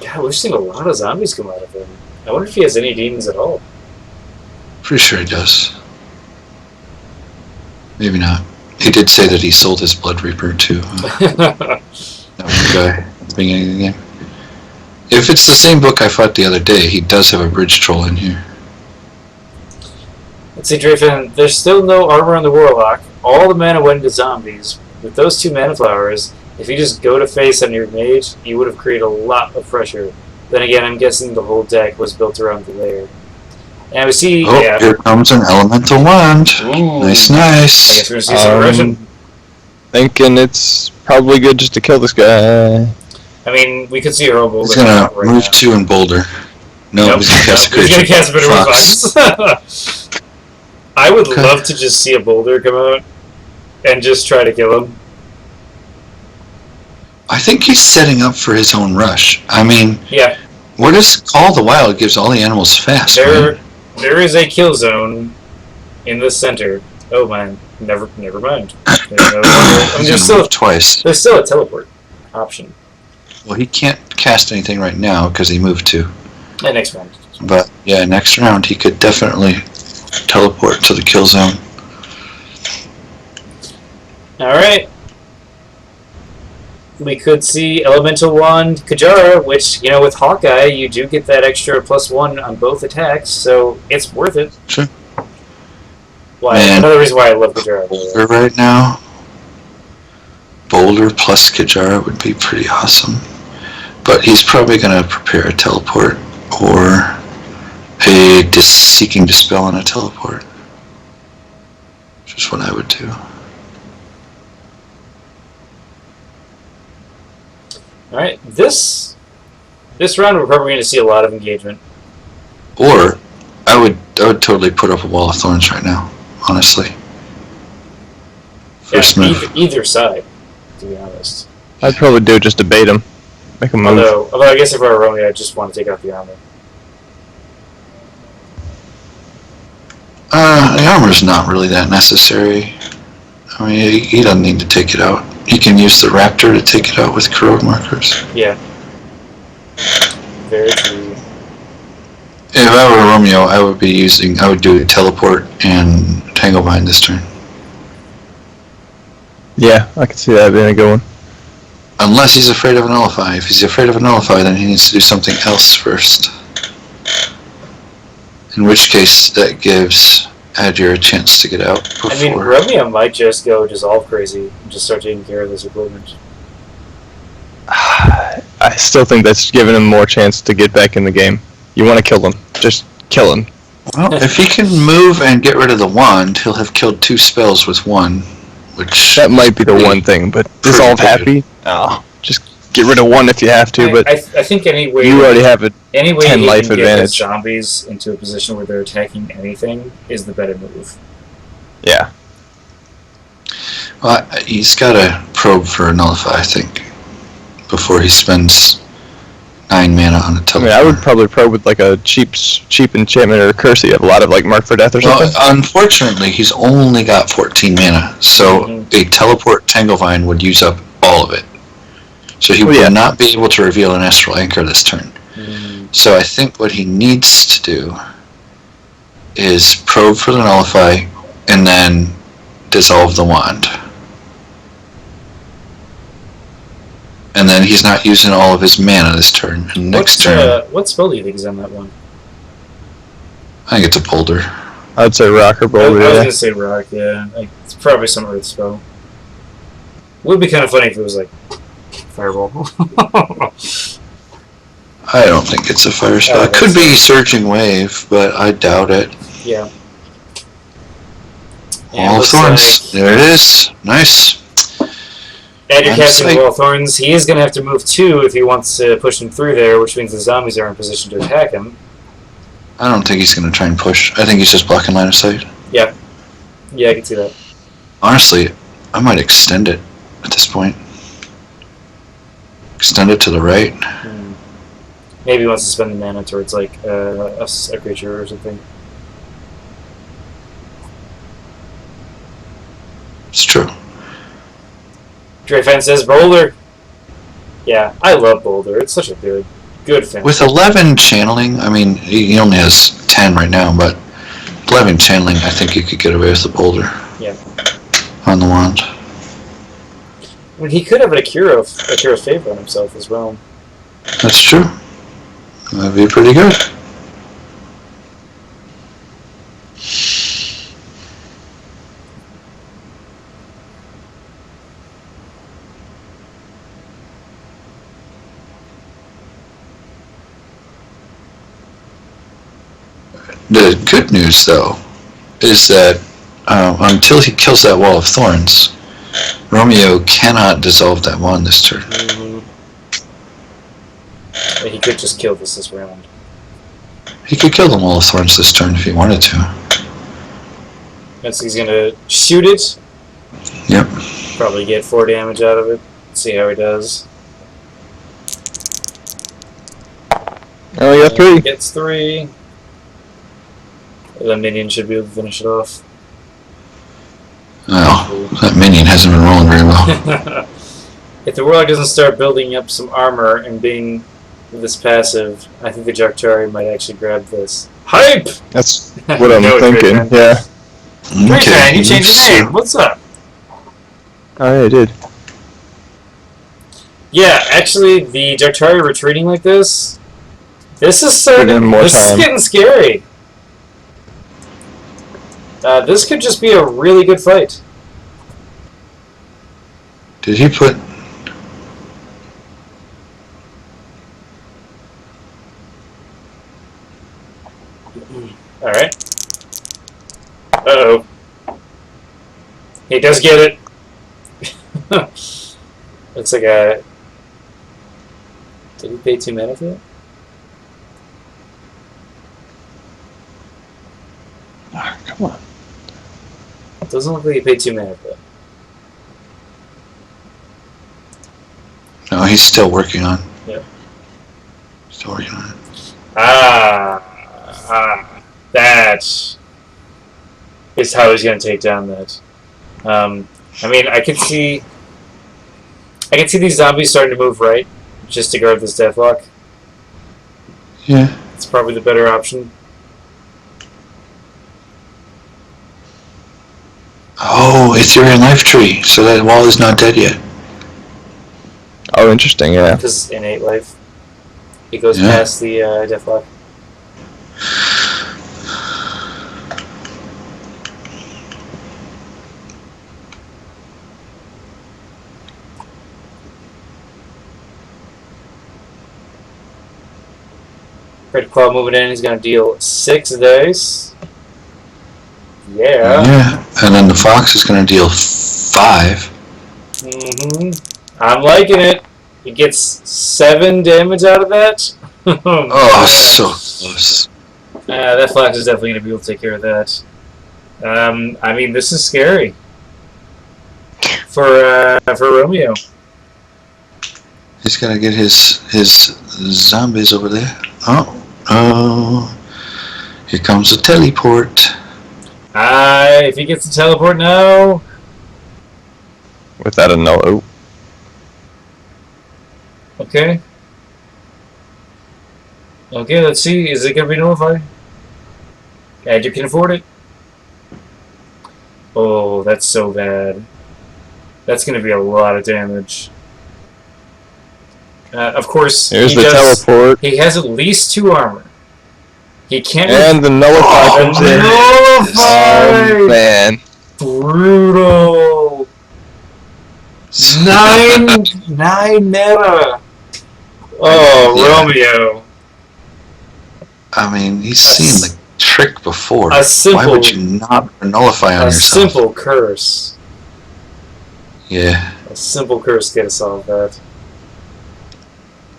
God, we've seen a lot of zombies come out of him. I wonder if he has any demons at all. Pretty sure he does. Maybe not. He did say that he sold his Blood Reaper to that one guy at the beginning of the game. If it's the same book I fought the other day, he does have a bridge troll in here. Let's see, Drayfin, there's still no armor on the Warlock. All the mana went into zombies. With those 2 mana flowers, if you just go to face on your mage, you would have created a lot of pressure. Then again, I'm guessing the whole deck was built around the lair. And we see, yeah. Here comes an elemental wand. Ooh. Nice, I nice. guess we're going to see some aggression. Thinking it's probably good just to kill this guy. I mean, we could see a Robo. He's gonna move 2 in Boulder. No, Nope, he's gonna cast a he's creature. going to cast a bit of Fox. Fox. I would Okay. love to just see a Boulder come out and just try to kill him. I think he's setting up for his own rush. I mean, Yeah, what is Call of the Wild gives all the animals fast, right? there is a kill zone in the center. Oh man, never mind. There's no longer, I mean, He's gonna move twice. there's still a teleport option. Well, he can't cast anything right now because he moved 2. And next round. But yeah, next round he could definitely teleport to the kill zone. Alright. We could see Elemental Wand Kajara, which, you know, with Hawkeye, you do get that extra +1 on both attacks, so it's worth it. Sure. Why? Man. Another reason why I love Kajara. Boulder right now. Boulder plus Kajara would be pretty awesome. But he's probably going to prepare a teleport or a Seeking Dispel on a teleport. Which is what I would do. Alright, this round we're probably going to see a lot of engagement. Or I would totally put up a Wall of Thorns right now, honestly. First move. Either side, to be honest. I'd probably do it just to bait him. Make him move. Although I guess if I were Romeo, I'd just want to take out the armor. The armor's not really that necessary. I mean, he doesn't need to take it out. He can use the Raptor to take it out with corrode markers. Yeah. Very true. If I were Romeo, I would do teleport and Tanglevine this turn. Yeah, I could see that being a good one. Unless he's afraid of a Nullify. If he's afraid of a Nullify, then he needs to do something else first. In which case, that gives Adir a chance to get out before. I mean, Romeo might just go dissolve crazy and just start taking care of this equipment. I still think that's giving him more chance to get back in the game. You want to kill him. Just kill him. Well, if he can move and get rid of the wand, he'll have killed 2 spells with 1, which... That might be the one thing, but dissolve happy? Oh, just get rid of 1 if you have to, but I think any way you already have a any way 10 you life can get the advantage. zombies into a position where they're attacking anything is the better move. Yeah. Well, he's got to probe for a Nullify, I think, before he spends 9 mana on a I teleport. mean, I would probably probe with like a cheap enchantment or a curse. You have a lot of like Mark for Death or something. Well, unfortunately, he's only got 14 mana, so a teleport Tanglevine would use up all of it. So he will not be able to reveal an Astral Anchor this turn. So I think what he needs to do is probe for the Nullify and then dissolve the wand. And then he's not using all of his mana this turn. And next turn, what spell do you think is on that one? I think it's a boulder. I'd say rock or I boulder. was Yeah. gonna say rock, yeah. Like, it's probably some earth spell. Would be kind of funny if it was like fireball. I don't think it's a fire spell. It could be Surging Wave, but I doubt it. Yeah. Wall of Thorns. There it is. Nice. And you're casting Psych. Wall of Thorns. He is going to have to move 2 if he wants to push him through there, which means the zombies are in position to attack him. I don't think he's going to try and push. I think he's just blocking line of sight. Yeah. Yeah, I can see that. Honestly, I might extend it at this point. Extend it to the right. Maybe he wants to spend the mana towards like a creature or something. It's true. Great Fan says Boulder. Yeah, I love Boulder. It's such a good fan. With 11 channeling, I mean, he only has 10 right now, but 11 channeling, I think you could get away with the boulder. Yeah. On the wand. I mean, he could have an Akira's favor on himself as well. That's true. That'd be pretty good. The good news, though, is that until he kills that Wall of Thorns, Romeo cannot dissolve that wand this turn. But he could just kill this round. He could kill the Wall of Thorns this turn if he wanted to. And so he's going to shoot it. Yep. Probably get 4 damage out of it. See how he does. Oh, you got 3. Gets 3. The minion should be able to finish it off. Oh, that minion hasn't been rolling very well. If the Warlock doesn't start building up some armor and being this passive, I think the Jaktari might actually grab this. Hype! That's what I'm No, thinking. Yeah. Great fan, you changed your name. What's up? Oh, yeah, I did. Yeah, actually, the Jaktari retreating like this, this is getting scary. This could just be a really good fight. Did he put... Alright. Uh-oh. He does get it. Looks like a... Did he pay 2 mana for it? Oh, come on. It doesn't look like he paid 2 mana for it. No, he's still working on it. Yep. Still working on it. That is how he's going to take down that. I mean, I can see these zombies starting to move right, just to guard this deathlock. Yeah. It's probably the better option. Oh, Ethereal Life Tree, so that wall is not dead yet. Oh, interesting, yeah. Because innate life, he goes past the deathlock. Red Claw moving in, he's going to deal 6 dice. Yeah. Yeah, and then the Fox is going to deal 5. I'm liking it. He gets 7 damage out of that. Oh, so close. That Fox is definitely going to be able to take care of that. I mean, this is scary for Romeo. He's got to get his zombies over there. Oh, here comes a teleport. If he gets a teleport now. Without a no. Oh. Okay. Okay, let's see. Is it going to be nullified? And you can afford it. Oh, that's so bad. That's going to be a lot of damage. Of course, Here's the teleport. He has at least 2 armor. He can't. And the nullify comes in. Nullify! Oh, man. Brutal. 9 mana. Oh, Yeah. Romeo. I mean, he's seen the trick before. A simple, Why would you not nullify on a yourself? simple curse. Yeah. A simple curse get us all that.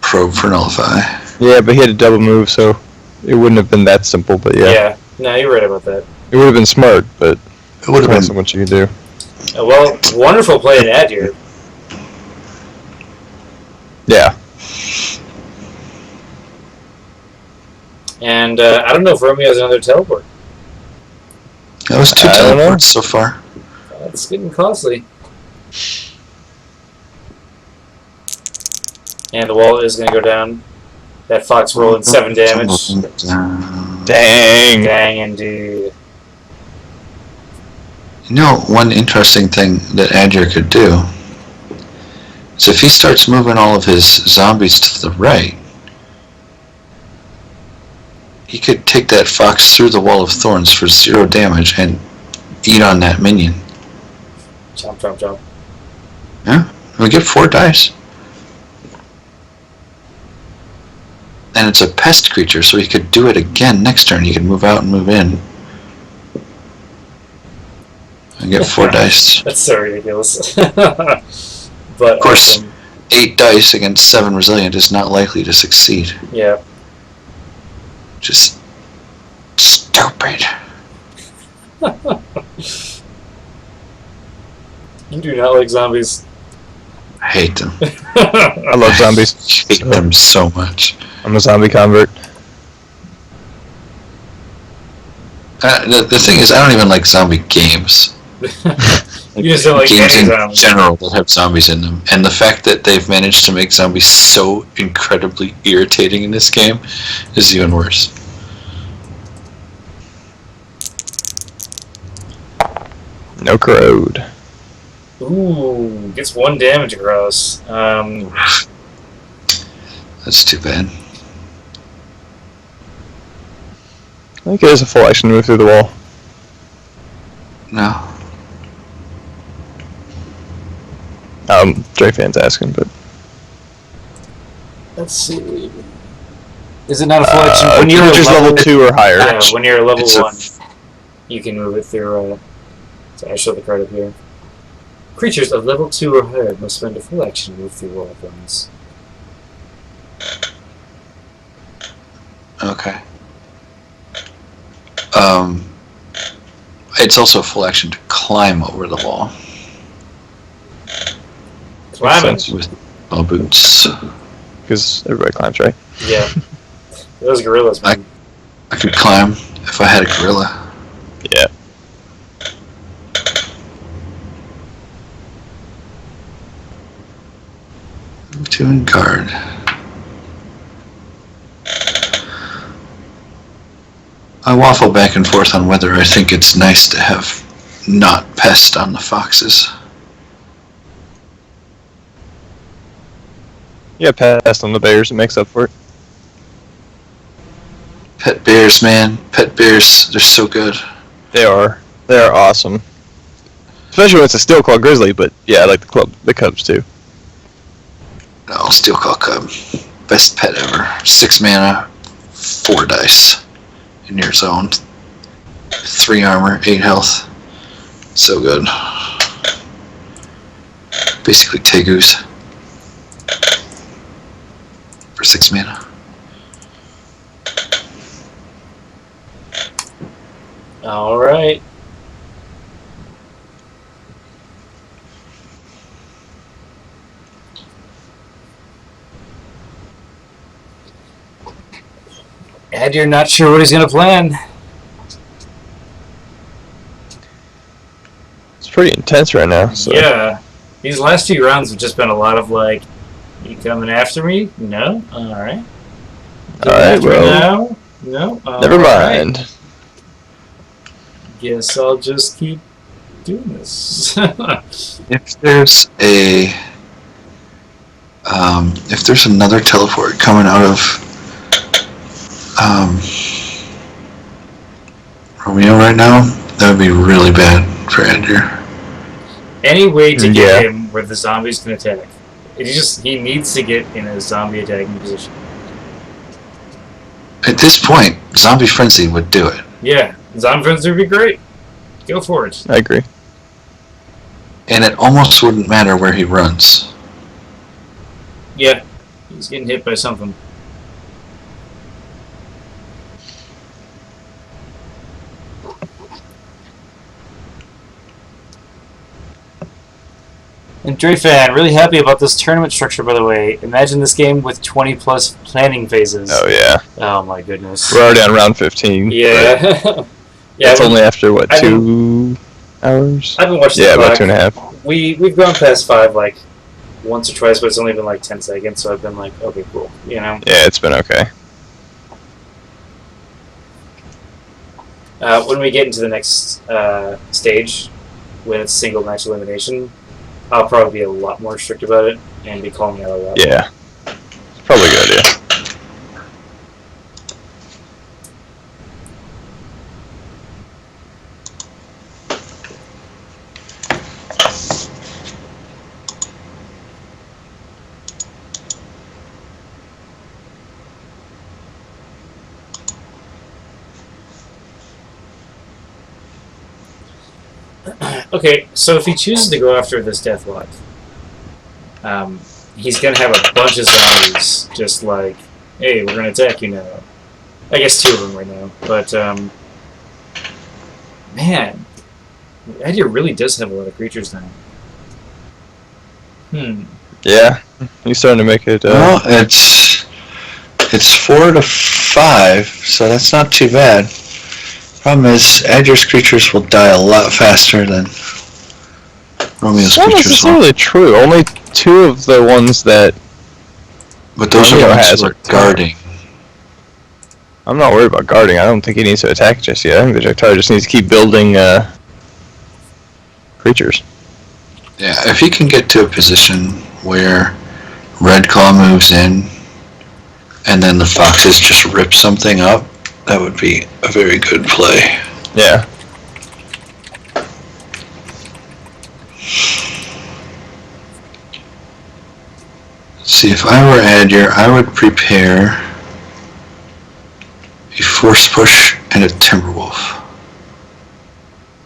Probe for nullify. Yeah, but he had a double move, so it wouldn't have been that simple, but yeah. Yeah. No, you're right about that. It would have been smart, but It would have depends been. on what you can do. Well, wonderful play in Adir. Yeah. And I don't know if Romeo has another teleport. That was 2 I don't know. teleports so far. It's getting costly. And the wall is going to go down. That fox rolled 7 damage. Dang. Dang, indeed. You know, one interesting thing that Adir could do is if he starts moving all of his zombies to the right, he could take that fox through the wall of thorns for 0 damage and eat on that minion. Chomp, chomp, chomp. Yeah, we get 4 dice. And it's a pest creature, so he could do it again next turn. He could move out and move in. And get 4 dice. That's so ridiculous. But Of course, awesome. 8 dice against 7 resilient is not likely to succeed. Yeah. Just stupid. You do not like zombies. I hate them. I love zombies. I hate them so much. I'm a zombie convert. The thing is, I don't even like zombie games. You just don't like Games any in zombies. general that have zombies in them. And the fact that they've managed to make zombies so incredibly irritating in this game is even worse. No crowd. Ooh, gets 1 damage across. That's too bad. I think it is a full action to move through the wall. No. Dre fan's asking, but Let's see. Is it not a full action? when you're just level 2 or higher. Yeah, when you're level It's 1, you can move it through. So I show the card up here. Creatures of level 2 or higher must spend a full action to move through wall thorns. Okay. It's also a full action to climb over the wall Climbing. with all boots. Because everybody climbs, right? Yeah. Those gorillas, man. I could climb if I had a gorilla. Yeah. Move to and guard. I waffle back and forth on whether I think it's nice to have not pest on the foxes. Yeah, passed on the bears. It makes up for it. Pet bears, man. Pet bears, they're so good. They are. They are awesome. Especially when it's a steel claw grizzly, but yeah, I like the cubs too. No, Steel Claw Cub. Best pet ever. 6 mana, 4 dice. In your zone. 3 armor, 8 health. So good. Basically Tegus. For 6 mana. Alright. Ed, you're not sure what he's going to plan. It's pretty intense right now. So. Yeah. These last few rounds have just been a lot of like, you coming after me? No? Alright. Alright, well. No? Never Alright. mind. Guess I'll just keep doing this. If there's a If there's another teleport coming out of Romeo right now, that would be really bad for Andrew. Any way to get him where the zombies can attack. He needs to get in a zombie attacking position. At this point, Zombie Frenzy would do it. Yeah, Zombie Frenzy would be great. Go for it. I agree. And it almost wouldn't matter where he runs. Yeah, he's getting hit by something. And Dreyfan, really happy about this tournament structure, by the way. Imagine this game with 20 plus planning phases. Oh, yeah. Oh, my goodness. We're already on round 15. Yeah. Yeah. It's only after, what, 2 hours? I've been watching the clock. about 2.5. We've gone past 5, like, once or twice, but it's only been, like, 10 seconds, so I've been like, okay, cool, you know? Yeah, it's been okay. When we get into the next stage, when it's single match elimination, I'll probably be a lot more strict about it and be calling out a lot. Yeah. It's probably a good idea. Okay, so if he chooses to go after this deathlock, he's gonna have a bunch of zombies just like, hey, we're gonna attack you now. I guess 2 of them right now, but man, Edir really does have a lot of creatures now. Yeah, he's starting to make it. Well, it's 4 to 5, so that's not too bad. Problem is, Adir's creatures will die a lot faster than Romeo's not creatures necessarily will. true. Only 2 of the ones that. But those Romeo are the ones has who are guarding. I'm not worried about guarding. I don't think he needs to attack just yet. I think the Jactara just needs to keep building creatures. Yeah, if he can get to a position where Red Claw moves in, and then the foxes just rip something up, that would be a very good play. Yeah. See, if I were Adir, I would prepare a Force Push and a Timberwolf.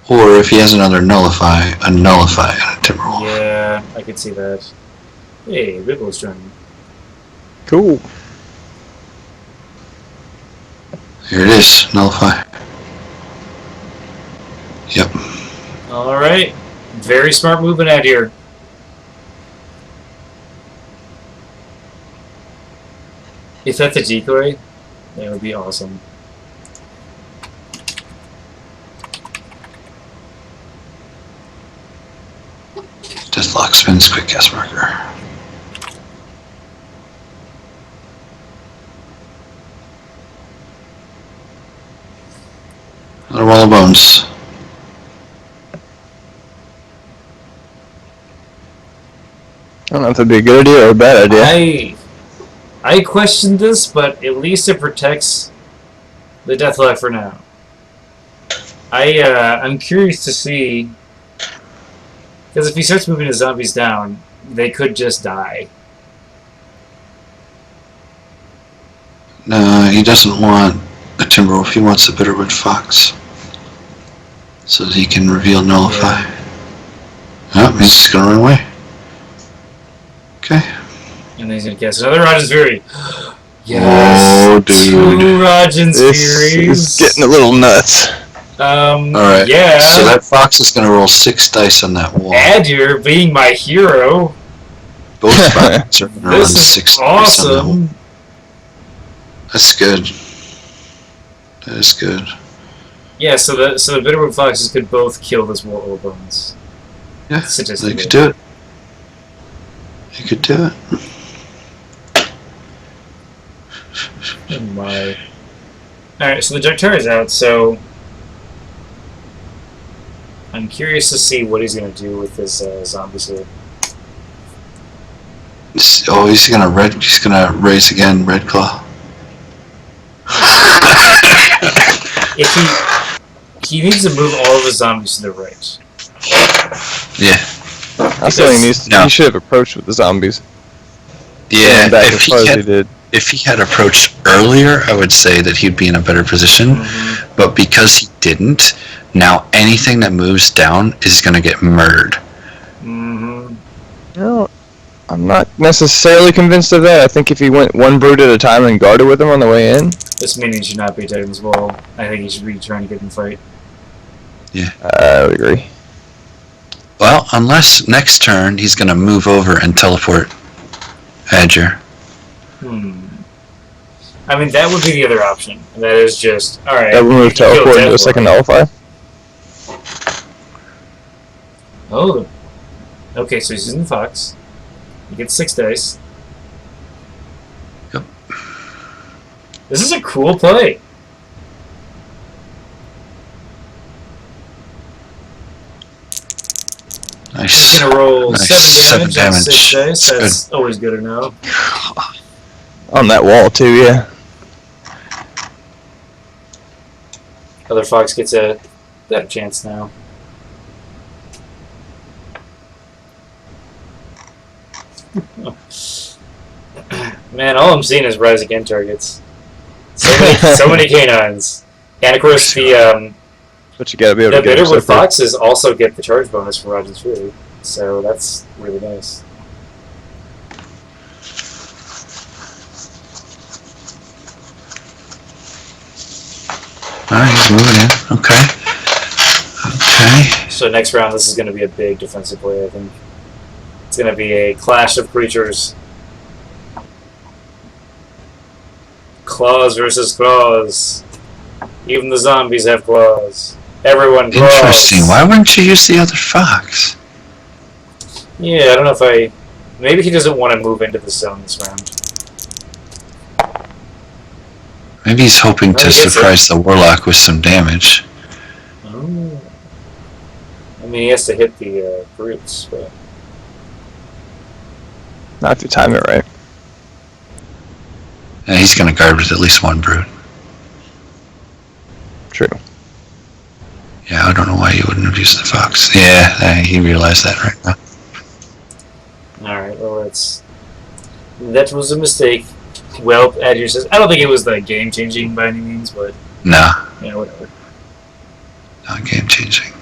Or if he has another Nullify, a Nullify and a Timberwolf. Yeah, I could see that. Hey, Ripple's joining. Cool. Here it is, Nullify. Yep. Alright, very smart movement out here. If that's a decoy, that would be awesome. Deathlock spins quick guess marker. Another wall of bones. I don't know if that'd be a good idea or a bad idea. I questioned this, but at least it protects the Deathlock for now. I'm curious to see, because if he starts moving his zombies down, they could just die. No, he doesn't want a Timberwolf, he wants a Bitterwood Fox. So that he can reveal Nullify. Yeah. Oh, he's just gonna run away. Okay. And then he's gonna cast another Rajan's Fury. Yes! Oh, dude. 2 Rajan's This Furies! is getting a little nuts. Alright. Yeah. So that Fox is gonna roll 6 dice on that wall. Adir being my hero. Both Foxes are gonna run This is 6 dice on that wall. awesome. That's good. That is good. Yeah, so the Bitterwood Foxes could both kill this wall of bones. Yeah, they Statistically. could do it. They could do it. Oh my. Alright, so the Jactara is out, so I'm curious to see what he's going to do with his zombies here. Oh, he's gonna raise again, Red Claw. If he needs to move all of his zombies to the right. Yeah. I still think he should have approached with the zombies. Yeah, Back as far as he did. If he had approached earlier, I would say that he'd be in a better position. Mm-hmm. But because he didn't, now anything that moves down is going to get murdered. Mm-hmm. No, I'm not necessarily convinced of that. I think if he went one brood at a time and guarded with him on the way in... This minion should not be Titan's Wall. I think he should be trying to get in fight. Yeah. I would agree. Well, unless next turn he's going to move over and teleport Adger. I mean, that would be the other option. That is just, alright. That would move teleport into a second nullifier. Oh. Okay, so he's using the Fox. He gets 6 dice. Yep. This is a cool play. Nice. He's gonna roll nice. 7 damage on 6 dice. That's That's good. always good to know. On that wall, too, yeah. Other Fox gets a better chance now. Man, all I'm seeing is Rise Again targets. So many canines. And of course, But you gotta be able to get better with Foxes also get the charge bonus for Roger's Fury. So that's really nice. Alright, he's moving in. Okay. Okay. So next round, this is going to be a big defensive play, I think. It's going to be a clash of creatures. Claws versus claws. Even the zombies have claws. Everyone claws. Interesting. Why wouldn't you use the other Fox? Yeah, I don't know if I... Maybe he doesn't want to move into the zone this round. Maybe he's hoping to surprise the Warlock with some damage. Oh. I mean, he has to hit the brutes, but... Not if you time it right. And he's going to guard with at least one brood. True. Yeah, I don't know why you wouldn't have used the Fox. Yeah, he realized that right now. Alright, well, that was a mistake. Well, Adger says, I don't think it was the game-changing by any means, but... Nah. Yeah, whatever. Not game-changing.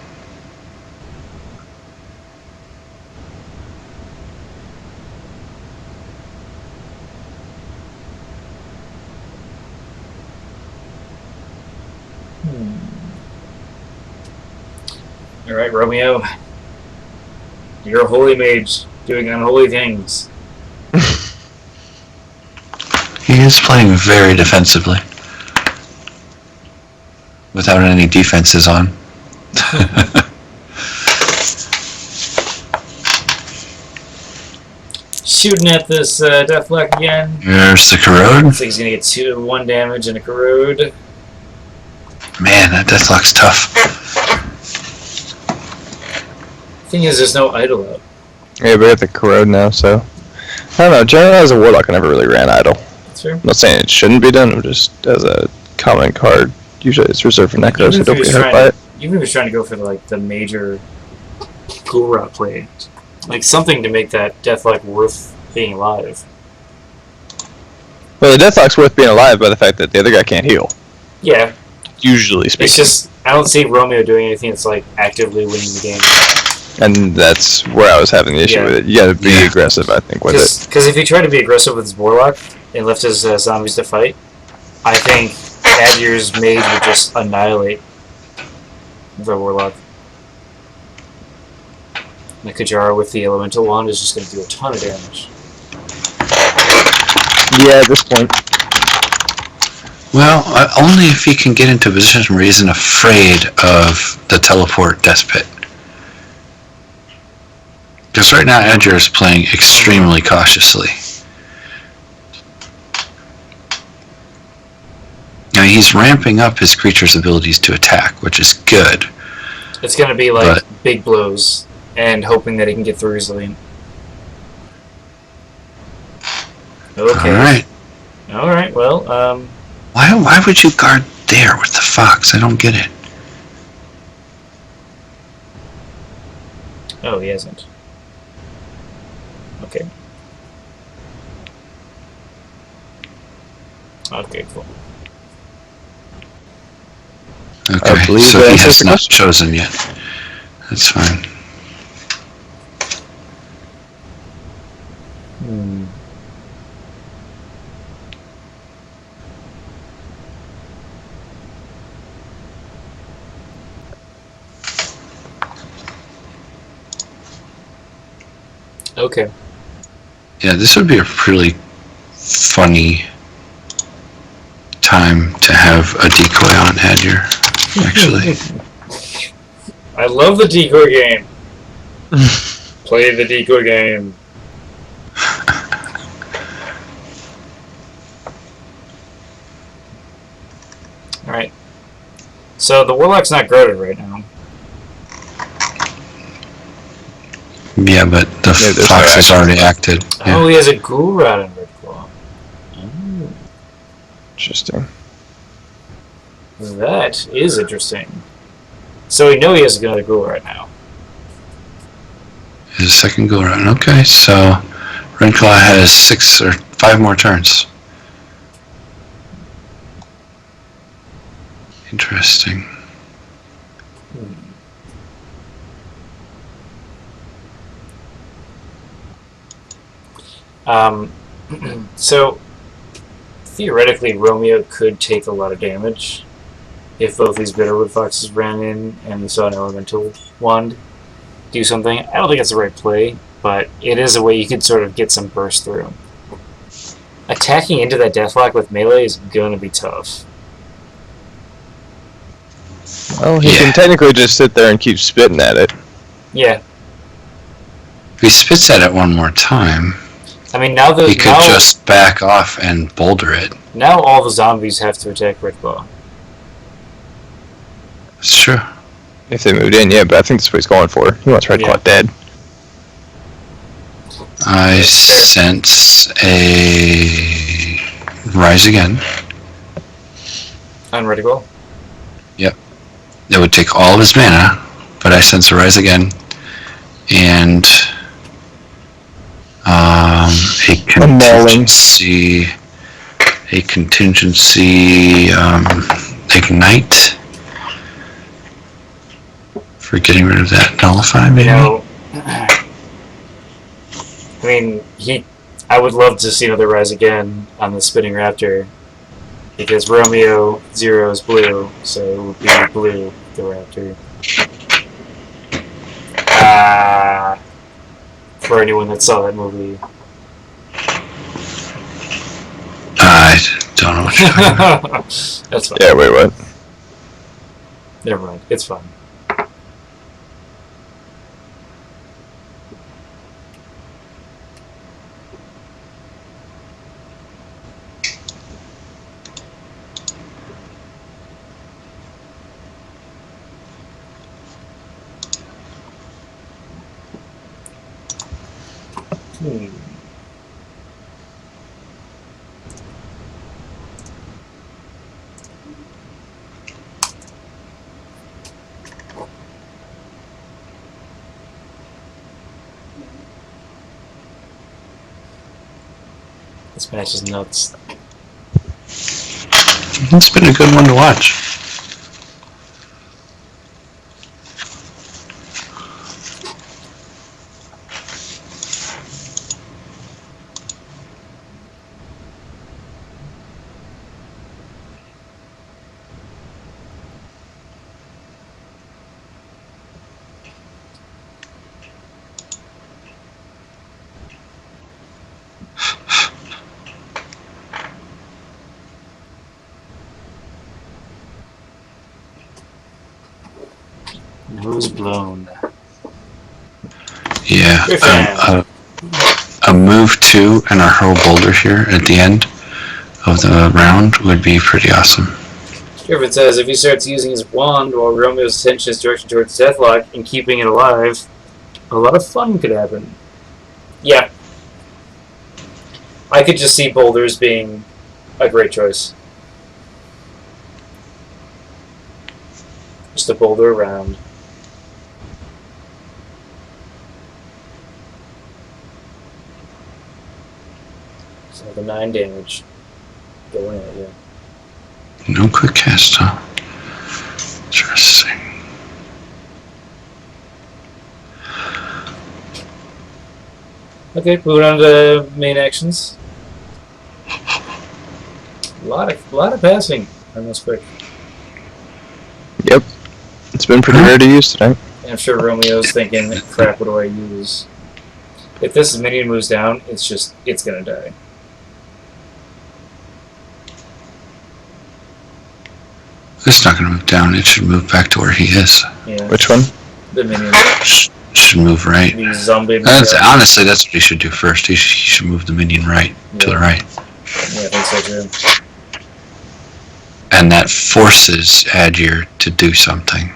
Alright, Romeo. You're a holy mage, doing unholy things. He is playing very defensively. Without any defenses on. Shooting at this Deathlock again. There's the Corrode. Looks like he's gonna get 1 damage and a Corrode. Man, that Deathlock's tough. Thing is, there's no idle out. Yeah, but we have the Corrode now, so... I don't know, generally as a Warlock I never really ran idle. That's fair. I'm not saying it shouldn't be done, just as a common card, usually it's reserved for Necros, so don't get hurt by it. Even if he's trying to go for the major cool route play. Like something to make that Deathlock worth being alive. Well, the Deathlock's worth being alive by the fact that the other guy can't heal. Yeah. Usually speaking. It's just, I don't see Romeo doing anything that's like actively winning the game. And that's where I was having the issue with it. You gotta be aggressive, I think, with it. Because if he tried to be aggressive with his Warlock and left his zombies to fight, I think Adger's Mage would just annihilate the Warlock. The Kajara with the Elemental Wand is just going to do a ton of damage. Yeah, at this point. Well, only if he can get into a position where he isn't afraid of the teleport Death Pit. Because right now, Adger is playing extremely cautiously. Now, he's ramping up his creature's abilities to attack, which is good. It's going to be like big blows and hoping that he can get through easily. Okay. Alright. Alright, well, Why would you guard there with the fox? I don't get it. oh, he hasn't. Okay. Okay, cool. Okay, believe so that he answers has the not question. chosen yet. That's fine. Okay. Yeah, this would be a really funny time to have a decoy on Hadger, actually. I love the decoy game. Play the decoy game. Alright. So the Warlock's not guarded right now. Yeah, but the there's fox no has already acted. Yeah. Oh, he has a ghoul rat in Red Claw. Oh, Interesting. that is interesting. So we know he has another ghoul right now. His second go around. Okay, so Renclaw has 6 or 5 more turns. Interesting. So theoretically, Romeo could take a lot of damage if both these Bitterwood Foxes ran in and we saw an Elemental Wand do something. I don't think it's the right play, but it is a way you could sort of get some burst through. Attacking into that Deathlock with melee is going to be tough. Well, he can technically just sit there and keep spitting at it. Yeah. If he spits at it one more time, I mean, now he could just back off and boulder it. Now all the zombies have to attack Red Claw. It's true. If they moved in, yeah, but I think that's what he's going for. He wants Red Claw dead. I sense a Rise Again. On Red Claw? Yep. It would take all of his mana, but I sense a Rise Again. And a contingency Ignite for getting rid of that Nullify, maybe? You know, I mean, I would love to see another Rise Again on the Spinning Raptor, because Romeo Zero is blue, so it would be blue, the Raptor. For anyone that saw that movie. I don't know what you're talking about. That's fine. Yeah, wait, what? Never mind. It's fine. This match is nuts. It's been a good one to watch. Nose blown. Yeah. A move 2 and a hurl boulder here at the end of the round would be pretty awesome. Griffin says if he starts using his wand while Romeo's attention is directed towards Deathlock and keeping it alive, a lot of fun could happen. Yeah. I could just see boulders being a great choice. Just a boulder around. So the 9 damage going at you. No quick cast, huh? Interesting. Okay, moving on to main actions. A lot of passing on this quick. Yep. It's been pretty rare to use tonight. And I'm sure Romeo's thinking, crap, what do I use? If this minion moves down, it's gonna die. It's not going to move down. It should move back to where he is. Yeah. Which one? The minion. Should move right. The zombie. Honestly, that's what he should do first. He should move the minion right to the right. Yeah, I think so too. And that forces Adir to do something.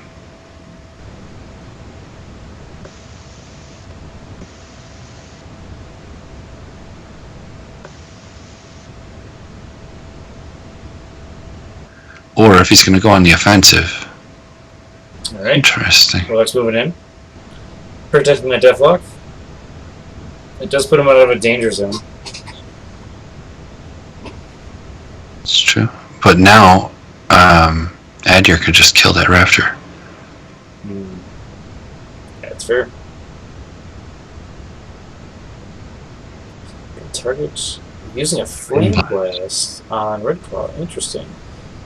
Or if he's going to go on the offensive. Alright. Interesting. Warlock's moving in. Protecting that Deathlock. It does put him out of a danger zone. It's true. But now, Adir could just kill that raptor. That's fair. Target using a flame blast on Red Claw. Interesting.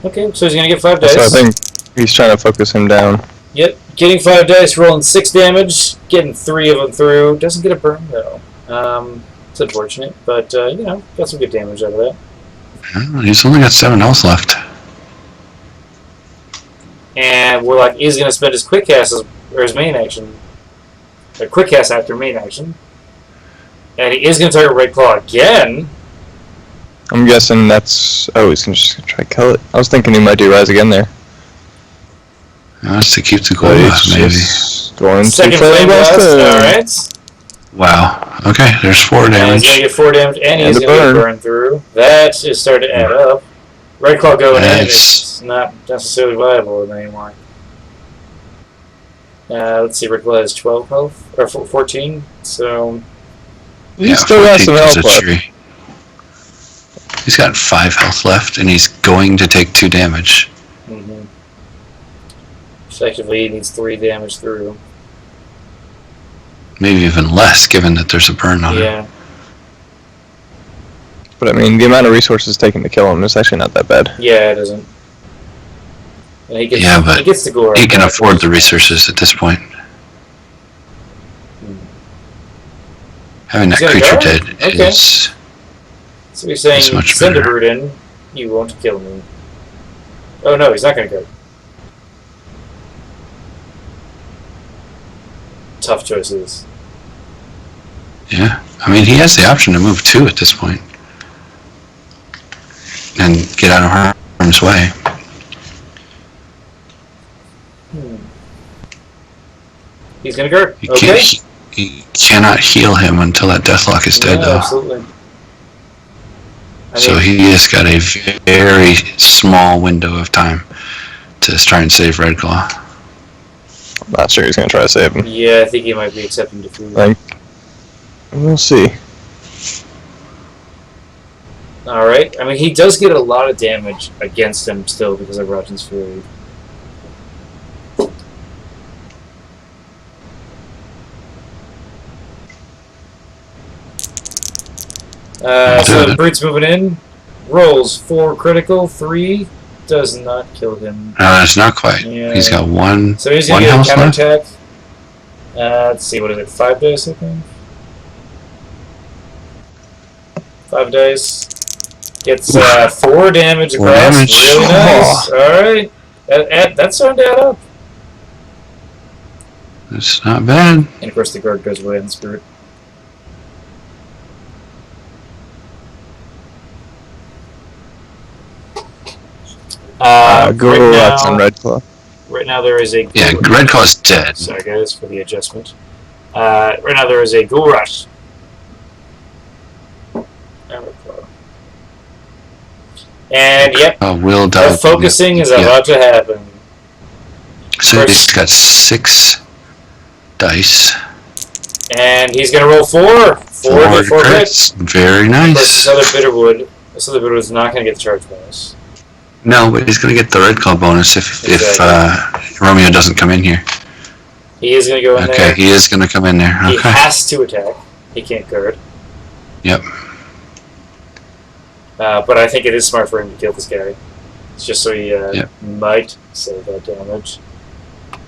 Okay, so he's gonna get 5 dice. So I think he's trying to focus him down. Yep, getting 5 dice, rolling 6 damage, getting 3 of them through. Doesn't get a burn though. It's unfortunate, but you know, got some good damage out of that. He's only got 7 health left. And Warlock is gonna spend his quick cast or his main action, a quick cast after main action, and he is gonna target Red Claw again. I'm guessing that's... Oh, he's just gonna try to kill it. I was thinking he might do Rise Again there. That's to keep the goal But up, he's maybe. just going Second to flame blast. Alright. Wow. Okay, there's 4 And damage. he's gonna get 4 damage, and he's And a gonna get burn. burned through. That is starting to add up. Red Claw going in Nice. is not necessarily viable anymore. Let's see, Red Claw has 12 health, or 14, so... He's still got 14 some kills health a left. tree. He's got 5 health left, and he's going to take 2 damage. Effectively, he needs 3 damage through. Maybe even less, given that there's a burn on it. Yeah. But I mean, the amount of resources taken to kill him is actually not that bad. Yeah, it isn't. And he gets, Yeah, but he gets the gore. He can afford the resources at this point. Having that He's gonna creature go? dead Okay. is... So he's saying, It's much send a better. bird in, you won't kill me. Oh no, he's not gonna go. Tough choices. Yeah. I mean, he has the option to move 2 at this point. And get out of harm's way. He's gonna guard. He, Okay. he cannot heal him until that Deathlock is dead, Yeah, though. absolutely. I So mean, he has got a very small window of time to try and save Red Claw. I'm not sure he's gonna try to save him. yeah, I think he might be accepting defeat. Like, we'll see. Alright, I mean, he does get a lot of damage against him still because of Rajin's Fury. So the Brute's moving in, rolls 4 critical, 3 does not kill him. No, it's not quite. Yeah. He's got one. So he's one gonna get a health left. counterattack. Let's see, what is it? 5 dice, I think. 5 dice. Gets 4 damage 4 across. damage. Really nice. Alright. That's starting to add up. It's not bad. And of course the guard goes away in the spirit. Go Rats on Red Claw. Right now there is a... Yeah, Red Claw's dead. Sorry guys for the adjustment. Right now there is a Ghoul Rush. And yep, Will the die. focusing is about to happen. So he's got 6 dice. And he's gonna roll 4. 4 crits. Very nice. Versus other Bitterwood. This other Bitterwood's not gonna get the charge bonus. No, but he's going to get the red claw bonus if Romeo doesn't come in here. He is going to go in there. Okay, he is going to come in there. Okay. He has to attack. He can't guard. Yep. But I think it is smart for him to kill this guy. It's just so he might save that damage.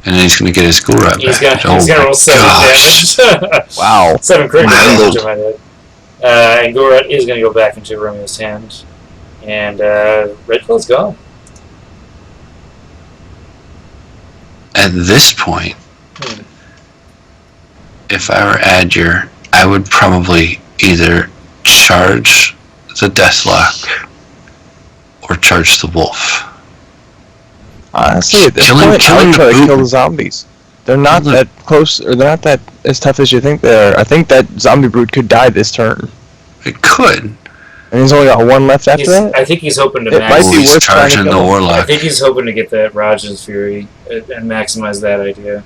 And then he's going to get his ghoul rat He's back. He's going to roll 7 damage. Wow. 7 critical damage in my head. And ghoul rat is going to go back into Romeo's hand. And red claw's gone. At this point, if I were Adger, I would probably either charge the Deathlock or charge the Wolf. Honestly, at this point, I would try to kill the zombies. They're not that close, or they're not that as tough as you think they are. I think that zombie brute could die this turn. It could. And he's only got 1 left after that? I think he's hoping to he's charging the Warlock. I think he's hoping to get that Raj's Fury and maximize that idea.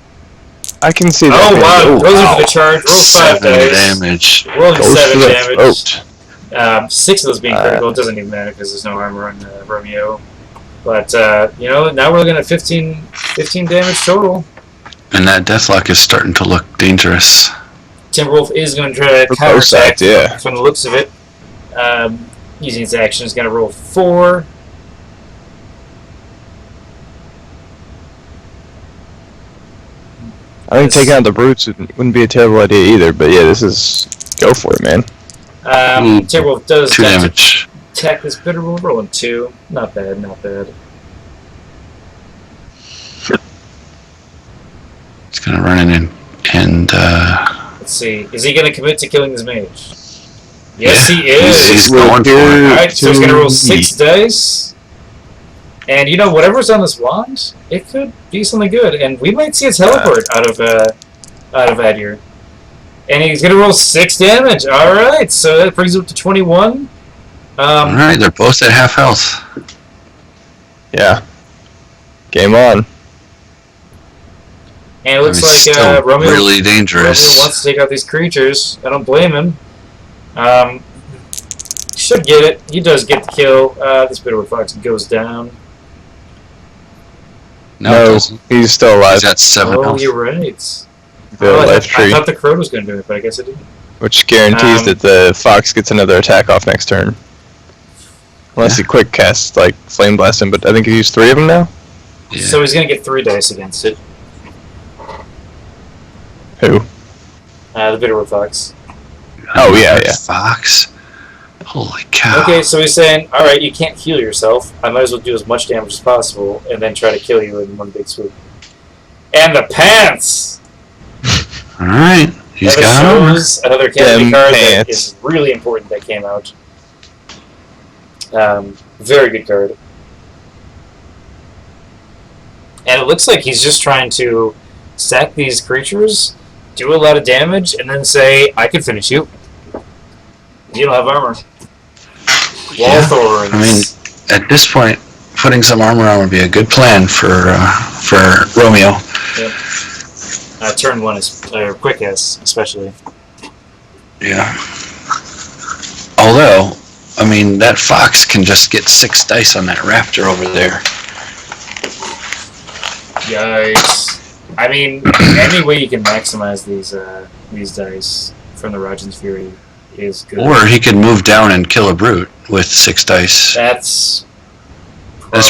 I can see that. Oh, wow. Goes in for the charge. Rolls 5 dice. Damage. Rolling 7 damage. 6 of those being critical. It doesn't even matter because there's no armor on Romeo. But, you know, now we're looking at 15 damage total. And that Deathlock is starting to look dangerous. Timberwolf is going to try to counterattack from the looks of it. Using its action, is going to roll 4. I think taking out the brutes wouldn't be a terrible idea either, but yeah, this is... Go for it, man. Timberwolf does 2 damage. Attack this Bitterwolf, rolling 2. Not bad, not bad. It's going to run in and let's see. Is he going to commit to killing this mage? Yes, he is. He's going for it. Alright, so he's going to roll 6 dice. And you know, whatever's on this wand, it could be something good. And we might see a teleport out of Adir. And he's going to roll 6 damage. Alright, so that brings him up to 21. Alright, they're both at half health. Yeah. Game on. And it looks like Romeo really dangerous. Romeo wants to take out these creatures. I don't blame him. Should get it. He does get the kill. This Bitterwood Fox goes down. No, he's still alive. He's at 7 health. Oh, you're right. I thought the crow was going to do it, but I guess it didn't. Which guarantees that the fox gets another attack off next turn. Unless he quick casts, like, Flame Blast him, but I think he used 3 of them now? Yeah. So he's going to get 3 dice against it. Who? The Bitterwood Fox. Oh, yeah. Fox? Holy cow. Okay, so he's saying, alright, you can't heal yourself. I might as well do as much damage as possible, and then try to kill you in one big swoop. And the pants! Alright, he's got armor. Another candy card that is really important that came out. Very good card. And it looks like he's just trying to sack these creatures, do a lot of damage, and then say, I can finish you. You don't have armor. Wall thorns. I mean, at this point, putting some armor on would be a good plan for Romeo. Yep. Turn 1 is quick as, especially. Yeah. Although, I mean, that fox can just get 6 dice on that raptor over there. Yikes. I mean, any way you can maximize these dice from the Raj's Fury is good. Or he could move down and kill a brute with 6 dice. That's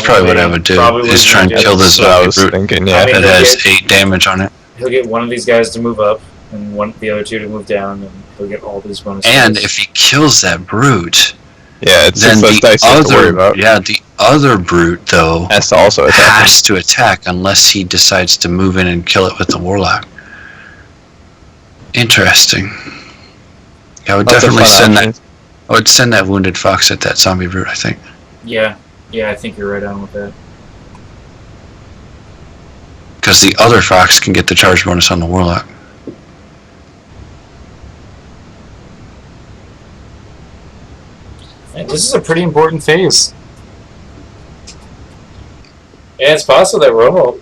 probably what I would do. Is try and kill this brute thinking, that has 8 damage on it. He'll get one of these guys to move up, and the other 2 to move down, and he'll get all these bonuses. And if he kills that brute, it's then the other brute though has to also attack unless he decides to move in and kill it with the warlock. Interesting. I would definitely send that. I would send that wounded fox at that zombie brute, I think. Yeah, I think you're right on with that. Because the other fox can get the charge bonus on the warlock. This is a pretty important phase. Yeah, it's possible that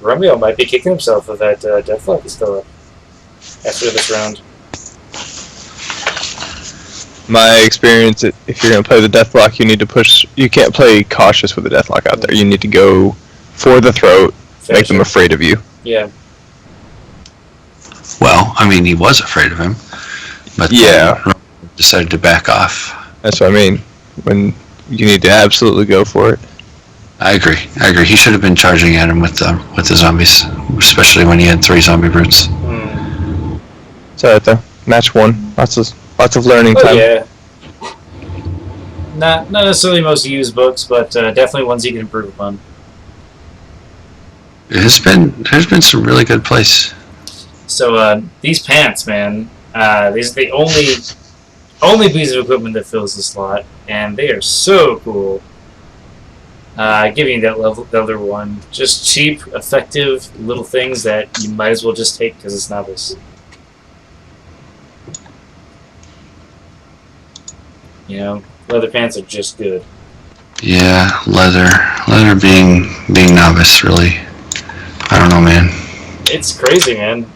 Romeo might be kicking himself if that deathlock is still up after this round. My experience, if you're going to play the deathlock, you need to push. You can't play cautious with the deathlock out there. You need to go for the throat, make them afraid of you. Yeah. Well, I mean, he was afraid of him, but Yeah, decided to back off. that's what I mean. When you need to absolutely go for it. I agree. He should have been charging at him with the zombies, especially when he had 3 zombie brutes. It's alright though. Match 1. Lots of learning time. Yeah. Not necessarily most used books, but definitely ones you can improve upon. There's been some really good plays. So these pants, man, these are the only piece of equipment that fills the slot, and they are so cool. Giving you that leather one, just cheap, effective little things that you might as well just take because it's novice. You know, leather pants are just good. Yeah, leather being novice, really. I don't know, man. It's crazy, man.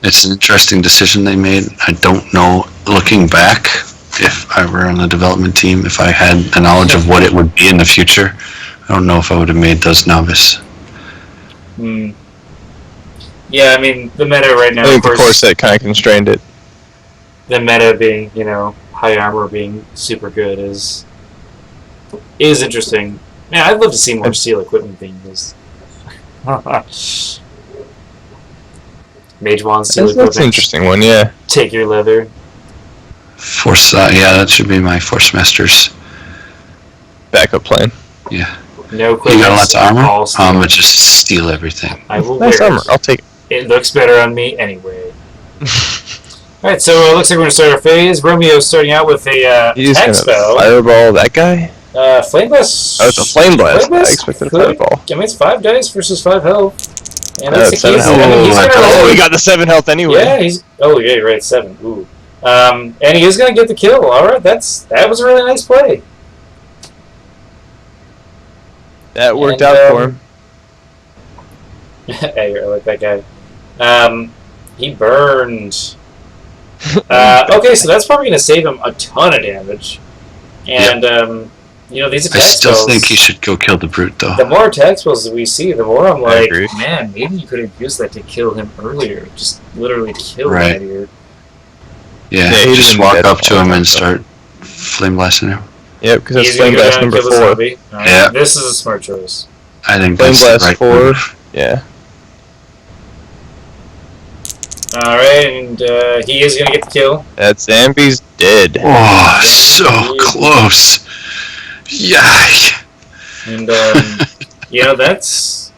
It's an interesting decision they made. I don't know, looking back, if I were on the development team, if I had the knowledge of what it would be in the future, I don't know if I would have made those novice. Yeah, I mean, the meta right now, I think of the course, corset kind of constrained it. the meta being, you know, high armor being super good is interesting. Man, I'd love to see more steel equipment being used. Mage Wand steel equipment. That's an interesting one, yeah. Take your leather. Force, yeah, that should be my Force Masters. Backup plan. Yeah. No equipment. You got lots of armor? All steel. I'm gonna just steal everything. I will Nice wear armor. it. I'll take it. It looks better on me anyway. Alright, so it looks like we're going to start our phase. Romeo's starting out with a He's attack gonna spell. fireball that guy? Flame Blast. Oh, it's a flame blast. Flame I Blast expected a could- fireball. I mean, it's 5 dice versus 5 health. And Oh, that's it's the 7 keys. health. I mean, he's gonna Oh, roll. Oh, he got the 7 health anyway. Yeah, he's. Oh, yeah, you're right, 7. Ooh. And he is going to get the kill. Alright, that was a really nice play. That worked And, out for him. Hey, I like that guy. He burned. Okay, so that's probably going to save him a ton of damage. And, you know, these attack I still spells, think he should go kill the brute, though. the more attack spells that we see, the more I'm like, agree. man, maybe you could have used that to kill him earlier. Just literally kill him Right. here. Yeah, Yeah, he just didn't walk get up to him and so. start flame blasting him. Yep, because that's He's flame gonna go blast down and number kill the 4. zombie. Alright, Yeah. this is a smart choice. I think Flame that's the blast right 4. move. Yeah. Alright, and he is going to get the kill. That zombie's dead. Oh, so close. Yikes. And, you know, that's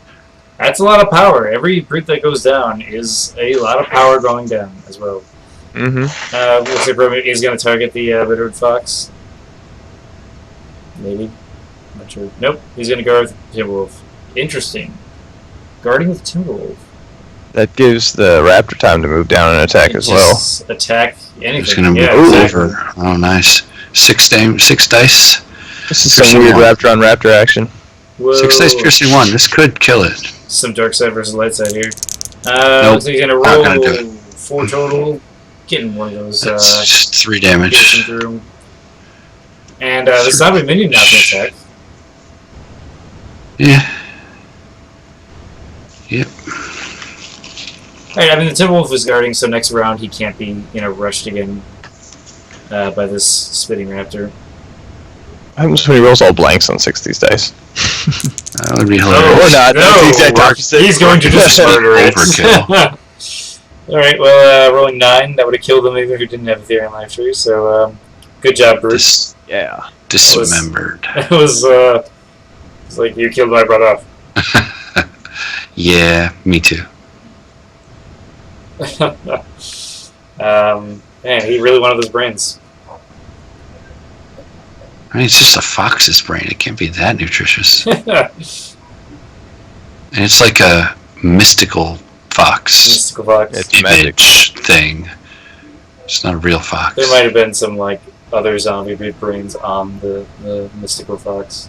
a lot of power. Every brute that goes down is a lot of power going down as well. Mm-hmm. Looks like Romeo is going to target the Bitterwood Fox. Maybe. Not sure. Nope, he's going to guard with Timberwolf. Interesting. Guarding with Timberwolf. That gives the raptor time to move down and attack as well. Just attack anything. It's gonna move yeah, exactly. over. Oh, nice. 6 dice. This is Piercing some weird 1. raptor on raptor action. Whoa. 6 dice piercing 1. This could kill it. Some dark side versus light side here. Nope, Looks like he's going to not roll gonna do it. 4 total. Getting one of those That's just 3 piercing damage. through. And the zombie minion not going to attack. Yeah. Yep. Alright, I mean, the Timberwolf is guarding, so next round he can't be, you know, rushed again by this spitting raptor. What happens when he rolls all blanks on 60s dice? That would be Or hilarious. not. That's the exact opposite. He's going to just murder it. Overkill. Alright, well, rolling 9, that would have killed him even if he didn't have a Ethereum Life Tree, so good job, Bruce. Yeah. Dismembered. It was it's like you killed my brother off. Yeah, me too. Man, he really wanted those brains. I mean, it's just a fox's brain. It can't be that nutritious. And it's like a mystical fox Mystical Fox. It's magic. image thing. It's not a real fox. There might have been some like other zombie big brains on the Mystical Fox.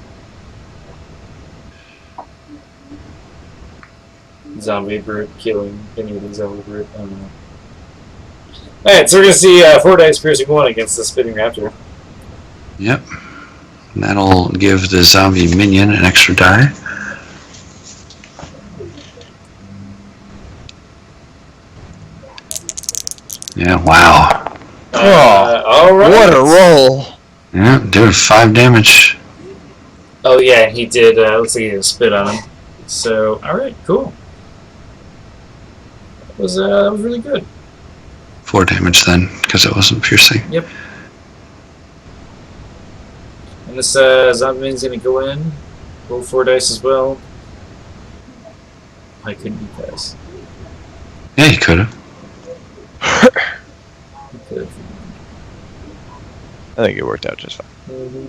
zombie brute killing any of the zombie brute. I don't know. Alright, so we're gonna see 4 dice piercing 1 against the spitting raptor. Yep. That'll give the zombie minion an extra die. Yeah, wow. Alright. What a roll! Yeah, doing 5 damage. Oh yeah, he did, looks like he did a spit on him. So, alright, cool. That was really good. 4 damage then, because it wasn't piercing. Yep. And this zombie man's gonna go in, roll 4 dice as well. I couldn't eat dice. Yeah, you could have. He could. I think it worked out just fine.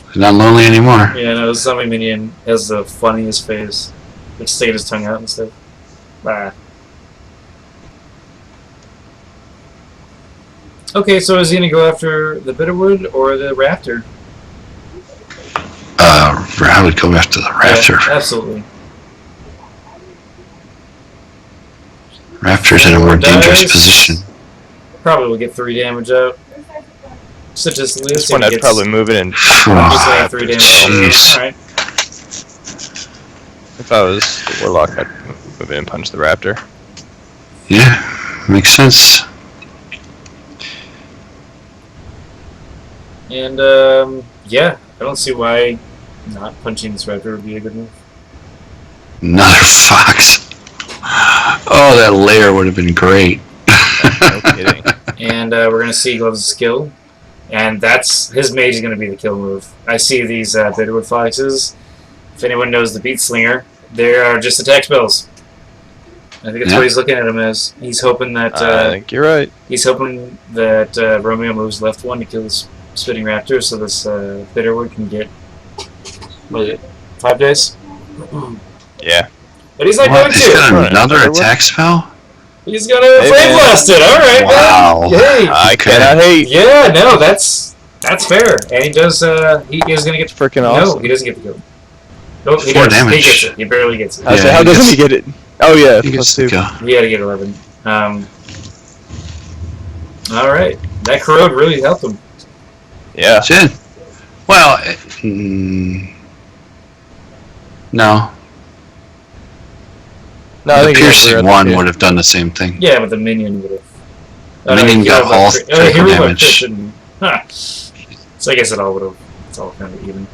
He's not lonely anymore. Yeah, no, this zombie minion has the funniest face. Like sticking his tongue out and stuff. Bah. Okay, so is he gonna go after the bitterwood or the raptor? I would go after the raptor. Yeah, absolutely. Raptor's in a more dangerous position. Probably will get 3 damage out. Statistically, This one I'd probably move it in. Just like 3 damage. Jeez. Alright. If I was the warlock, I'd move it and punch the raptor. Yeah, makes sense. And, yeah, I don't see why not punching this raptor would be a good move. Another fox. Oh, that lair would have been great. No kidding. And we're going to see Gloves of Skill. And that's his mage is going to be the kill move. I see these bitterwood foxes. If anyone knows the beat slinger, they are just attack spells. I think that's what he's looking at them as. He's hoping that I think you're right. he's hoping that Romeo moves left 1 to kill this spitting raptor, so this bitterwood can get what is it, 5 dice. Yeah. But he's not What? going He's to. got another attack spell? He's gonna flame blast it. All right, Wow. man. Hey. I cannot hate. Yeah, no, that's fair. And he does. He is gonna get. Freaking No, awesome. he doesn't get the kill. Nope, he 4 does. damage. He gets it. He barely gets it. I was Yeah, like, how he doesn't gets- he get it? Oh yeah, He gets plus to 2. go. He had to get 11. All right, that corrode really helped him. Yeah. Shit. Well, no. No, I The think piercing 1 would have done the same thing. Yeah, but the minion would have. Minion got all critical damage. Huh. So I guess it all would have. It's all kind of even.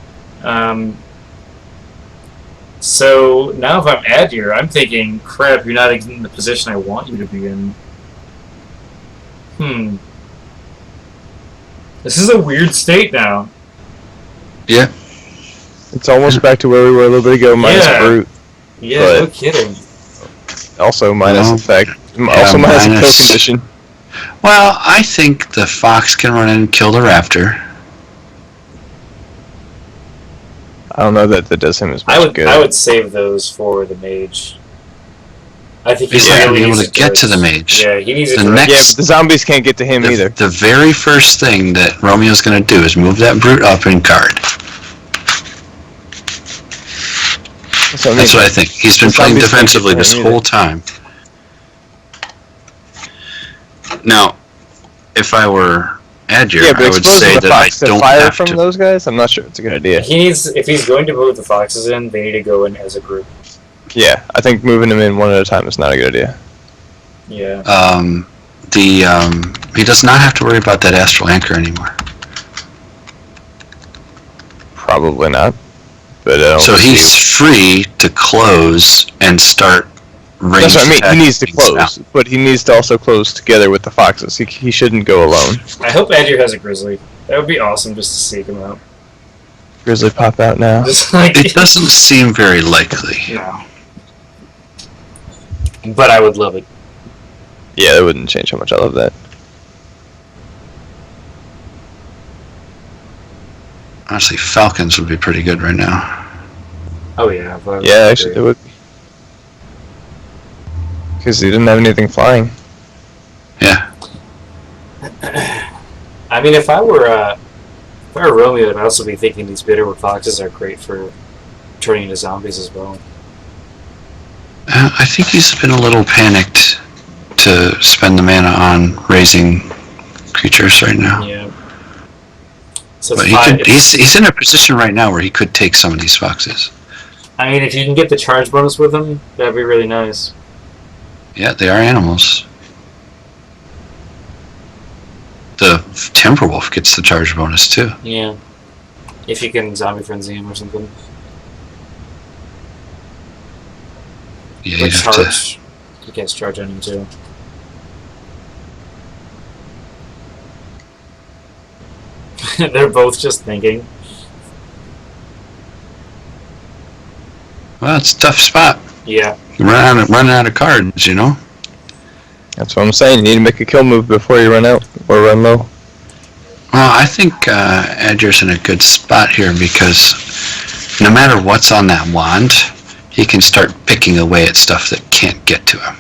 So now if I'm Adir, I'm thinking, crap, you're not in the position I want you to be in. This is a weird state now. Yeah. It's almost back to where we were a little bit ago, minus Yeah. brute. Yeah, But- no kidding. Also minus No. effect. Also minus a kill minus- condition. Well, I think the fox can run in and kill the raptor. I don't know that does him as much good. I would save those for the mage. I think He's he not really going to be able needs to get to the mage. Yeah, he needs it The to next- Yeah, but the zombies can't get to him either. The very first thing that Romeo's going to do is move that brute up and guard. That's what I think. He's been The playing zombies can't defensively get this him whole either. time. Now, if I were Adir, Yeah, but I would exposing say the that I fox to don't fire have from to. those guys, I'm not sure it's a good idea. He needs, if he's going to move the foxes in, they need to go in as a group. Yeah, I think moving them in one at a time is not a good idea. Yeah. He does not have to worry about that astral anchor anymore. Probably not. But I don't So see- he's free to close and start ranged That's what I mean. He attacking needs to things close, now. but he needs to also close together with the foxes. He shouldn't go alone. I hope Adir has a grizzly. That would be awesome just to seek him out. Grizzly pop out now. Just like It doesn't seem very likely. No. But I would love it. Yeah, that wouldn't change how much I love that. Honestly, falcons would be pretty good right now. Oh yeah. But Yeah, actually, it would. Because he didn't have anything flying. Yeah. I mean, if I were If I were Romeo, I'd also be thinking these bitterwood foxes are great for turning into zombies as well. I think he's been a little panicked to spend the mana on raising creatures right now. Yeah. So But he's in a position right now where he could take some of these foxes. I mean, if you can get the charge bonus with them, that'd be really nice. Yeah, they are animals. The Timberwolf gets the charge bonus too. Yeah. If you can zombie frenzy him or something. Yeah, But you have to. charge. He gets charge on him too. They're both just thinking. Well, it's a tough spot. Yeah. You're running out of cards, you know? That's what I'm saying. You need to make a kill move before you run out or run low. Well, I think Edgar's in a good spot here because no matter what's on that wand, he can start picking away at stuff that can't get to him.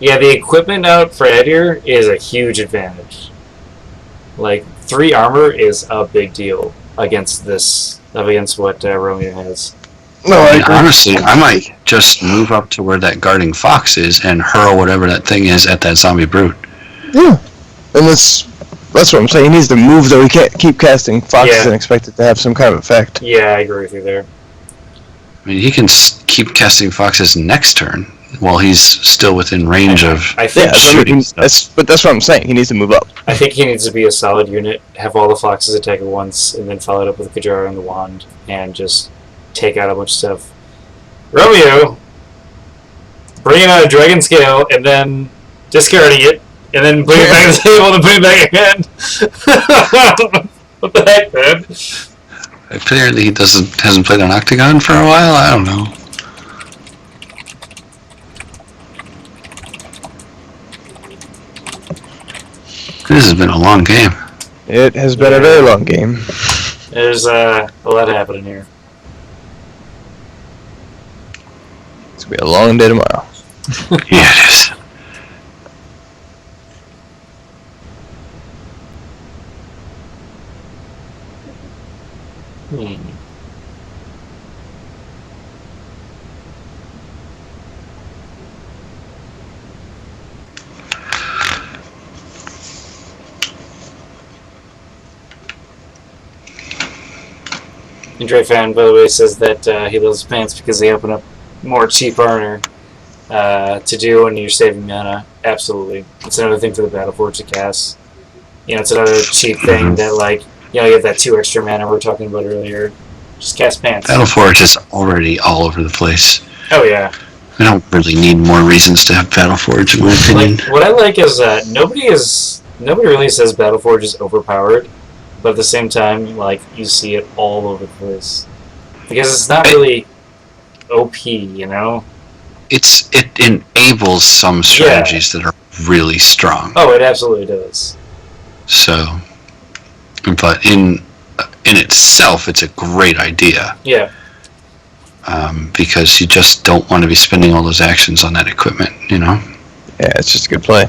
Yeah, the equipment out for Edir is a huge advantage. Like, 3 armor is a big deal against what Romeo has. No, I I mean, agree. honestly, I might just move up to where that guarding fox is and hurl whatever that thing is at that zombie brute. Yeah, and that's what I'm saying. He needs to move, though. He can't keep casting foxes Yeah. and expect it to have some kind of effect. Yeah, I agree with you there. I mean, he can keep casting foxes next turn while he's still within range of I think Yeah, so shooting stuff. that's what I'm saying. He needs to move up. I think he needs to be a solid unit, have all the foxes attack at once, and then follow it up with Kajara and the wand, and just take out a bunch of stuff. Romeo, bringing out a dragon scale, and then discarding it, and then putting it back on the table, and putting it back again. What the heck, man? Apparently he hasn't played on Octagon for a while, I don't know. This has been a long game. It has been a very long game. There's a lot happening here. It's gonna be a long day tomorrow. Yeah, it is. Andre Fan, by the way, says that he loves pants because they open up more cheap armor to do when you're saving mana. Absolutely. It's another thing for the Battleforge to cast. You know, it's another cheap thing that, like, you know, you have that 2 extra mana we were talking about earlier. Just cast pants. Battleforge is already all over the place. Oh, yeah. We don't really need more reasons to have Battleforge, in my opinion. Like, what I like is that nobody really says Battleforge is overpowered, but at the same time, like, you see it all over the place. Because it's not really OP, you know? It enables some strategies that are really strong. Oh, it absolutely does. So, but in itself, it's a great idea. Yeah. Because you just don't want to be spending all those actions on that equipment, you know? Yeah, it's just a good play.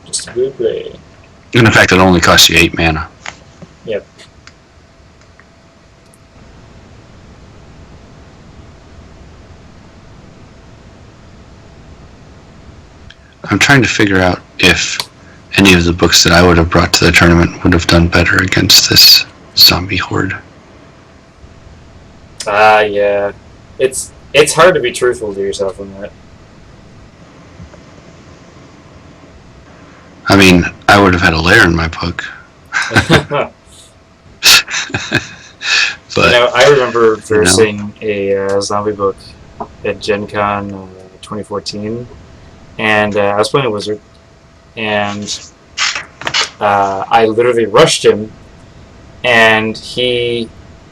Just a good play. And in fact, it only costs you 8 mana. Yep. I'm trying to figure out if any of the books that I would have brought to the tournament would have done better against this zombie horde. Yeah. It's hard to be truthful to yourself on that. I mean, I would have had a lair in my book. But, You know, I remember versing a zombie book at Gen Con 2014, and I was playing a wizard, and I literally rushed him, and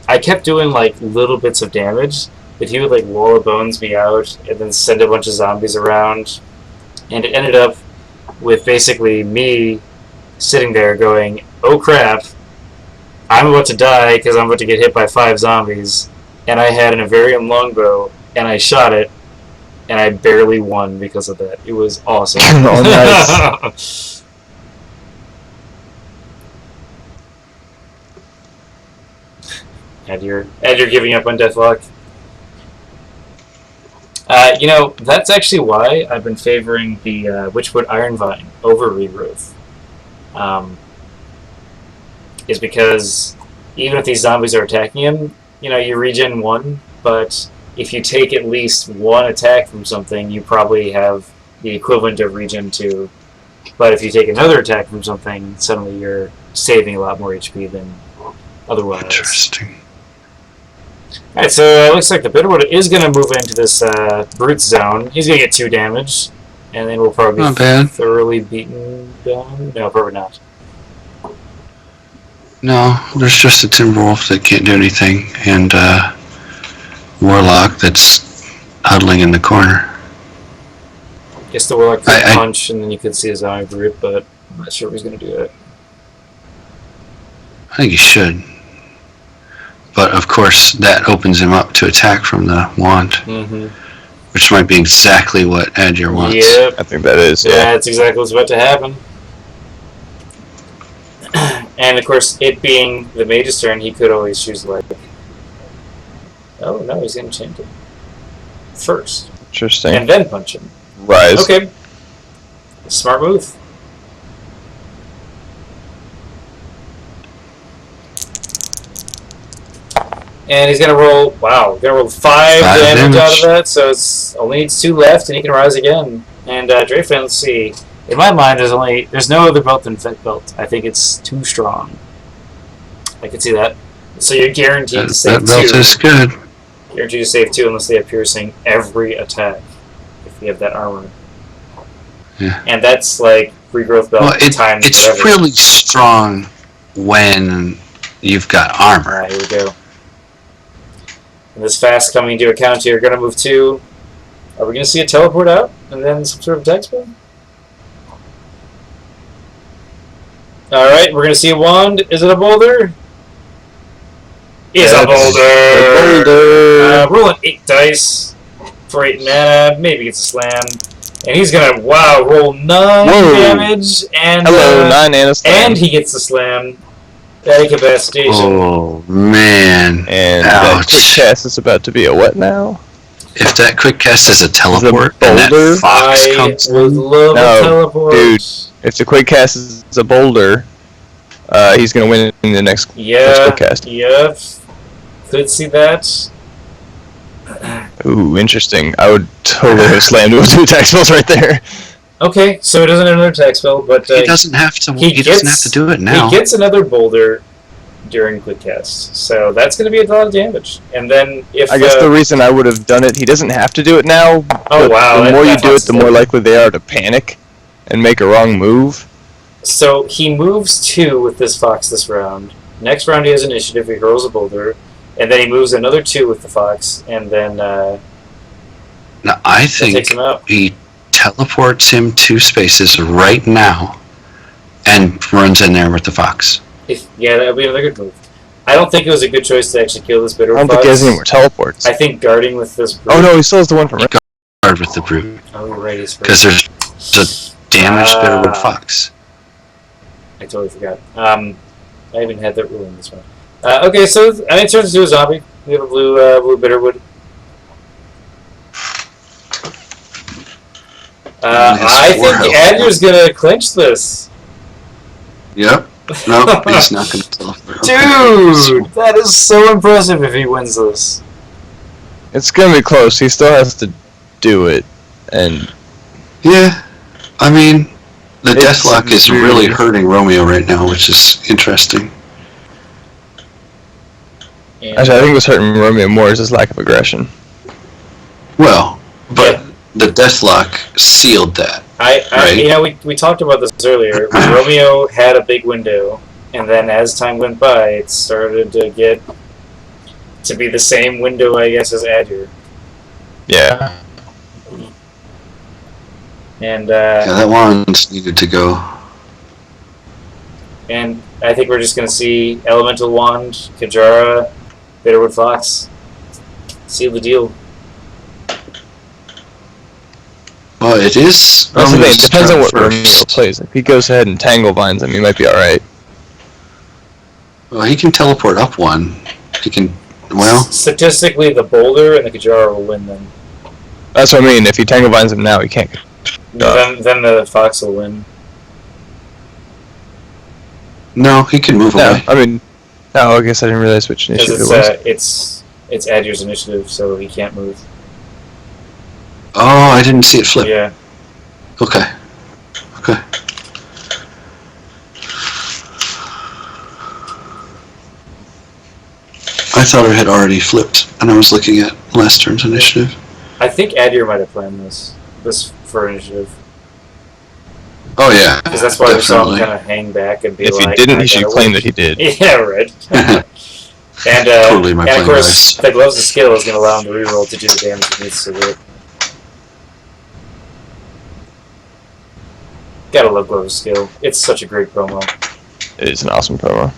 I kept doing like little bits of damage, but he would like wall of bones me out, and then send a bunch of zombies around, and it ended up with basically me sitting there going, oh crap, I'm about to die because I'm about to get hit by 5 zombies, and I had an Avarian longbow, and I shot it, and I barely won because of that. It was awesome. Oh, nice. And you're giving up on Deathlock. You know, that's actually why I've been favoring the Witchwood Ironvine over Regrowth. Is because even if these zombies are attacking him, you know, you regen 1, but if you take at least 1 attack from something, you probably have the equivalent of regen 2. But if you take another attack from something, suddenly you're saving a lot more HP than otherwise. Interesting. Alright, so it looks like the Bitterwood is going to move into this Brute zone. He's going to get 2 damage, and then we'll probably Not be bad. thoroughly beaten down. No, probably not. No, there's just a Timberwolf that can't do anything, and Warlock that's huddling in the corner. Guess the Warlock could punch, and then you could see a zombie Brute, but I'm not sure if he's going to do it. I think he should. But of course, that opens him up to attack from the wand, which might be exactly what Adir wants. Yep. I think that is. Yeah, that's exactly what's about to happen. And of course, it being the mage's turn, he could always choose like. Oh no, he's gonna change it first, Interesting. and then punch him. Rise. Okay, smart move. And he's gonna roll. Wow, gonna roll 5 damage out of that. So it's only needs 2 left, and he can rise again. And Drayfin, let's see. In my mind, there's no other belt than Vet Belt. I think it's too strong. I can see that. So you're guaranteed to save 2. That belt is good. Guaranteed to save 2 unless they have piercing every attack. If you have that armor. Yeah. And that's like regrowth belt times it's whatever. really strong when you've got armor. Alright, here we go. And this fast coming to account here, gonna move 2. Are we gonna see a teleport out? And then some sort of attack spell? Alright, we're gonna see a wand. Is it a boulder? It's a boulder! Rolling 8 dice for 8 mana. Maybe it's a slam. And he's gonna, roll 9 damage. And, hello, 9 and a slam. And he gets the slam. That incapacitation. Oh, man. And ouch. that quick cast is about to be a what now? If that quick cast is a teleport Is a and boulder? that fox I comes would love No, a teleport. dude. If the quick cast is a boulder, he's gonna win in the next quick cast. Yep. Could see that. Ooh, interesting. I would totally have slammed with 2 attack spells right there. Okay, so he doesn't have another attack spell, but he doesn't have to. He doesn't have to do it now. He gets another boulder during quick cast, so that's going to be a lot of damage. And then if I guess the reason I would have done it, he doesn't have to do it now. Oh wow! The more you do it, the more likely they are to panic and make a wrong move. So he moves 2 with this fox this round. Next round he has initiative. He rolls a boulder, and then he moves another 2 with the fox, and then now I think takes him out. he teleports him 2 spaces right now, and runs in there with the fox. Yeah, that would be another good move. I don't think it was a good choice to actually kill this bitter I don't fox. think he has any more teleports. I think guarding with this brute. Oh no, he still has the one from Guard with the brute. Oh, you're right. Because there's a damaged Bitterwood fox. I totally forgot. I even had that rule in this one. Okay, so it turns into a zombie. We have a blue Bitterwood. I think Adir's gonna clinch this. Yep. No, he's not going to teleport. Dude, that is so impressive if he wins this. It's gonna be close. He still has to do it, and Yeah, I mean, the Deathlock is really hurting Romeo right now, which is interesting. And, actually, I think what's hurting Romeo more is his lack of aggression. Well, but the Deathlock sealed that. Right. You know, we talked about this earlier. Romeo had a big window, and then as time went by, it started to get to be the same window, I guess, as Adir. Yeah. And Yeah, that wand needed to go. And I think we're just gonna see Elemental Wand, Kajara, Bitterwood Fox. Seal the deal. Well, it is. That's the thing. It depends on what first. Romeo plays. If he goes ahead and Tangle Vines him, he might be alright. Well, he can teleport up 1. He can. Well, statistically, the boulder and the Kajara will win then. That's what I mean. If he Tangle Vines him now, he can't. Then the fox will win. no, he can move No, away. I mean, no. I guess I didn't realize which initiative it was. It's Adier's initiative, so he can't move. Oh, I didn't see it flip. Yeah. Okay. Okay. I thought it had already flipped, and I was looking at last turn's initiative. I think Adier might have planned this for initiative. Oh yeah, Because that's why we saw him definitely. kind of hang back and be If like... he didn't, "I he should gotta claim win." that he did. Yeah, right. And, Totally my and of plan, course, the Gloves of Skill is going to allow him to reroll to do the damage he needs to do. Gotta love Gloves of Skill. It's such a great promo. It is an awesome promo.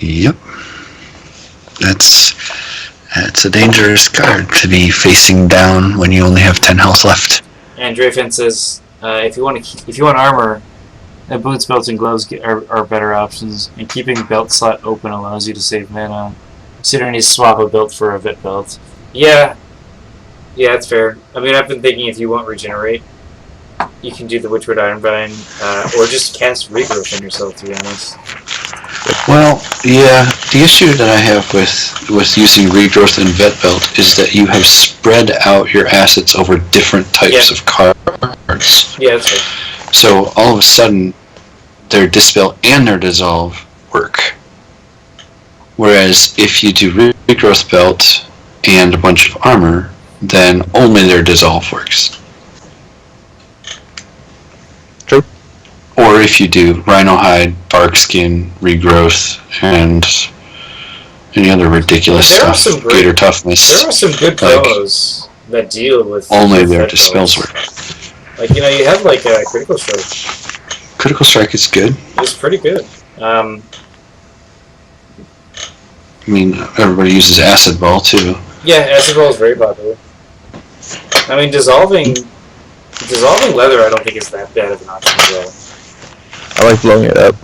Yep. That's a dangerous card to be facing down when you only have 10 health left. And Drayfin says, if you want armor, boots, belts, and gloves are better options. And keeping belt slot open allows you to save mana. Considering you swap a belt for a Vit belt. Yeah, that's fair. I mean, I've been thinking if you want regenerate, you can do the Witchwood Ironbind, or just cast Regrowth on yourself, to be honest. Well, yeah, the issue that I have with using Regrowth and Vet Belt is that you have spread out your assets over different types of cards. Yeah, that's fair. So all of a sudden, their Dispel and their Dissolve work. Whereas if you do Regrowth Belt and a bunch of armor, then only their Dissolve works. True. Or if you do Rhino Hide, Bark Skin, Regrowth, and any other ridiculous There are stuff, some great- Gator Toughness, There are some good Like, promos that deal with only with their Vet Dispels belts. work. Like, you have like a Critical Strike. Critical Strike is good. It's pretty good. I mean, everybody uses Acid Ball too. Yeah, Acid Ball is very popular. I mean, dissolving leather, I don't think is that bad of an option as well. I like blowing it up.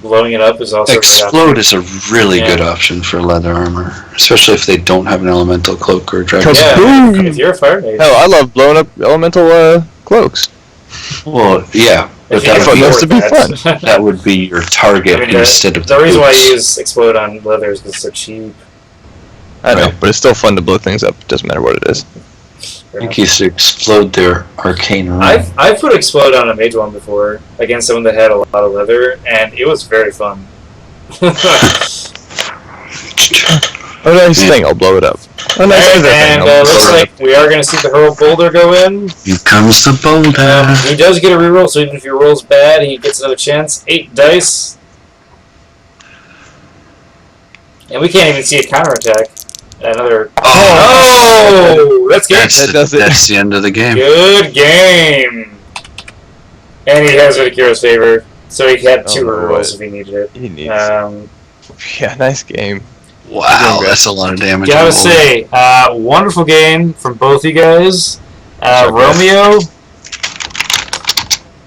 Blowing it up is also a great Explode option. is a really good option for leather armor, especially if they don't have an elemental cloak or a dragon. Cause- Yeah, Boom! if you're a fire mage. Hell, I love blowing up elemental cloaks. Well, yeah, but If you I can thought that, those to be afford that. that would be your target I mean, instead of the reason why I boots. use Explode on leather is because it's so cheap. I know, Right. but it's still fun to blow things up. Doesn't matter what it is. I think he's to explode their arcane ring. I've put Explode on a mage one before against someone that had a lot of leather, and it was very fun. Oh, nice thing. I'll blow it up. Oh, nice Alright, thing. and I'll blow looks it up. like we are going to see the Hurl Boulder go in. Here comes the boulder. He does get a reroll, so even if he rolls bad, he gets another chance. 8 dice. And we can't even see a counterattack. Another... Oh! That's good. That's the end of the game. Good game. And he has Viticuro's favor, so he had 2 Oh, rerolls right. if he needed it. He needs. Yeah, Nice game. Wow, that's a lot of damage. gotta on say, wonderful game from both you guys. Sure, Romeo,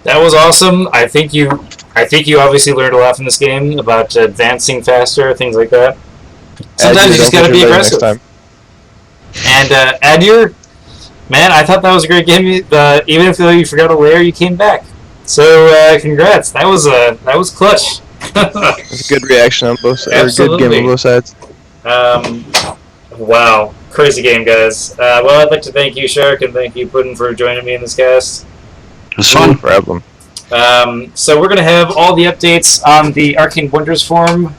that was awesome. I think you obviously learned a lot from this game about advancing faster, things like that. Sometimes you just gotta be aggressive. And Adier, man, I thought that was a great game. Even if you forgot a layer, you came back. So congrats. That was clutch. It's a good reaction on both sides. Or a good Absolutely. game on both sides. Wow, crazy game, guys. Well, I'd like to thank you, Shark, and thank you, Puddin, for joining me in this cast. It was fun. No problem. So we're going to have all the updates on the Arcane Wonders forum.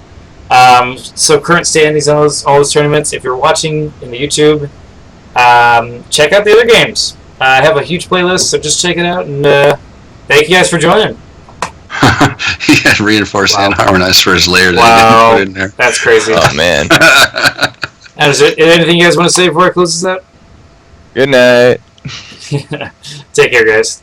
So current standings on all those tournaments. If you're watching in the YouTube, check out the other games. I have a huge playlist, so just check it out. And thank you guys for joining. He had reinforced and harmonized for his layer that Wow. he didn't put in That's crazy. Oh, man. And is there anything you guys want to say before I close this out? Good night. Take care, guys.